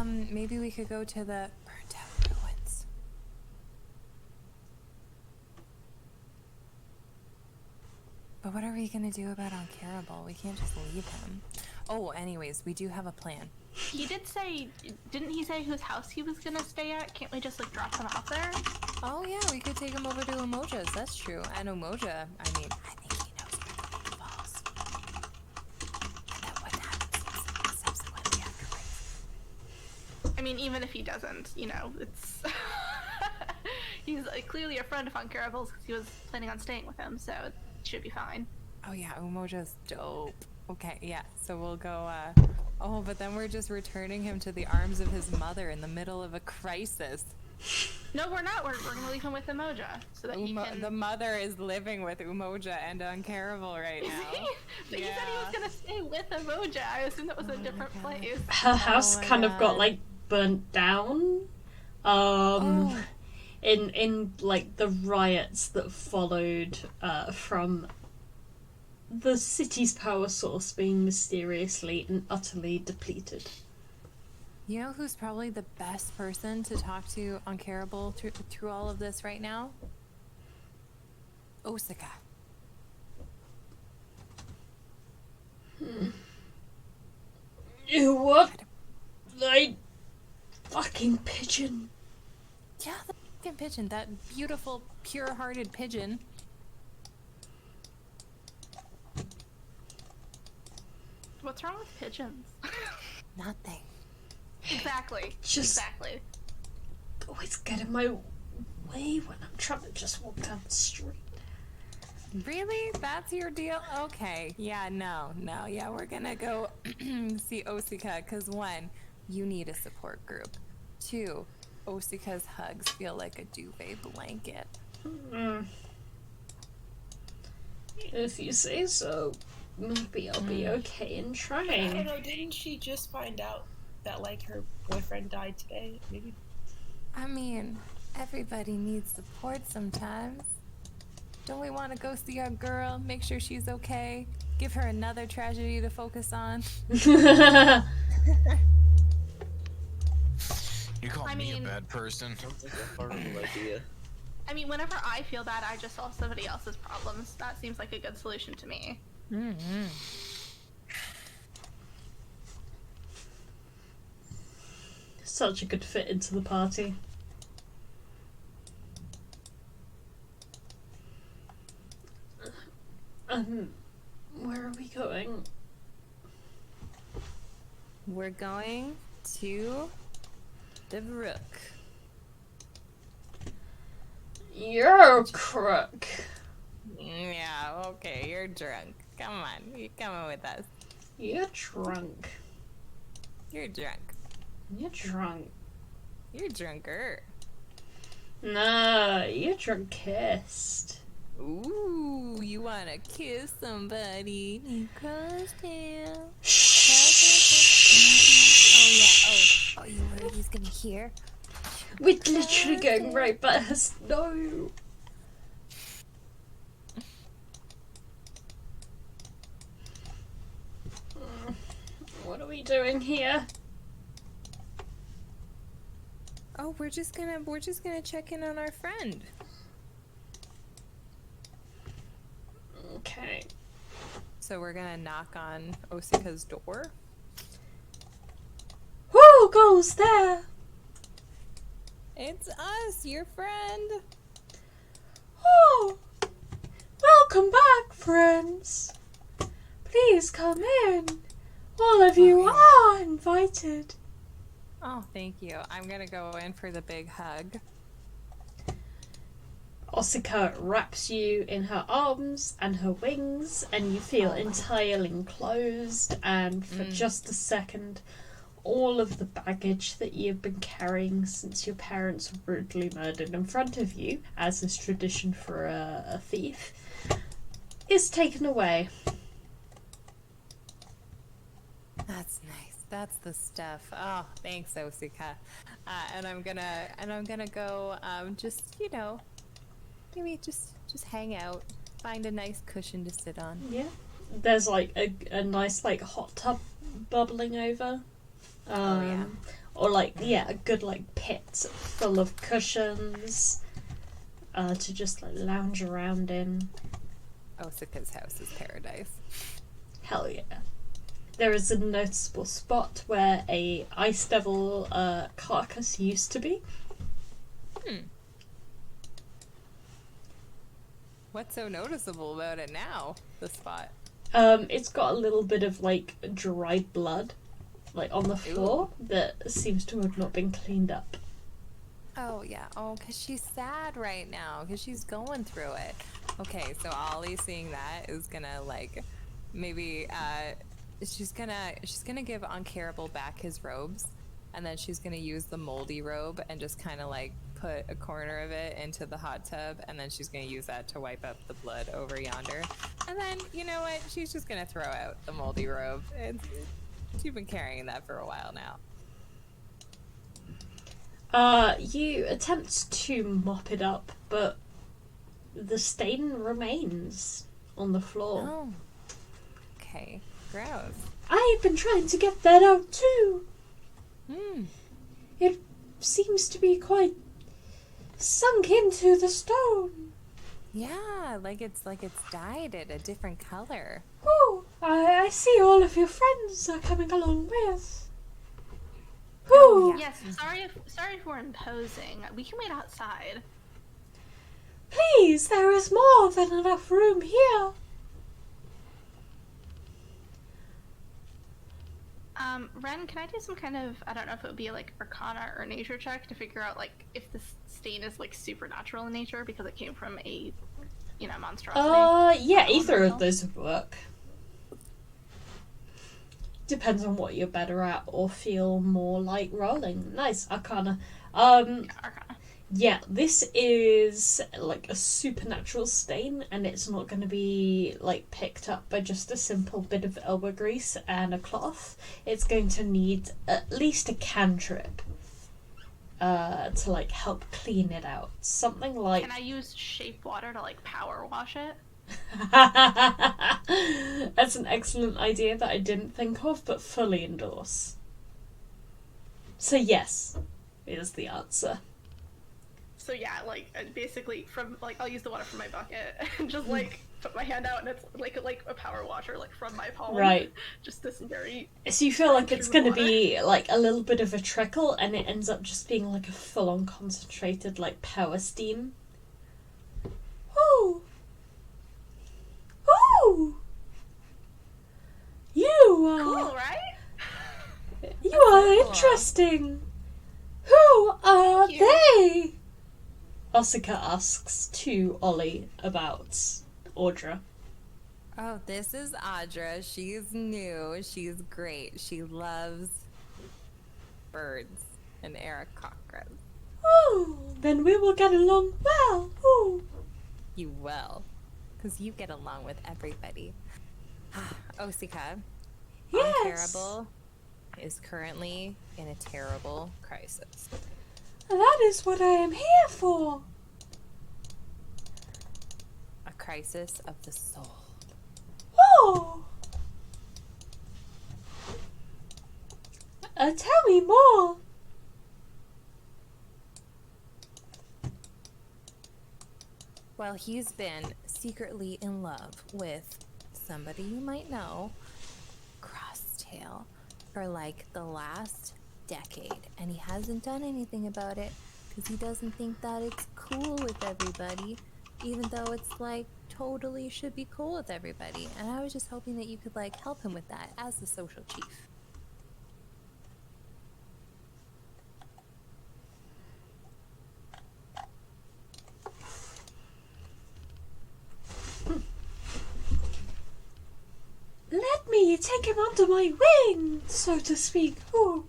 Maybe we could go to the burnt out ruins. But what are we gonna do about Cannibal? We can't just leave him. Oh, anyways, we do have a plan. He did say, didn't he say whose house he was gonna stay at? Can't we just drop him off there? Oh yeah, we could take him over to Umoja's, that's true. And Umoja, I think he knows where the lady falls. And then what happens subsequently afterwards. I mean, even if he doesn't, it's... He's clearly a friend of Cannibals because he was planning on staying with him, so it should be fine. Oh yeah, Umoja's dope. Okay, yeah, so we'll go, oh, but then we're just returning him to the arms of his mother in the middle of a crisis. No, we're not. We're gonna leave him with Umoja so that he can... The mother is living with Umoja and Cannibal right now. But he said he was gonna stay with Umoja. I assumed that was a different place. Her house kind of got burnt down. In the riots that followed from the city's power source being mysteriously and utterly depleted. You know who's probably the best person to talk to on Cannibal through all of this right now? Osaka. You what? Fucking pigeon. Yeah, the fucking pigeon. That beautiful, pure-hearted pigeon. What's wrong with pigeons? Nothing. Exactly. Just- Exactly. Always get in my way when I'm trying to just walk down the street. Really? That's your deal? Okay. Yeah, no. Yeah, we're gonna go see Osaka, because 1, you need a support group. 2, Osaka's hugs feel like a duvet blanket. If you say so, maybe I'll be okay in I don't trying. know, didn't she just find out that her boyfriend died today? Maybe. I mean, everybody needs support sometimes. Don't we want to go see our girl, make sure she's okay, give her another tragedy to focus on? You call I me mean- a bad person? Sounds like a horrible idea. I mean, whenever I feel bad, I just solve somebody else's problems. That seems like a good solution to me. Mm-hmm. Such a good fit into the party. Where are we going? We're going to the brook. You're a crook. Yeah, okay, you're drunk. Come on, you coming with us. You're drunk. You're drunk. You're drunk. You're drunker. Nah, you're drunkest. Ooh, you wanna kiss somebody? Crosstail. Oh yeah. Oh, you worried he's gonna hear? We're literally going right past. No. What are we doing here? Oh, we're just gonna check in on our friend. Okay. So we're gonna knock on Osika's door. Who goes there? It's us, your friend. Oh, welcome back, friends. Please come in. All of you are invited. Oh, thank you. I'm gonna go in for the big hug. Osika wraps you in her arms and her wings, and you feel entirely enclosed, and for just a second, all of the baggage that you've been carrying since your parents were brutally murdered in front of you, as is tradition for a thief, is taken away. That's nice. That's the stuff. Oh, thanks, Osika. And I'm gonna go. Just maybe just hang out, find a nice cushion to sit on. Yeah. There's like a nice like hot tub bubbling over. Or like a good like pit full of cushions to just like lounge around in. Osika's house is paradise. Hell yeah. There is a noticeable spot where a ice devil carcass used to be. What's so noticeable about it now? The spot. It's got a little bit of like dried blood, like on the floor that seems to have not been cleaned up. Oh yeah. Oh, cause she's sad right now, cause she's going through it. Okay, so Ollie seeing that is gonna like, maybe she's gonna give Uncarable back his robes, and then she's gonna use the moldy robe and just kind of like put a corner of it into the hot tub, and then she's gonna use that to wipe up the blood over yonder. And then, you know what? She's just gonna throw out the moldy robe. She's been carrying that for a while now. You attempt to mop it up, but the stain remains on the floor. Oh. Okay. Gross. I've been trying to get that out too. Hmm. It seems to be quite sunk into the stone. Yeah, like it's dyed it a different color. Oh, I see all of your friends are coming along with. Whew. Yes, sorry if we're imposing. We can wait outside. Please, there is more than enough room here. Ren, can I do some kind of, I don't know if it would be like Arcana or nature check to figure out like if the stain is like supernatural in nature because it came from a, monstrosity? Yeah, either of those would work. Depends on what you're better at or feel more like rolling. Nice, Arcana. Arcana. Yeah, this is like a supernatural stain, and it's not going to be like picked up by just a simple bit of elbow grease and a cloth. It's going to need at least a cantrip to like help clean it out. Something like. Can I use shape water to like power wash it? That's an excellent idea that I didn't think of, but fully endorse. So yes. is the answer. So yeah, like basically from like I'll use the water from my bucket and just like put my hand out and it's like a power washer like from my palm. Right. Just this very. So you feel like it's stream going of to be like a little bit of a trickle, and it ends up just being like a full-on concentrated like power steam. Ooh. Ooh. You are. Cool, right? You are interesting. Who are Thank you. they? Osaka asks to Ollie about Audra. Oh, this is Audra. She's new. She's great. She loves birds and Aarakocras. Oh, then we will get along well. Ooh. You will, because you get along with everybody. Osika, Yes. Terrible is currently in a terrible crisis. That is what I am here for. A crisis of the soul. Oh. Tell me more. Well, he's been secretly in love with somebody you might know, Crosstail, for like the last decade, and he hasn't done anything about it because he doesn't think that it's cool with everybody, even though it's like totally should be cool with everybody. And I was just hoping that you could like help him with that as the social chief. Let me take him under my wing, so to speak. Ooh.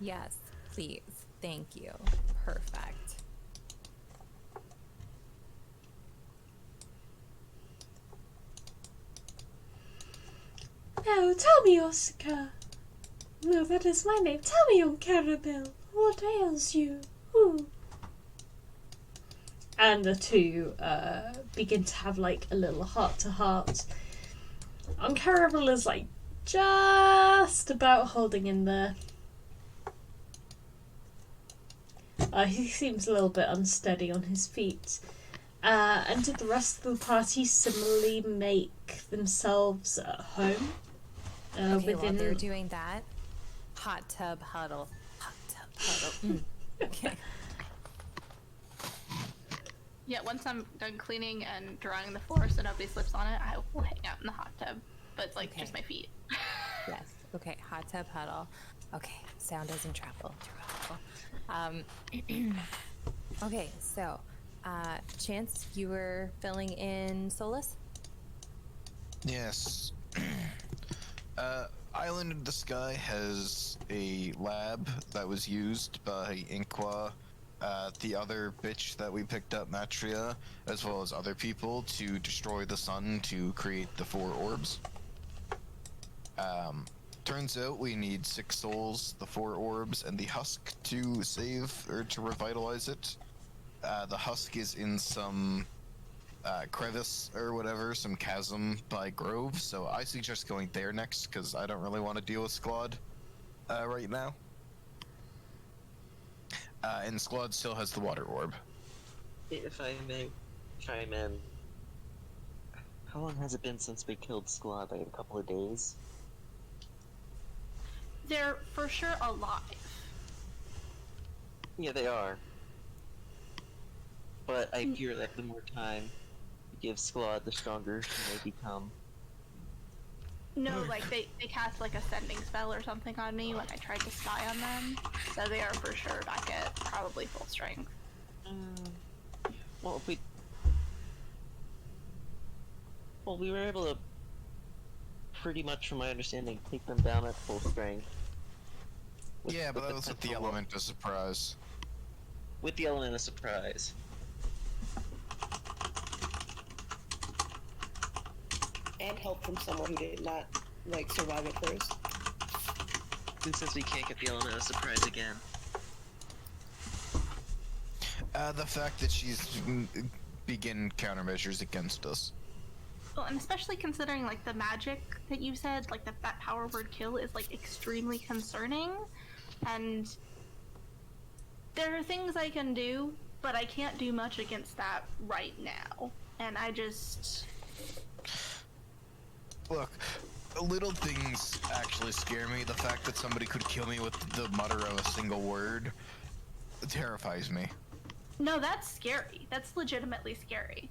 Yes, please. Thank you. Perfect. Now tell me, Osaka. No, that is my name. Tell me, young Cannibal, what ails you? Ooh. And the two begin to have like a little heart-to-heart. Cannibal is like just about holding in there. He seems a little bit unsteady on his feet. And did the rest of the party similarly make themselves at home? Okay, while Within... they're doing that, hot tub huddle. Hot tub huddle. Okay. Yeah, once I'm done cleaning and drying the floor so nobody slips on it, I will hang out in the hot tub. But it's like Okay. just my feet. Yes. Okay, hot tub huddle. Okay, sound doesn't travel. Okay, so, Chance, you were filling in Solas? Yes. Island in the Sky has a lab that was used by Inqua, the other bitch that we picked up, Matria, as well as other people to destroy the sun to create the 4 orbs. Turns out we need 6 souls, the 4 orbs, and the husk to save, or to revitalize it. The husk is in some crevice or whatever, some chasm by Grove, so I suggest going there next, because I don't really want to deal with Squad right now. And Squad still has the water orb. If I may chime in, how long has it been since we killed Squad? Like a couple of days? They're for sure alive. Yeah, they are. But I fear that the more time you give Squad, the stronger they become. No, like they cast like a sending spell or something on me when I tried to spy on them. So they are for sure back at probably full strength. Well, we were able to, pretty much from my understanding, take them down at full strength. Yeah, but that was with the potential- element of surprise. With the element of surprise. And help from someone who did not, like, survive at first. And since we can't get the element of surprise again. The fact that she's begin countermeasures against us. Well, and especially considering like the magic that you said, like that power word kill is like extremely concerning, and There are things I can do, but I can't do much against that right now. And I just... Look, little things actually scare me. The fact that somebody could kill me with the mutter of a single word terrifies me. No, that's scary. That's legitimately scary.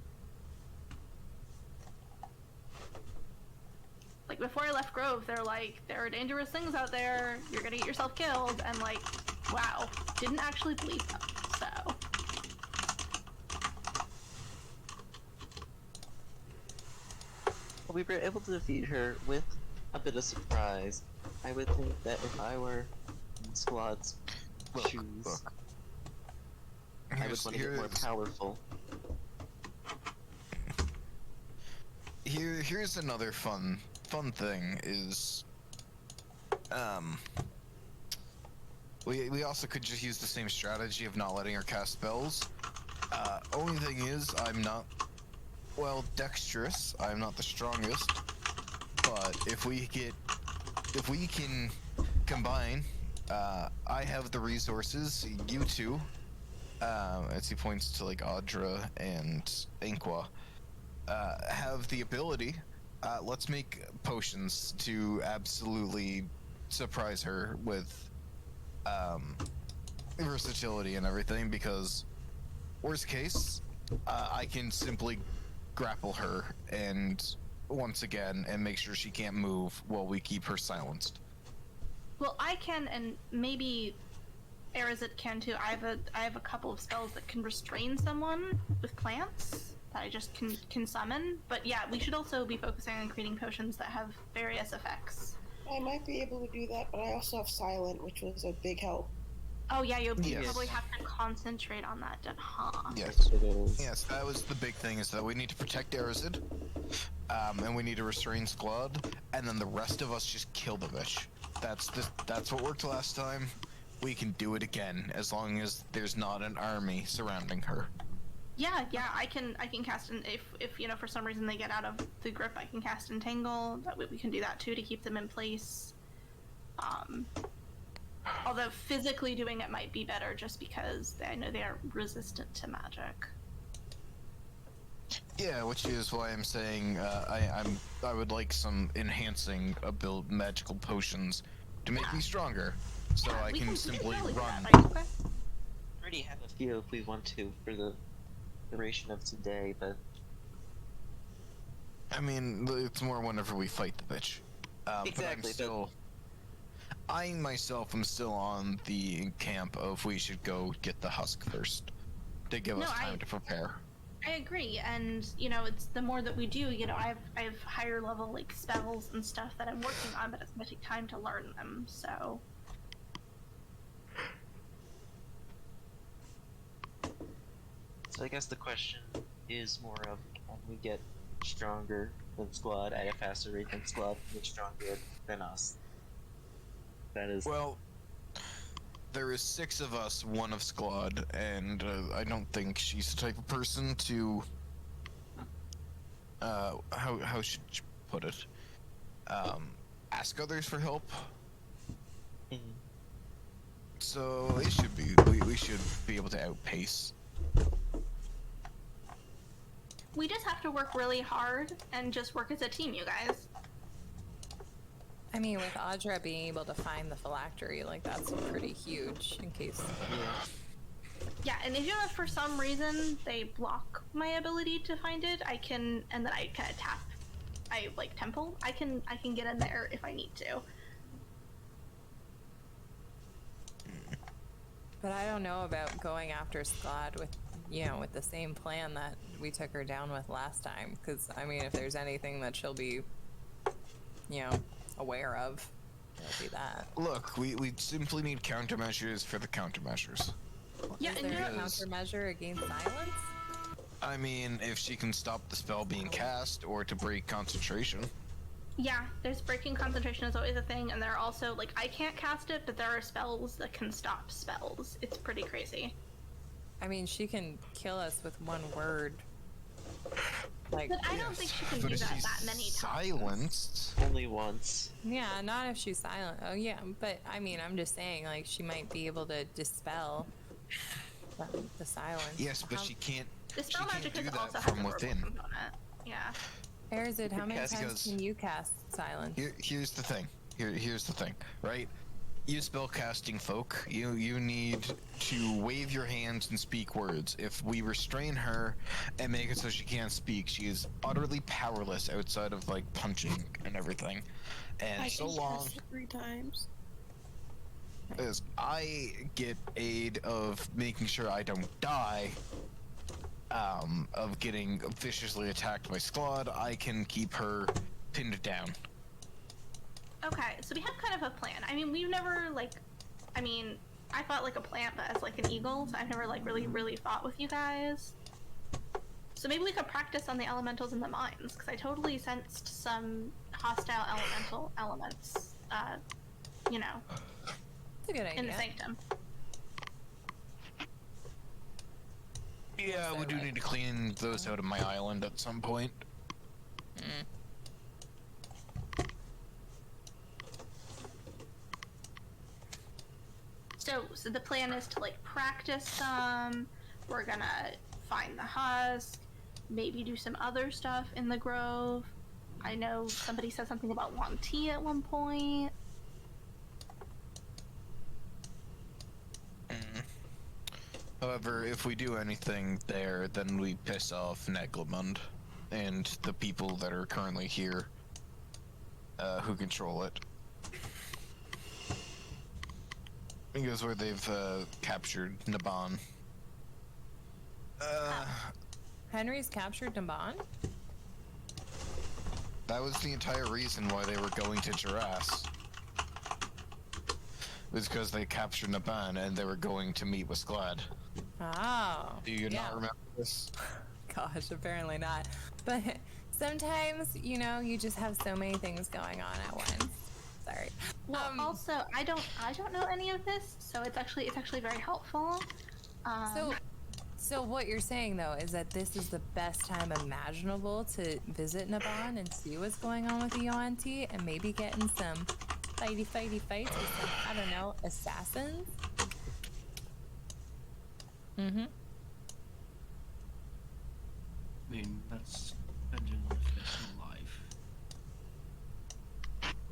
Like, before I left Grove, they're like, there are dangerous things out there, you're gonna get yourself killed, and like, wow, didn't actually believe them, so... We were able to defeat her with a bit of surprise. I would think that if I were in Squad's shoes, I would want to get more powerful. Here's another fun thing is, we also could just use the same strategy of not letting her cast spells. Only thing is, I'm not, well, dexterous. I'm not the strongest, but if we can combine, I have the resources, you two, as he points to like Audra and Inqua, have the ability. Let's make potions to absolutely surprise her with versatility and everything, because worst case, I can simply grapple her and once again and make sure she can't move while we keep her silenced. Well, I can, and maybe Arazid can too. I have a couple of spells that can restrain someone with plants that I just can summon. But yeah, we should also be focusing on creating potions that have various effects. I might be able to do that, but I also have silent, which was a big help. Oh yeah, you'll Yes. probably have to concentrate on that, huh? Yes. It is. Yes, that was the big thing, is that we need to protect Arazid, and we need to restrain Squad, and then the rest of us just kill the bitch. That's what worked last time. We can do it again, as long as there's not an army surrounding her. Yeah, I can cast an if you know, for some reason they get out of the grip, I can cast Entangle. That way we can do that too to keep them in place. Although physically doing it might be better, just because I know they are resistant to magic. Yeah, which is why I'm saying I would like some enhancing magical potions to make me stronger, so Yeah, I we can simply totally do run. that. Okay. I already have a few if we want to for the duration of today, but I mean, it's more whenever we fight the bitch. Exactly, But I myself am still on the camp of we should go get the husk first to give us time to prepare. I agree, and you know, it's the more that we do, you know, I have higher level like spells and stuff that I'm working on, but it's gonna take time to learn them. So I guess the question is more of, can we get stronger than Squad at a faster rate than Squad can get stronger than us? That is... Well, there is 6 of us, 1 of Squad, and I don't think she's the type of person to... how should you put it? Ask others for help. Mhm. So it should be, we should be able to outpace. we just have to work really hard and just work as a team, you guys. I mean, with Audra being able to find the phylactery, like, that's pretty huge in case. Yeah, and if for some reason they block my ability to find it, I can, and then I kind of tap, I like temple. I can get in there if I need to. But I don't know about going after Scott with, you know, with the same plan that we took her down with last time. Because, I mean, if there's anything that she'll be, you know, aware of, it'll be that. Look, we simply need countermeasures for the countermeasures. Yeah, Is and there a Because- countermeasure against silence? I mean, if she can stop the spell being cast, or to break concentration. Yeah, there's breaking concentration is always a thing, and there are also, like, I can't cast it, but there are spells that can stop spells. It's pretty crazy. I mean, she can kill us with one word. Like, But I don't think she can But do if that she's many times. silenced, Only once. yeah, not if she's silent. Oh, yeah, but I mean, I'm just saying, like, she might be able to dispel The silence. Yes, but she can't. Dispel She can't magic do is that also has from a verbal within. component. Yeah. Arazid, how many cast- times Because- can you cast silence? Here's the thing. Here's the thing. Right? You spellcasting folk. You need to wave your hands and speak words. If we restrain her and make it so she can't speak, she is utterly powerless outside of like punching and everything. And I so can long cast it 3 times. as I get aid of making sure I don't die, of getting viciously attacked by Squad, I can keep her pinned down. Okay, so we have kind of a plan. I mean, we've never I fought like a plant, but as like an eagle, so I've never like really fought with you guys. So maybe we could practice on the elementals in the mines, because I totally sensed some hostile elemental elements, you know, That's a good idea. in the sanctum. Yeah, we do need to clean those out of my island at some point. So the plan is to like practice some. We're gonna find the husk, maybe do some other stuff in the grove. I know somebody said something about wanting tea at one point. However, if we do anything there, then we piss off Neglamund and the people that are currently here, who control it. Because where they've captured Naban. Henry's captured Naban? That was the entire reason why they were going to Jarras. It was because they captured Naban and they were going to meet with Sklad. Oh. Do you yeah. not remember this? Gosh, apparently not. But sometimes, you know, you just have so many things going on at once. Sorry. Well, also, I don't know any of this, so it's actually very helpful. So what you're saying though is that this is the best time imaginable to visit Naban and see what's going on with the Yuan-Ti and maybe get in some fighty fights with some, I don't know, assassins? Mm-hmm. I mean, that's depending on if they're still alive.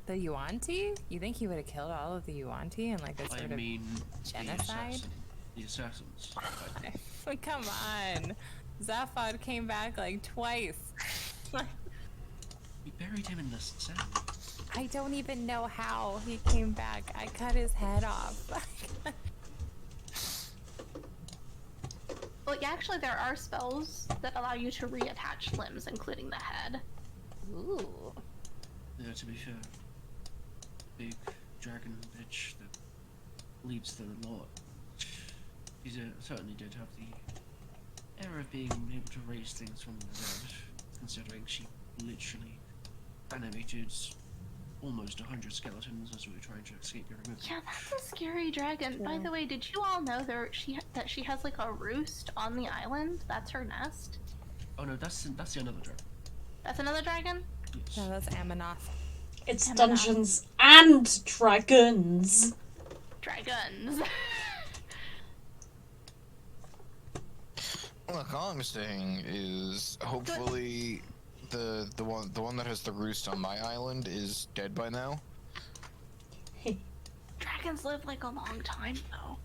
The Yuan-Ti? You think he would have killed all of the Yuan-Ti in like a sort I of mean, genocide? The assassins. Come on. Zaphod came back like twice. We buried him in the sand. I don't even know how he came back. I cut his head off. Well, yeah, actually, there are spells that allow you to reattach limbs, including the head. Ooh. Yeah, to be fair, big dragon bitch that leads the lot. She certainly did have the air of being able to raise things from the dead, considering she literally animated almost 100 skeletons as we were trying to escape your removal. Yeah, that's a scary dragon. By the way, did you all know that she has like a roost on the island? That's her nest. Oh no, that's the another dragon. That's another dragon? Yes. No, that's Amanoth. It's Dungeons and Dragons. Dragons. Look, all I'm saying is hopefully the one that has the roost on my island is dead by now. Dragons live like a long time, though.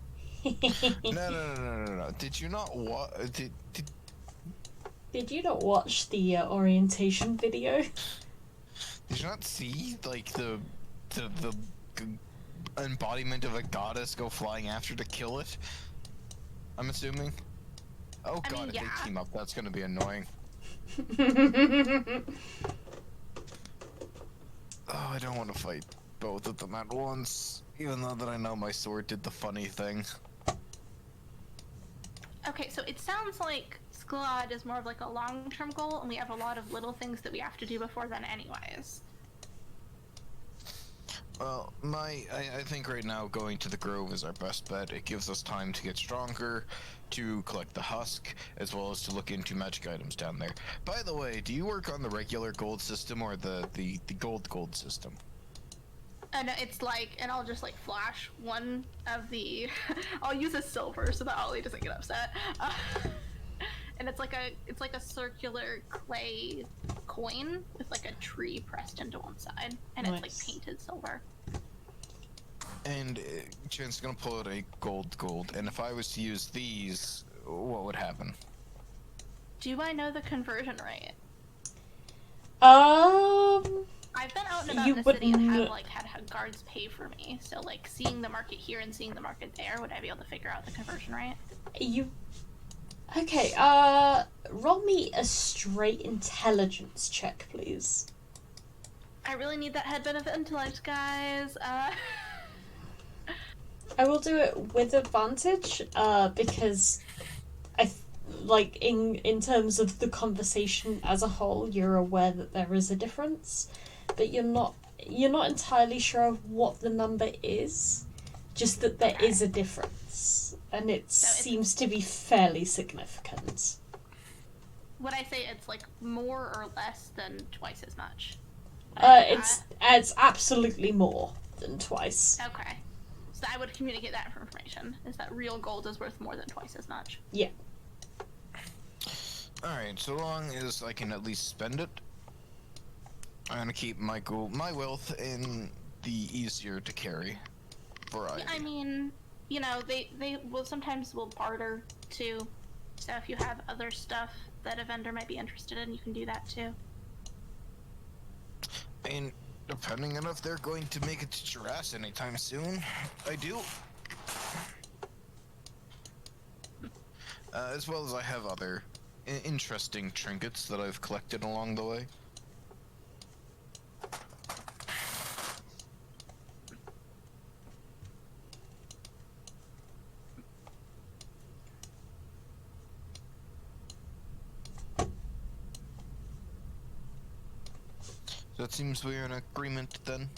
No. Did you not Did you not watch the orientation video? Did you not see like the embodiment of a goddess go flying after to kill it? I'm assuming. Oh I god, mean, if yeah. they team up, that's gonna be annoying. Oh, I don't want to fight both of them at once, even though that I know my sword did the funny thing. Okay, so it sounds like Squad is more of like a long-term goal, and we have a lot of little things that we have to do before then anyways. Well, I think right now going to the Grove is our best bet. It gives us time to get stronger, to collect the husk, as well as to look into magic items down there. By the way, do you work on the regular gold system or the gold system? And it's like, and I'll just like flash one of the, I'll use a silver so that Ollie doesn't get upset. And it's like a circular clay coin with like a tree pressed into one side, and it's like painted silver. And Jen's gonna pull out a gold, and if I was to use these, what would happen? Do I know the conversion rate? I've been out and about in the city and have like had guards pay for me, so like seeing the market here and seeing the market there, would I be able to figure out the conversion rate? Okay, roll me a straight intelligence check, please. I really need that head benefit intellect, guys. I will do it with advantage, because in terms of the conversation as a whole, you're aware that there is a difference, but you're not entirely sure of what the number is, just that there is a difference, and it seems to be fairly significant. Would I say it's like more or less than twice as much? It's absolutely more than twice. Okay. So I would communicate that information, is that real gold is worth more than twice as much. Yeah. Alright, so long as I can at least spend it, I'm gonna keep my wealth in the easier to carry variety. I mean, you know, they will sometimes barter too, so if you have other stuff that a vendor might be interested in, you can do that too. And depending on if they're going to make it to Gerass anytime soon, I do. As well as I have other interesting trinkets that I've collected along the way. So it seems we're in agreement then.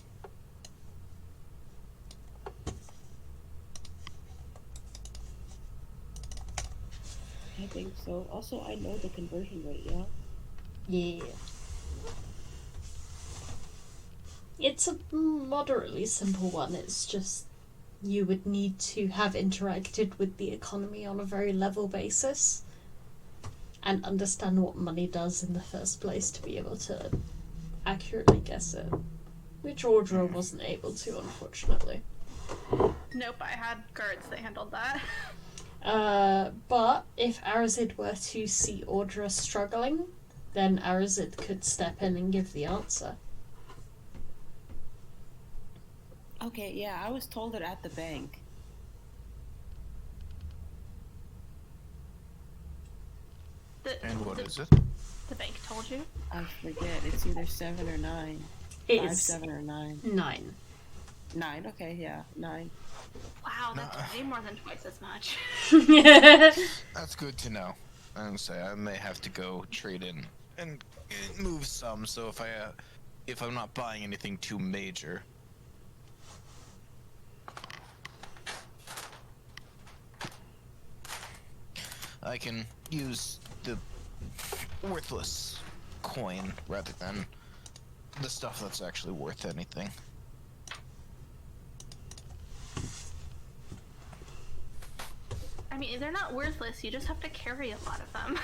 I think so. Also, I know the conversion rate, yeah? Yeah. It's a moderately simple one. It's just you would need to have interacted with the economy on a very level basis and understand what money does in the first place to be able to accurately guess it. Which Audra wasn't able to, unfortunately. Nope, I had guards that handled that. But if Arazid were to see Audra struggling, then Arazid could step in and give the answer. Okay, yeah, I was told it at the bank. And what is it? The bank told you? I forget. It's either 7 or 9. It 5, is 7, or 9. 9. 9, okay, yeah, 9. Wow, that's way more than twice as much. That's good to know. I would say I may have to go trade in and move some. So if I'm not buying anything too major. I can use the worthless coin rather than the stuff that's actually worth anything. I mean, they're not worthless, you just have to carry a lot of them.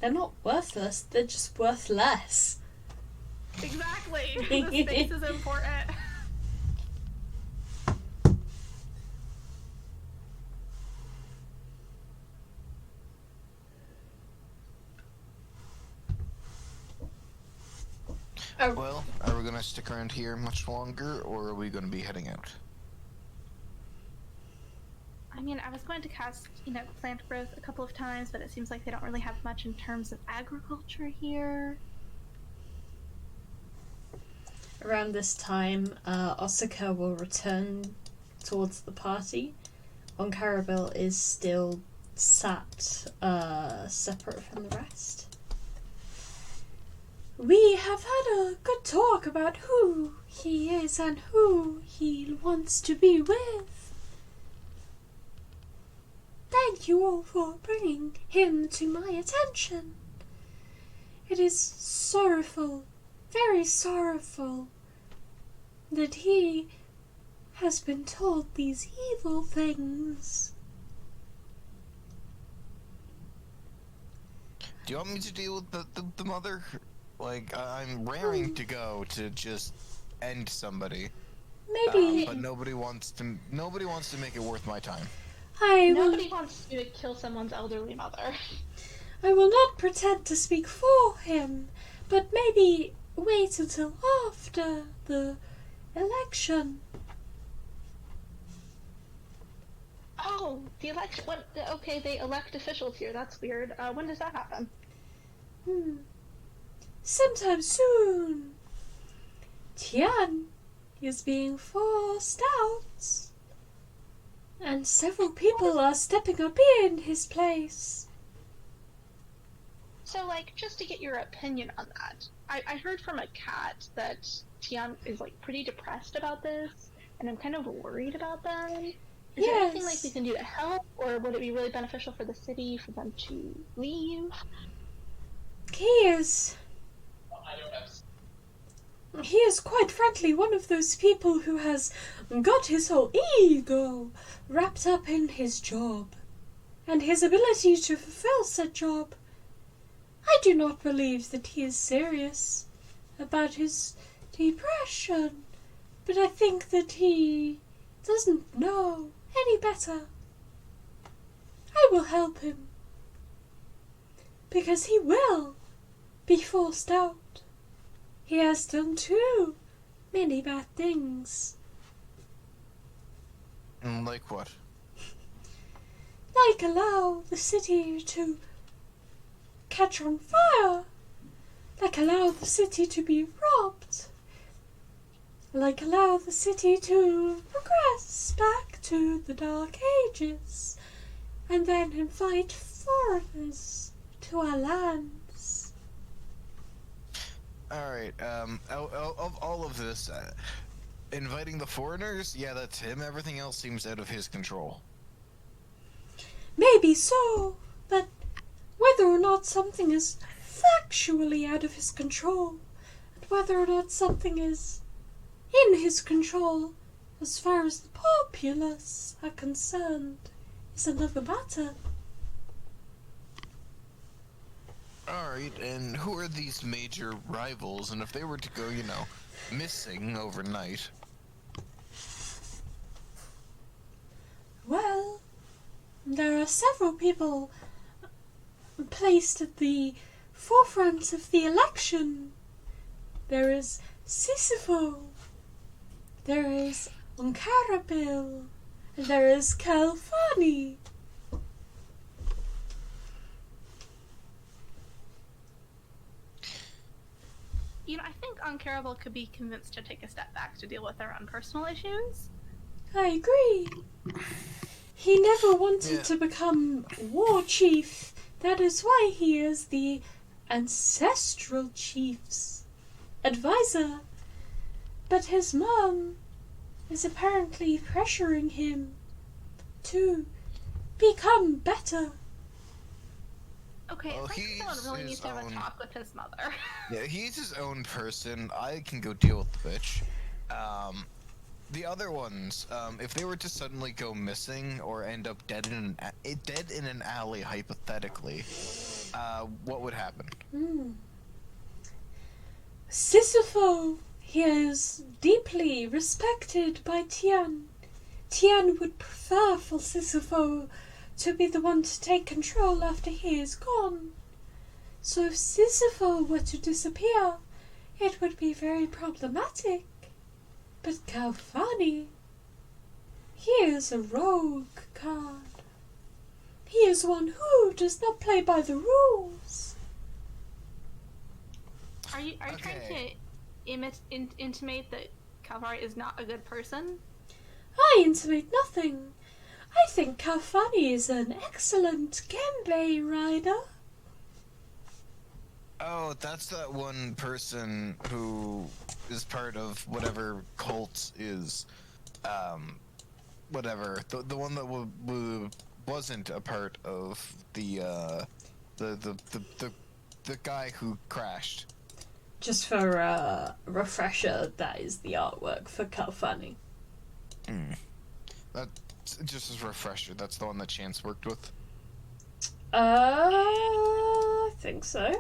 They're not worthless, they're just worth less. Exactly! The space is important. Well, are we gonna stick around here much longer, or are we gonna be heading out? I mean, I was going to cast, plant growth a couple of times, but it seems like they don't really have much in terms of agriculture here. Around this time, Osaka will return towards the party. Onkarabil is still sat separate from the rest. We have had a good talk about who he is and who he wants to be with. Thank you all for bringing him to my attention. It is sorrowful, very sorrowful that he has been told these evil things. Do you want me to deal with the mother? Like, I'm raring to go to just end somebody. Maybe But nobody wants to make it worth my time. Nobody wants you to kill someone's elderly mother. I will not pretend to speak for him, but maybe wait until after the election. Oh, the election. Okay, they elect officials here. That's weird. When does that happen? Sometime soon. Tian is being forced out, and several people are stepping up in his place. So, like, just to get your opinion on that, I heard from a cat that Tian is, like, pretty depressed about this, and I'm kind of worried about them. Is there anything, like, we can do to help, or would it be really beneficial for the city for them to leave? He is quite frankly one of those people who has got his whole ego wrapped up in his job, and his ability to fulfill said job. I do not believe that he is serious about his depression, but I think that he doesn't know any better. I will help him, because he will be forced out. He has done too many bad things. Like what? Like allow the city to catch on fire. Like allow the city to be robbed. Like allow the city to progress back to the Dark Ages. And then invite foreigners to our lands. Alright, of all of this, inviting the foreigners, yeah, that's him. Everything else seems out of his control. Maybe so, but whether or not something is factually out of his control, and whether or not something is in his control as far as the populace are concerned, is another matter. Alright, and who are these major rivals, and if they were to go, missing overnight? Well, there are several people placed at the forefront of the election. There is Sisypho, there is Uncarabil, and there is Calfani. I think Uncurable could be convinced to take a step back to deal with their own personal issues. I agree. He never wanted to become war chief. That is why he is the ancestral chief's advisor. But his mom is apparently pressuring him to become better. Okay, Well, I think someone really needs to have a talk with his mother. Yeah, he's his own person. I can go deal with the bitch. The other ones, if they were to suddenly go missing or end up dead in an alley, hypothetically, what would happen? Sisypho, he is deeply respected by Tian. Tian would prefer for Sisypho to be the one to take control after he is gone. So if Sisypho were to disappear, it would be very problematic. But Calfani, he is a rogue card. He is one who does not play by the rules. Are you trying to intimate that Calvari is not a good person? I intimate nothing. I think Calfani is an excellent Gembe rider. Oh, that's that one person who is part of whatever cult is, whatever. The one that wasn't a part of the guy who crashed. Just for a refresher, that is the artwork for Kalfani. That just as a refresher. That's the one that Chance worked with. I think so.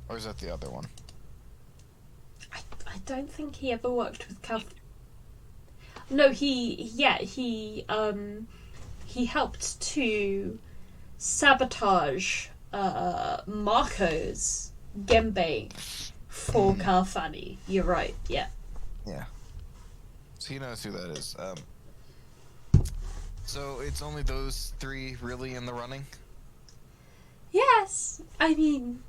Or is that the other one? I don't think he ever worked with No, he helped to sabotage Marco's Gembe for Kalfani. You're right, yeah. Yeah. So he knows who that is. So it's only those three really in the running? Yes, I mean,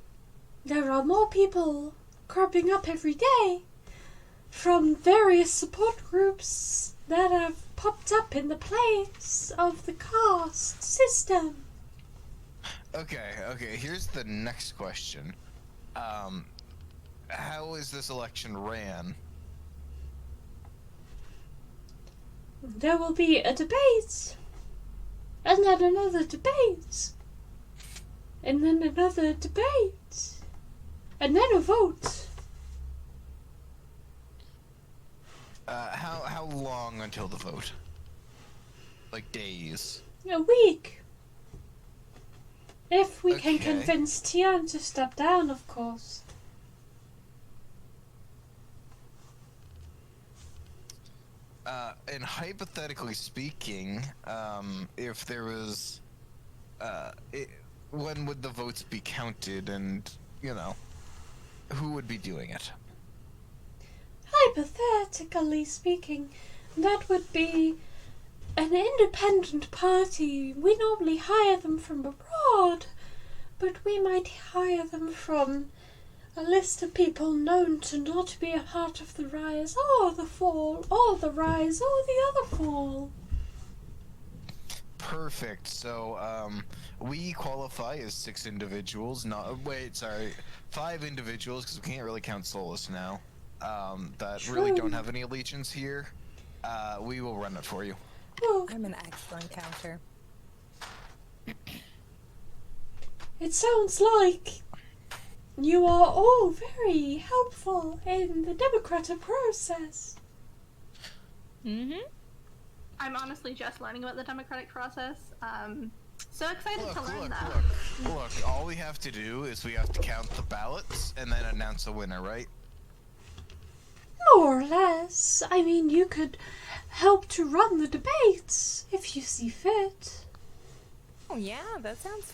there are more people cropping up every day from various support groups that have popped up in the place of the caste system. Okay, here's the next question. How is this election ran? There will be a debate, and then another debate, and then another debate, and then a vote. How long until the vote? Like days? A week. If we can Okay. convince Tian to step down, of course. And hypothetically speaking, if there was, when would the votes be counted, and, you know, who would be doing it? Hypothetically speaking, that would be an independent party. We normally hire them from abroad, but we might hire them from a list of people known to not be a part of the rise or the fall or the rise or the other fall. Perfect. So, we qualify as 6 individuals. Five individuals, because we can't really count Solas now. That really True. don't have any allegiance here. We will run it for you. Well, I'm an excellent counter. it sounds like you are all very helpful in the democratic process. Mm-hmm. I'm honestly just learning about the democratic process. So excited to learn that. Look, all we have to do is we have to count the ballots and then announce a winner, right? More or less. I mean, you could help to run the debates if you see fit. Oh yeah, that sounds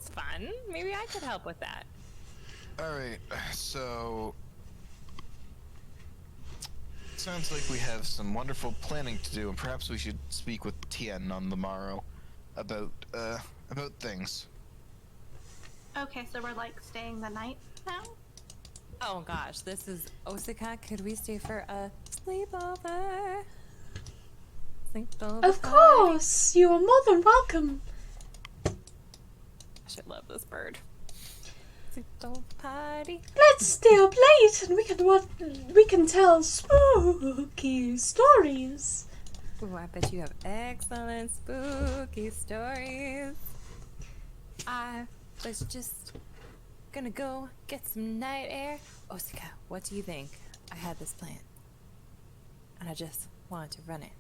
fun. Maybe I could help with that. Alright, so... sounds like we have some wonderful planning to do, and perhaps we should speak with Tien on the morrow about things. Okay, so we're like staying the night now? Oh gosh, this is Osaka. Could we stay for a sleepover? Sleepover. Of course! You are more than welcome. I should love this bird. Sleepover party. Let's stay up late and we can tell spooky stories. Ooh, I bet you have excellent spooky stories. I was just gonna go get some night air. Osaka, what do you think? I had this plan, and I just wanted to run it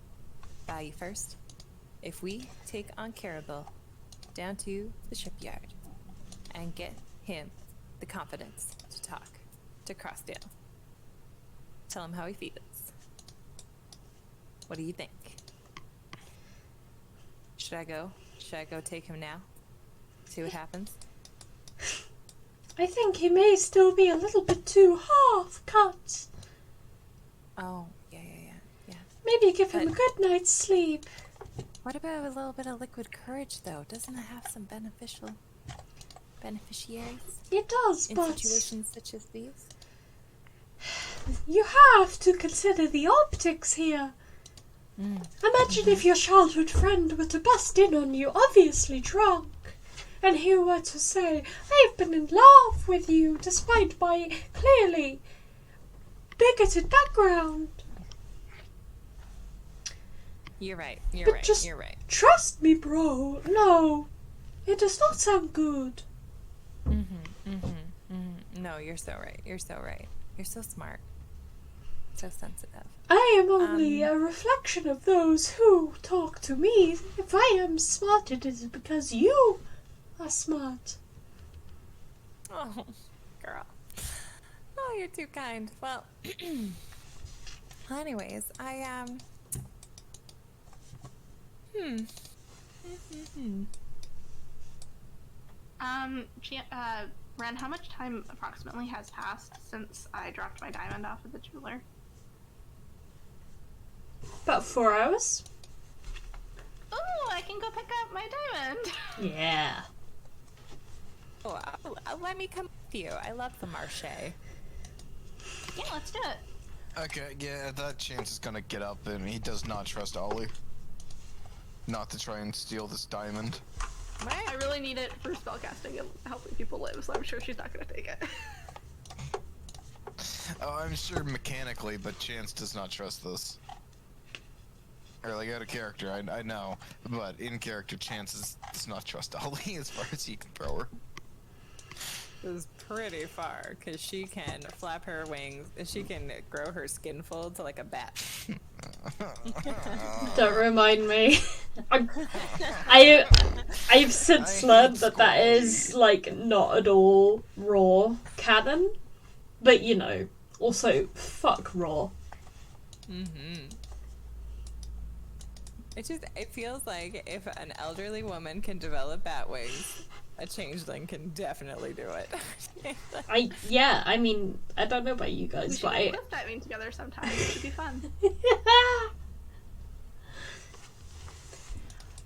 by you first. If we take on Cannibal down to the shipyard and get him the confidence to talk to Crossdale, tell him how he feels. What do you think? Should I go? Should I go take him now? See what happens? I think he may still be a little bit too half-cut. Oh, yeah. Maybe give him a good night's sleep. What about a little bit of liquid courage, though? Doesn't it have some beneficiaries It does, in but situations such as these? you have to consider the optics here. Imagine if your childhood friend were to bust in on you, obviously drunk, and he were to say, I've been in love with you, despite my clearly bigoted background. You're right. But just trust me, bro. No, it does not sound good. No, you're so right. You're so right. You're so smart. So sensitive. I am only a reflection of those who talk to me. If I am smart, it is because you are smart. Oh, girl. Oh, you're too kind. Well, anyways, Ren, how much time approximately has passed since I dropped my diamond off at the jeweler? About 4 hours? Oh, I can go pick up my diamond! Yeah. oh, let me come with you. I love the marché. Yeah, let's do it. Okay, yeah, that chance is gonna get up, and he does not trust Ollie. Not to try and steal this diamond. Right? I really need it for spellcasting and helping people live, so I'm sure she's not gonna take it. Oh, I'm sure mechanically, but Chance does not trust this. Or like out of character, I know, but in character, Chance does not trust Ollie as far as he can throw her. Is pretty far, because she can flap her wings, she can grow her skin fold to like a bat. Don't remind me. I've since learned that is, like, not at all raw canon. But, you know, also, fuck raw. Mm-hmm. It feels like if an elderly woman can develop bat wings, a changeling can definitely do it. I mean, I don't know about you guys, We should but go cliff diving together sometime. It should be fun.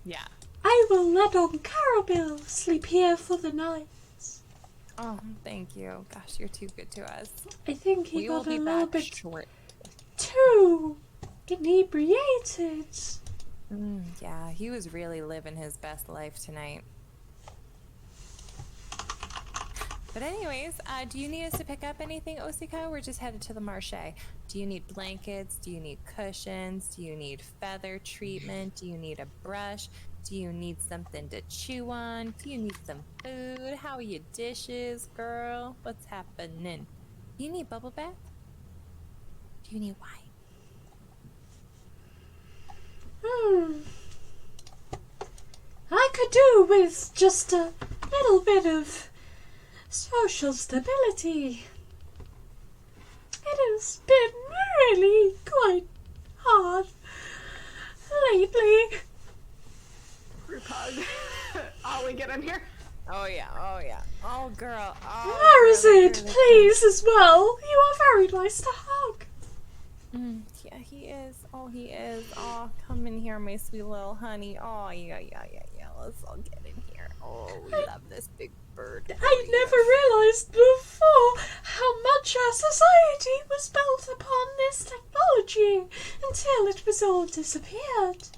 Yeah. I will let on Carabil sleep here for the night. Oh, thank you. Gosh, you're too good to us. I think he We will got a be little back bit short. too inebriated. Yeah, he was really living his best life tonight. But anyways, do you need us to pick up anything, Osika? We're just headed to the marché. Do you need blankets? Do you need cushions? Do you need feather treatment? Do you need a brush? Do you need something to chew on? Do you need some food? How are your dishes, girl? What's happening? Do you need bubble bath? Do you need wine? I could do with just a little bit of social stability. It has been really quite hard lately. Group hug. Ollie, get in here. Oh yeah, oh yeah. Oh girl. Oh, Arazid, girl, please, as well. You are very nice to hug. Yeah, he is. Oh, he is. Oh, come in here, my sweet little honey. Oh, yeah. Let's all get in here. Oh, we love this big bird. I never realized before how much our society was built upon this technology until it was all disappeared.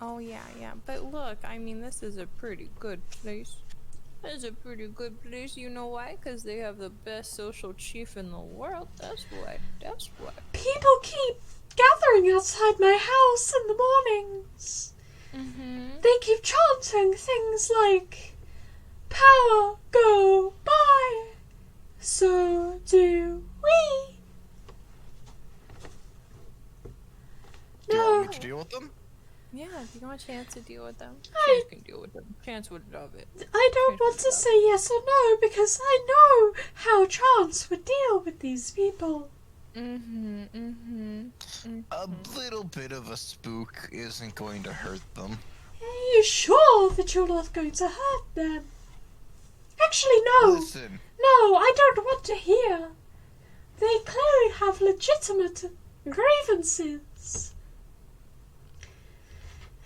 Oh, yeah. But look, I mean, this is a pretty good place. This is a pretty good place. You know why? Because they have the best social chief in the world. That's why. People keep gathering outside my house in the mornings. They keep chanting things like, "Power go by, so do we." Do you want me to deal with them? Yeah, if you want a chance to deal with them, I- Chance can deal with them. Chance would love it. I don't want to say yes or no because I know how Chance would deal with these people. A little bit of a spook isn't going to hurt them. Are you sure that you're not going to hurt them? Actually, no. Listen, No, I don't want to hear. They clearly have legitimate grievances.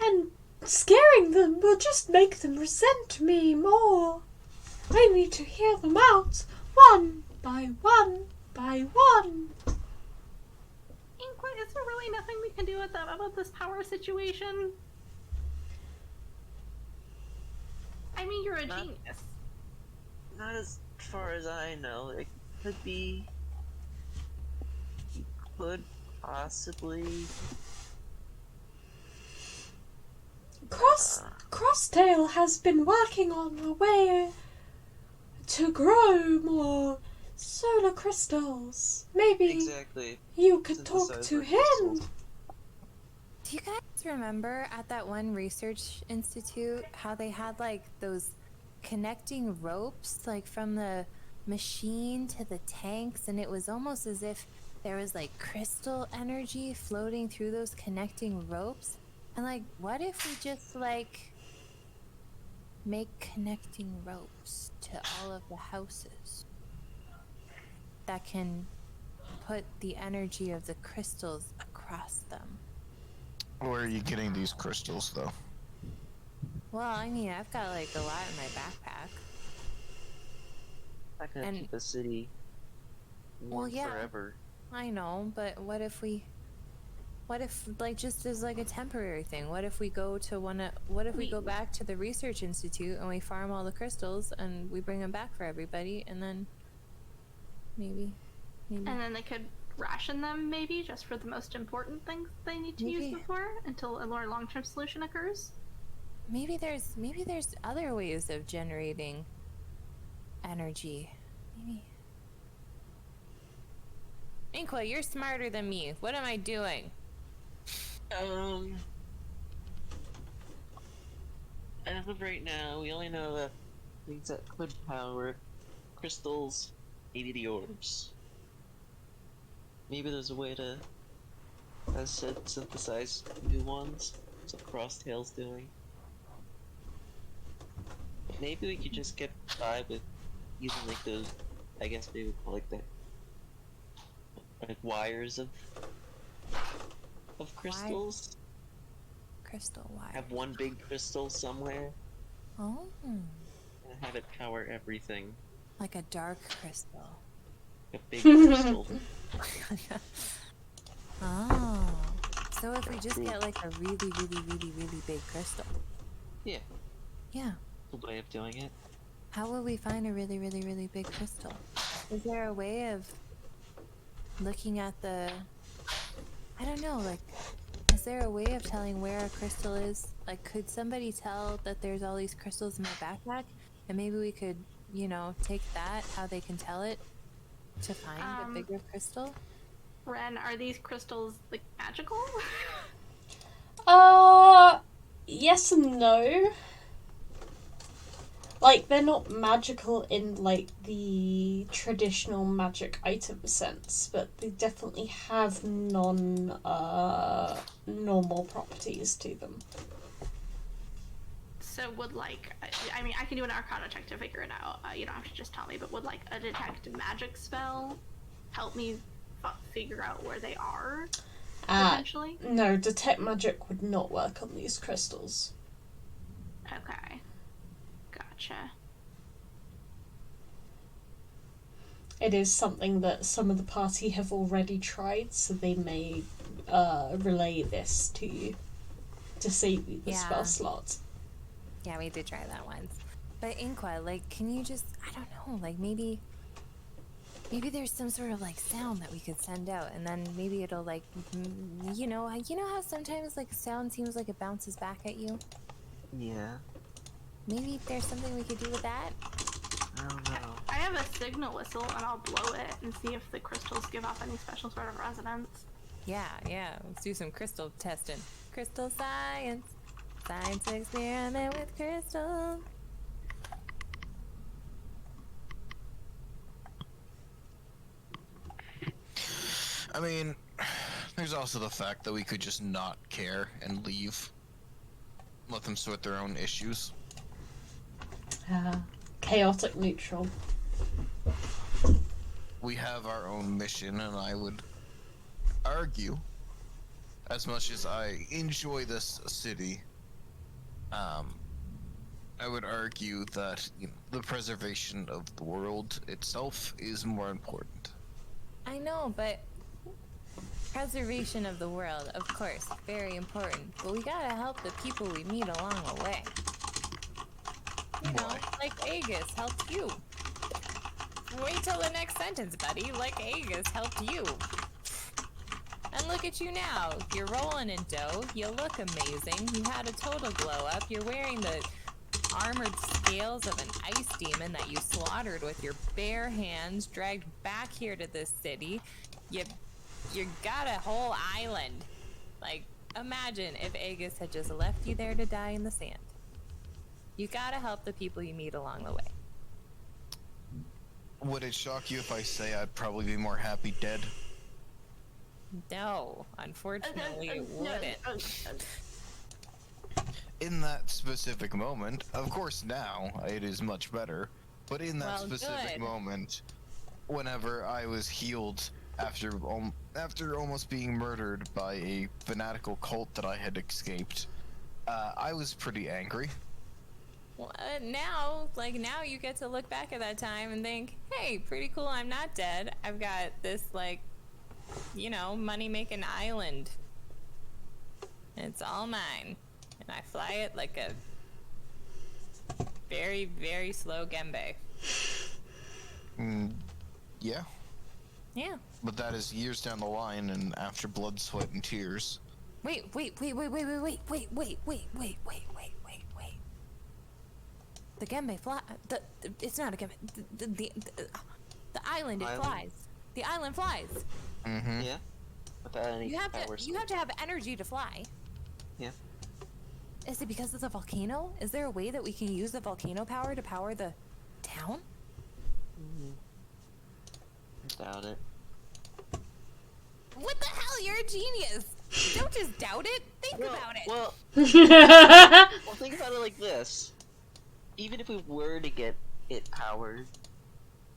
And scaring them will just make them resent me more. I need to hear them out, one by one by one. Inqua, is there really nothing we can do about this power situation? I mean, you're a genius. Not as far as I know. It could be. You could possibly. Crosstail has been working on a way to grow more solar crystals. Maybe Exactly. you could talk Synthesize to our him. crystals. Do you guys remember at that one research institute how they had like those connecting ropes like from the machine to the tanks, and it was almost as if there was like crystal energy floating through those connecting ropes? And like, what if we just like make connecting ropes to all of the houses that can put the energy of the crystals across them? Where are you getting these crystals, though? Well, I mean, I've got like a lot in my backpack. Not gonna And- keep a city warm Well, yeah. forever. I know, but what if like just as like a temporary thing? What if we go to what if we go back to the research institute and we farm all the crystals and we bring them back for everybody, and then maybe. And then they could ration them, maybe, just for the most important things they need to use Maybe. before, until a more long-term solution occurs. Maybe there's other ways of generating energy. Maybe. Inqua, you're smarter than me. What am I doing? As of right now, we only know that things that could power crystals, maybe the orbs. Maybe there's a way to, as said, synthesize new ones. That's what Crosstail's doing. Maybe we could just get by with using like those, I guess maybe call like that, like wires of crystals. Crystal wire. Have one big crystal somewhere Oh, and have it power everything. like a dark crystal. A big crystal. Oh, so if we just get like a really big crystal. Yeah, Yeah. a way of doing it. How will we find a really big crystal? Is there a way of looking at the... I don't know, like, is there a way of telling where a crystal is? Like, could somebody tell that there's all these crystals in my backpack? And maybe we could, you know, take that, how they can tell it, to find a bigger crystal? Ren, are these crystals, like, magical? Yes and no. Like, they're not magical in, like, the traditional magic item sense, but they definitely have normal properties to them. So would, like, I mean, I can do an Arcana check to figure it out. You don't have to just tell me, but would, like, a detect magic spell help me figure out where they are, potentially? No, detect magic would not work on these crystals. Okay. Gotcha. It is something that some of the party have already tried, so they may relay this to you to save you the Yeah. spell slot. Yeah, we did try that once. But Inqua, like, can you just, I don't know, like maybe there's some sort of like sound that we could send out, and then maybe it'll like, you know how sometimes like a sound seems like it bounces back at you? Yeah, Maybe there's something we could do with that? I don't know. I have a signal whistle, and I'll blow it and see if the crystals give off any special sort of resonance. Yeah, let's do some crystal testing. Crystal science. Science experiment with crystals. I mean, there's also the fact that we could just not care and leave. Let them sort their own issues. Chaotic neutral. We have our own mission, and I would argue, as much as I enjoy this city, I would argue that the preservation of the world itself is more important. I know, but preservation of the world, of course, very important. But we gotta help the people we meet along the way. You know, like Aegis helped you. Wait till the next sentence, buddy. Like Aegis helped you. And look at you now. You're rolling in dough. You look amazing. You had a total glow up. You're wearing the armored scales of an ice demon that you slaughtered with your bare hands, dragged back here to this city. You got a whole island. Like, imagine if Aegis had just left you there to die in the sand. You gotta help the people you meet along the way. Would it shock you if I say I'd probably be more happy dead? No, unfortunately it wouldn't. In that specific moment, of course now it is much better, but in that specific moment, whenever I was healed after almost being murdered by a fanatical cult that I had escaped, I was pretty angry. Well, now you get to look back at that time and think, hey, pretty cool, I'm not dead. I've got this, like, you know, money-making island. It's all mine. And I fly it like a very, very slow Gembe. Yeah. Yeah. But that is years down the line and after blood, sweat, and tears. Wait. The Gembe fly. It's not a Gembe. The island, it flies. The island flies. Mm-hmm. Yeah. Without any You have to have energy to fly. Yeah. Is it because of the volcano? Is there a way that we can use the volcano power to power the town? I doubt it. What the hell? You're a genius. Don't just doubt it. Think about it. Well, think about it like this. Even if we were to get it powered,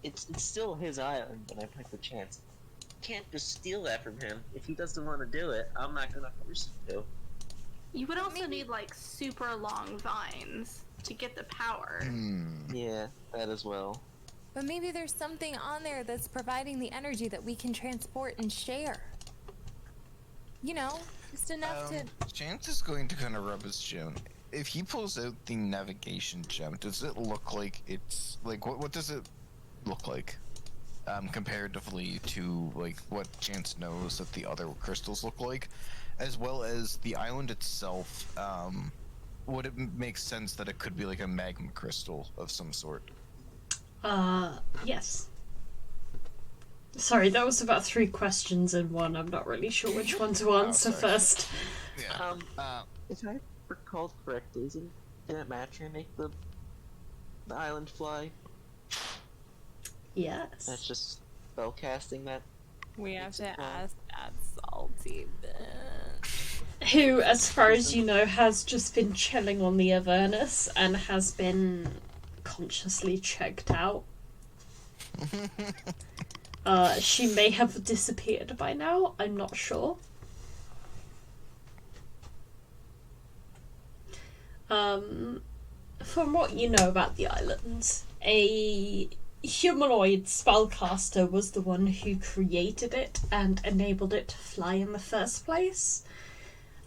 it's still his island, and I take the chance. Can't just steal that from him. If he doesn't want to do it, I'm not gonna force him to. You would also need like super long vines to get the power. Yeah, that as well. But maybe there's something on there that's providing the energy that we can transport and share. You know, just enough to... Chance is going to kind of rub his chin. If he pulls out the navigation gem, does it look like it's... Like, what does it look like? Comparatively to, like, what Chance knows that the other crystals look like? As well as the island itself, would it make sense that it could be like a magma crystal of some sort? Yes. Sorry, that was about 3 questions in one. I'm not really sure which one to answer first. Yeah. If I recall correctly, didn't Matria make the island fly? Yes. That's just spell casting that. We have to ask that salty bitch. Who, as far as you know, has just been chilling on the Avernus and has been consciously checked out. She may have disappeared by now, I'm not sure. From what you know about the island, a humanoid spellcaster was the one who created it and enabled it to fly in the first place.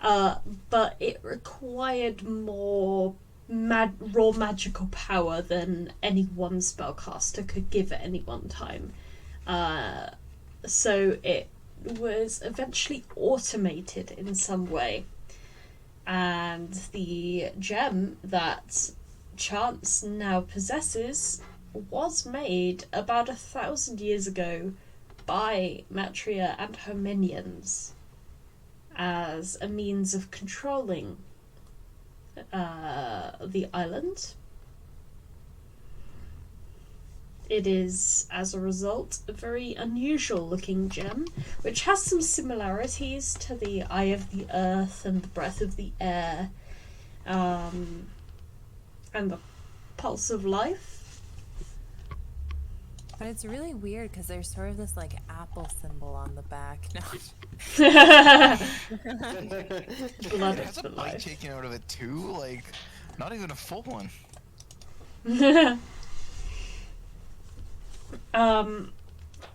But it required more raw magical power than any one spellcaster could give at any one time. So it was eventually automated in some way. And the gem that Chance now possesses was made about 1,000 years ago by Matria and her minions as a means of controlling the island. It is, as a result, a very unusual looking gem, which has some similarities to the Eye of the Earth and the Breath of the Air, and the Pulse of Life. But it's really weird because there's sort of this like apple symbol on the back. No. Blood It has of a the bite life. taken out of it too, like, not even a full one.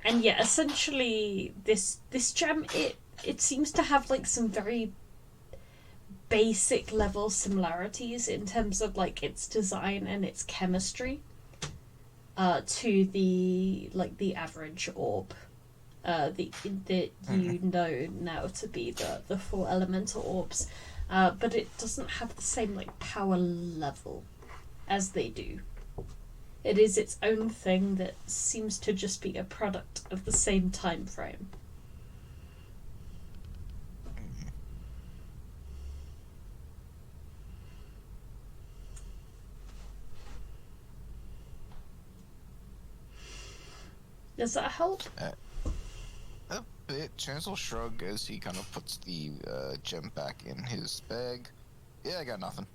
And yeah, essentially this gem, it seems to have like some very basic level similarities in terms of like its design and its chemistry to the average orb that you know now to be the 4 elemental orbs, but it doesn't have the same like power level as they do. It is its own thing that seems to just be a product of the same time frame. Does that help? A bit. Chance will shrug as he kind of puts the gem back in his bag. Yeah, I got nothing.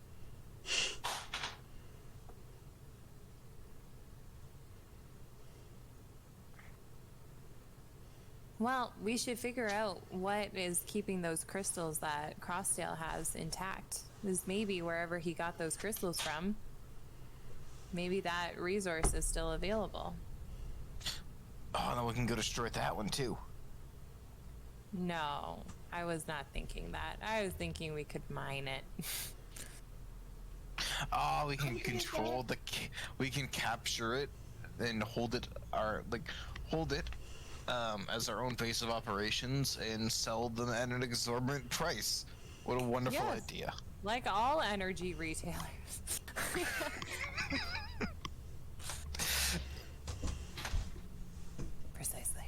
Well, we should figure out what is keeping those crystals that Crossdale has intact. This may be wherever he got those crystals from. Maybe that resource is still available. Oh, then we can go destroy that one too. No, I was not thinking that. I was thinking we could mine it. Oh, we can control the. We can capture it, and hold it. Hold it. As our own base of operations and sell them at an exorbitant price. What a wonderful idea. Like all energy retailers. Precisely.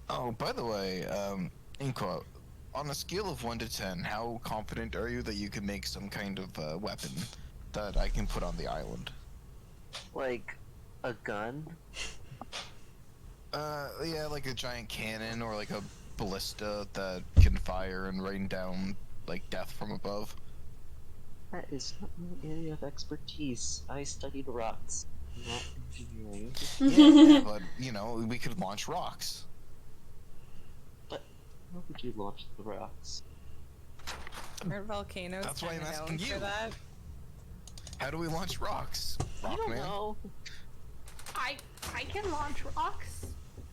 Oh, by the way, Inqua, on a scale of 1 to 10, how confident are you that you can make some kind of weapon that I can put on the island? Like a gun? Yeah, like a giant cannon or like a ballista that can fire and rain down like death from above. That is not my area of expertise. I studied rocks, not engineering. Yeah, but you know, we could launch rocks. But how would you launch the rocks? Aren't volcanoes That's why I'm kinda asking known you. for that? How do we launch rocks? I don't Rockman? know. I can launch rocks.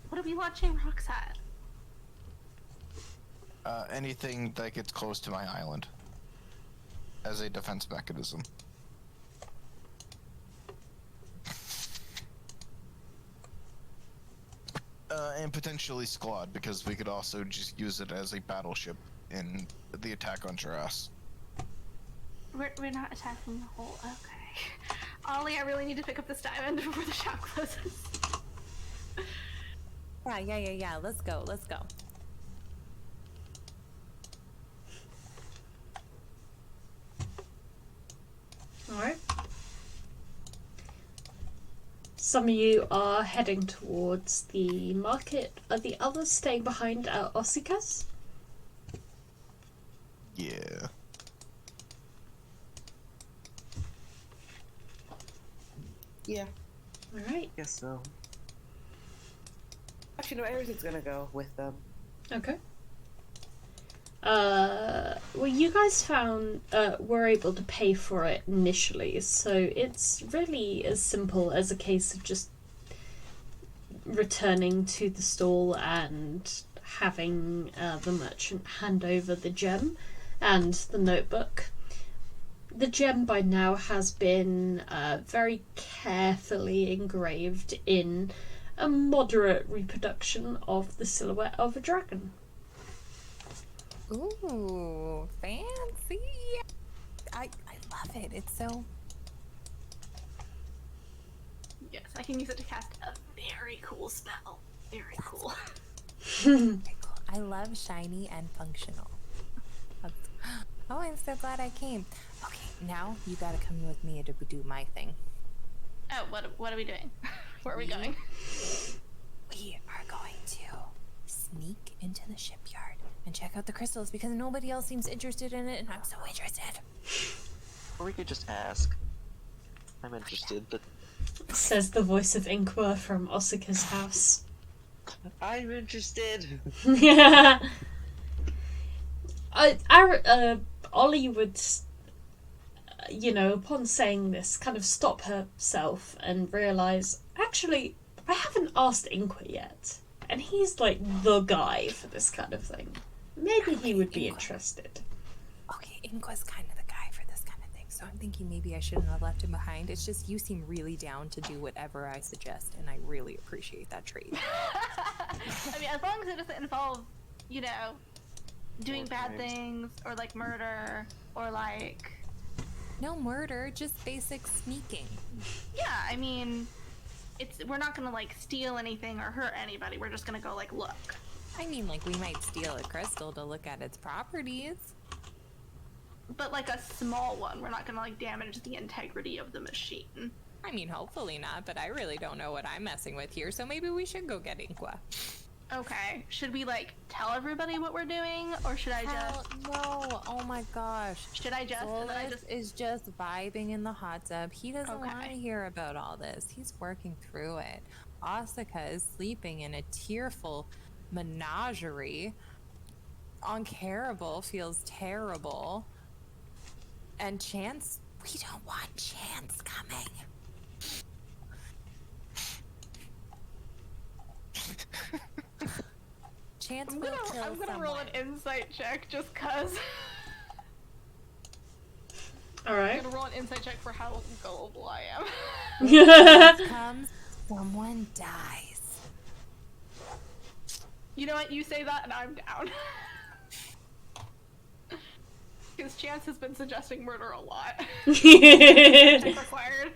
What are we launching rocks at? Anything that gets close to my island as a defense mechanism. And potentially Squad, because we could also just use it as a battleship in the attack on Jurass. We're not attacking the whole. Okay. Ollie, I really need to pick up this diamond before the shop closes. Yeah. Let's go. Alright. Some of you are heading towards the market. Are the others staying behind at Osikas? Yeah. Yeah. Alright. Guess so. Actually, no, everything's gonna go with them. Okay. Well, you guys were able to pay for it initially, so it's really as simple as a case of just returning to the stall and having the merchant hand over the gem and the notebook. The gem by now has been very carefully engraved in a moderate reproduction of the silhouette of a dragon. Ooh, fancy! I love it. It's so... Yes, I can use it to cast a very cool spell. Very cool. I love shiny and functional. Oh, I'm so glad I came. Okay, now you gotta come with me to do my thing. Oh, what are we doing? Where are we going? We are going to sneak into the shipyard and check out the crystals because nobody else seems interested in it, and I'm so interested. Or we could just ask. I'm interested, but Says the voice of Inqua from Osika's house. I'm interested. Yeah. Ollie would, upon saying this, kind of stop herself and realise, actually, I haven't asked Inqua yet. And he's like the guy for this kind of thing. Maybe he would be interested. Okay, Inqua's kind of the guy for this kind of thing, so I'm thinking maybe I shouldn't have left him behind. It's just you seem really down to do whatever I suggest, and I really appreciate that trait. I mean, as long as it doesn't involve, doing More bad crimes. things, or like murder, or like... No murder, just basic sneaking. Yeah, I mean, we're not gonna like steal anything or hurt anybody. We're just gonna go like look. I mean, like, we might steal a crystal to look at its properties. But like a small one. We're not gonna like damage the integrity of the machine. I mean, hopefully not, but I really don't know what I'm messing with here, so maybe we should go get Inqua. Okay. Should we like tell everybody what we're doing, or should I Hell just? no! Oh my gosh. Should I just? And then I Solas just. is just vibing in the hot tub. He doesn't Okay. want to hear about all this. He's working through it. Asuka is sleeping in a tearful menagerie. Uncarable feels terrible. And Chance, we don't want Chance coming. Chance will kill I'm gonna roll an someone. insight check just cause. All I'm right. gonna roll an insight check for how gullible I am. Comes, someone dies. You know what? You say that, and I'm down. Because Chance has been suggesting murder a lot. Check required.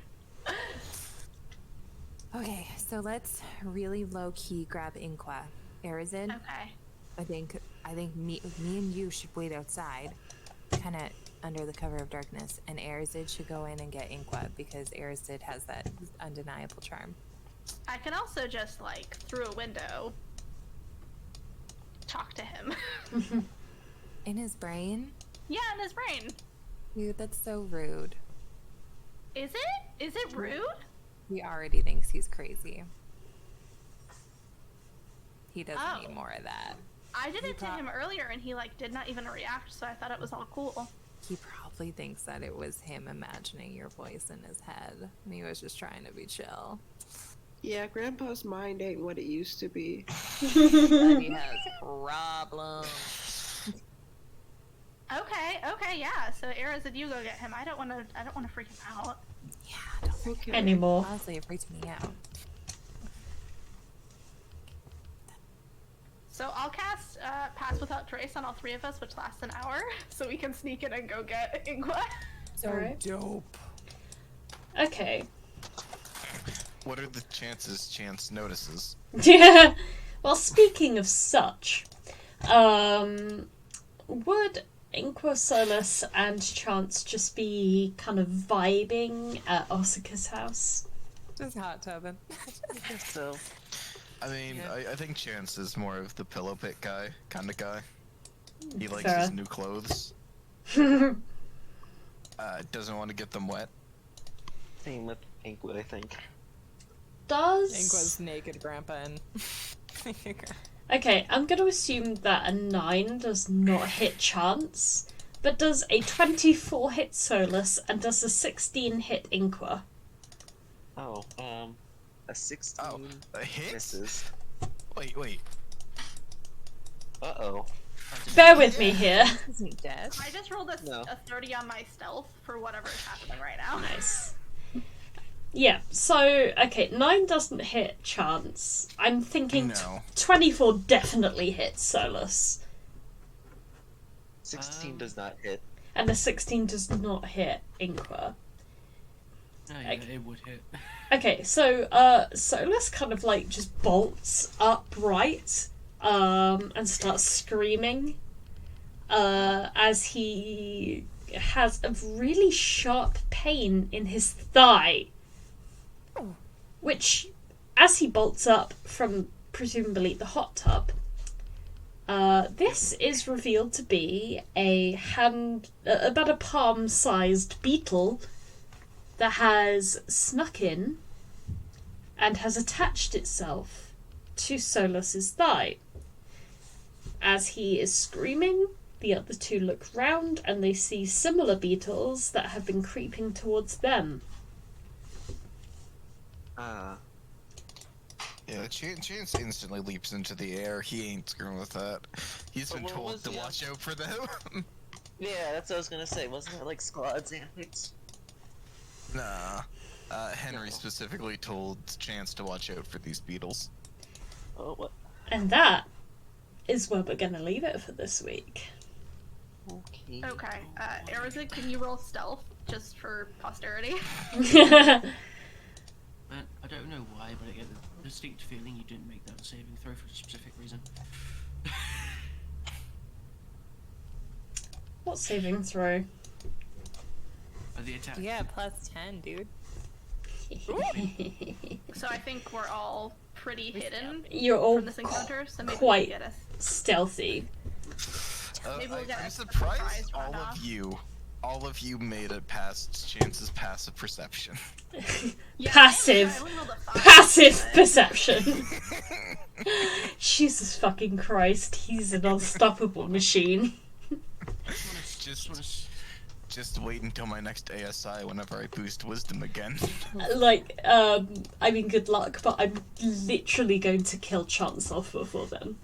Okay, so let's really low key grab Inqua. Arazid, Okay. I think me and you should wait outside, kind of under the cover of darkness, and Arazid should go in and get Inqua because Arazid has that undeniable charm. I can also just, like, through a window, talk to him. In his brain? Yeah, in his brain. Dude, that's so rude. Is it? Is it rude? He already thinks he's crazy. He doesn't Oh. need more of that. I did it to thought- him earlier, and he, like, did not even react, so I thought it was all cool. He probably thinks that it was him imagining your voice in his head, and he was just trying to be chill. Yeah, Grandpa's mind ain't what it used to be. But he has problems. Okay, yeah. So Arazid, you go get him. I don't want to freak him out. Yeah, don't freak Okay. Anymore. Honestly, it freaks me out. So I'll cast Pass Without Trace on all three of us, which lasts an hour, so we can sneak in and go get Inqua. So Alright. dope. Okay. What are the chances Chance notices? Yeah. Well, speaking of such, would Inqua, Solas, and Chance just be kind of vibing at Asuka's house? Just hot tubbing. So, I mean, Yeah. I think Chance is more of the pillow pit guy, kind of guy. He likes Fair. his new clothes. Doesn't want to get them wet. same with Inqua, I think. Does... Inqua's naked grandpa and... Okay, I'm going to assume that a 9 does not hit Chance, but does a 24 hit Solas, and does a 16 hit Inqua? Oh, a 16 Oh, a hit? misses. Wait. Uh-oh. Bear with me here. Isn't dead? I just rolled No. a 30 on my stealth for whatever is happening right now. Nice. Yeah, so, okay, 9 doesn't hit Chance. I'm thinking No. 24 definitely hits Solas, 16 does not hit. and a 16 does not hit Inqua. Oh, yeah, it would hit. Okay, so, Solas kind of, like, just bolts upright, and starts screaming, as he has a really sharp pain in his thigh, which, as he bolts up from presumably the hot tub, this is revealed to be about a palm-sized beetle that has snuck in and has attached itself to Solas's thigh. As he is screaming, the other two look round and they see similar beetles that have been creeping towards them. Yeah, Chance instantly leaps into the air. He ain't screwing with that. He's But been what told was to the- watch out for them. Yeah, that's what I was gonna say. Wasn't it like squads antics? Nah. Henry No. specifically told Chance to watch out for these beetles. Oh, what? And that is where we're gonna leave it for this week. Okay. Okay, Arazid, can you roll stealth just for posterity? But I don't know why, but I get the distinct feeling you didn't make that saving throw for a specific reason. What saving throw? The attack. Yeah, +10, dude. So I think we're all pretty hidden You're all from this encounter, so maybe quite we'll get us. stealthy. Maybe we'll get I'm a surprised surprise all runoff. of you made it past Chance's passive perception. Yeah, Passive. I only rolled a 5, Passive but- perception. Jesus fucking Christ, he's an unstoppable machine. Just wait until my next ASI whenever I boost wisdom again. Like, I mean, good luck, but I'm literally going to kill Chance off before then.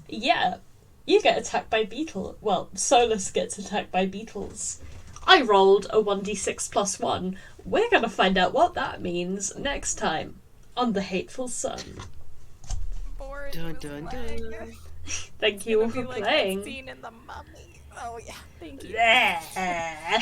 Yeah, you get attacked by beetle. Well, Solas gets attacked by beetles. I rolled a 1d6 plus 1. We're gonna find out what that means next time on The Hateful Sun. Dun dun dun. Thank you all for Be like that playing. scene in The Mummy. Oh yeah, thank you. Yeah.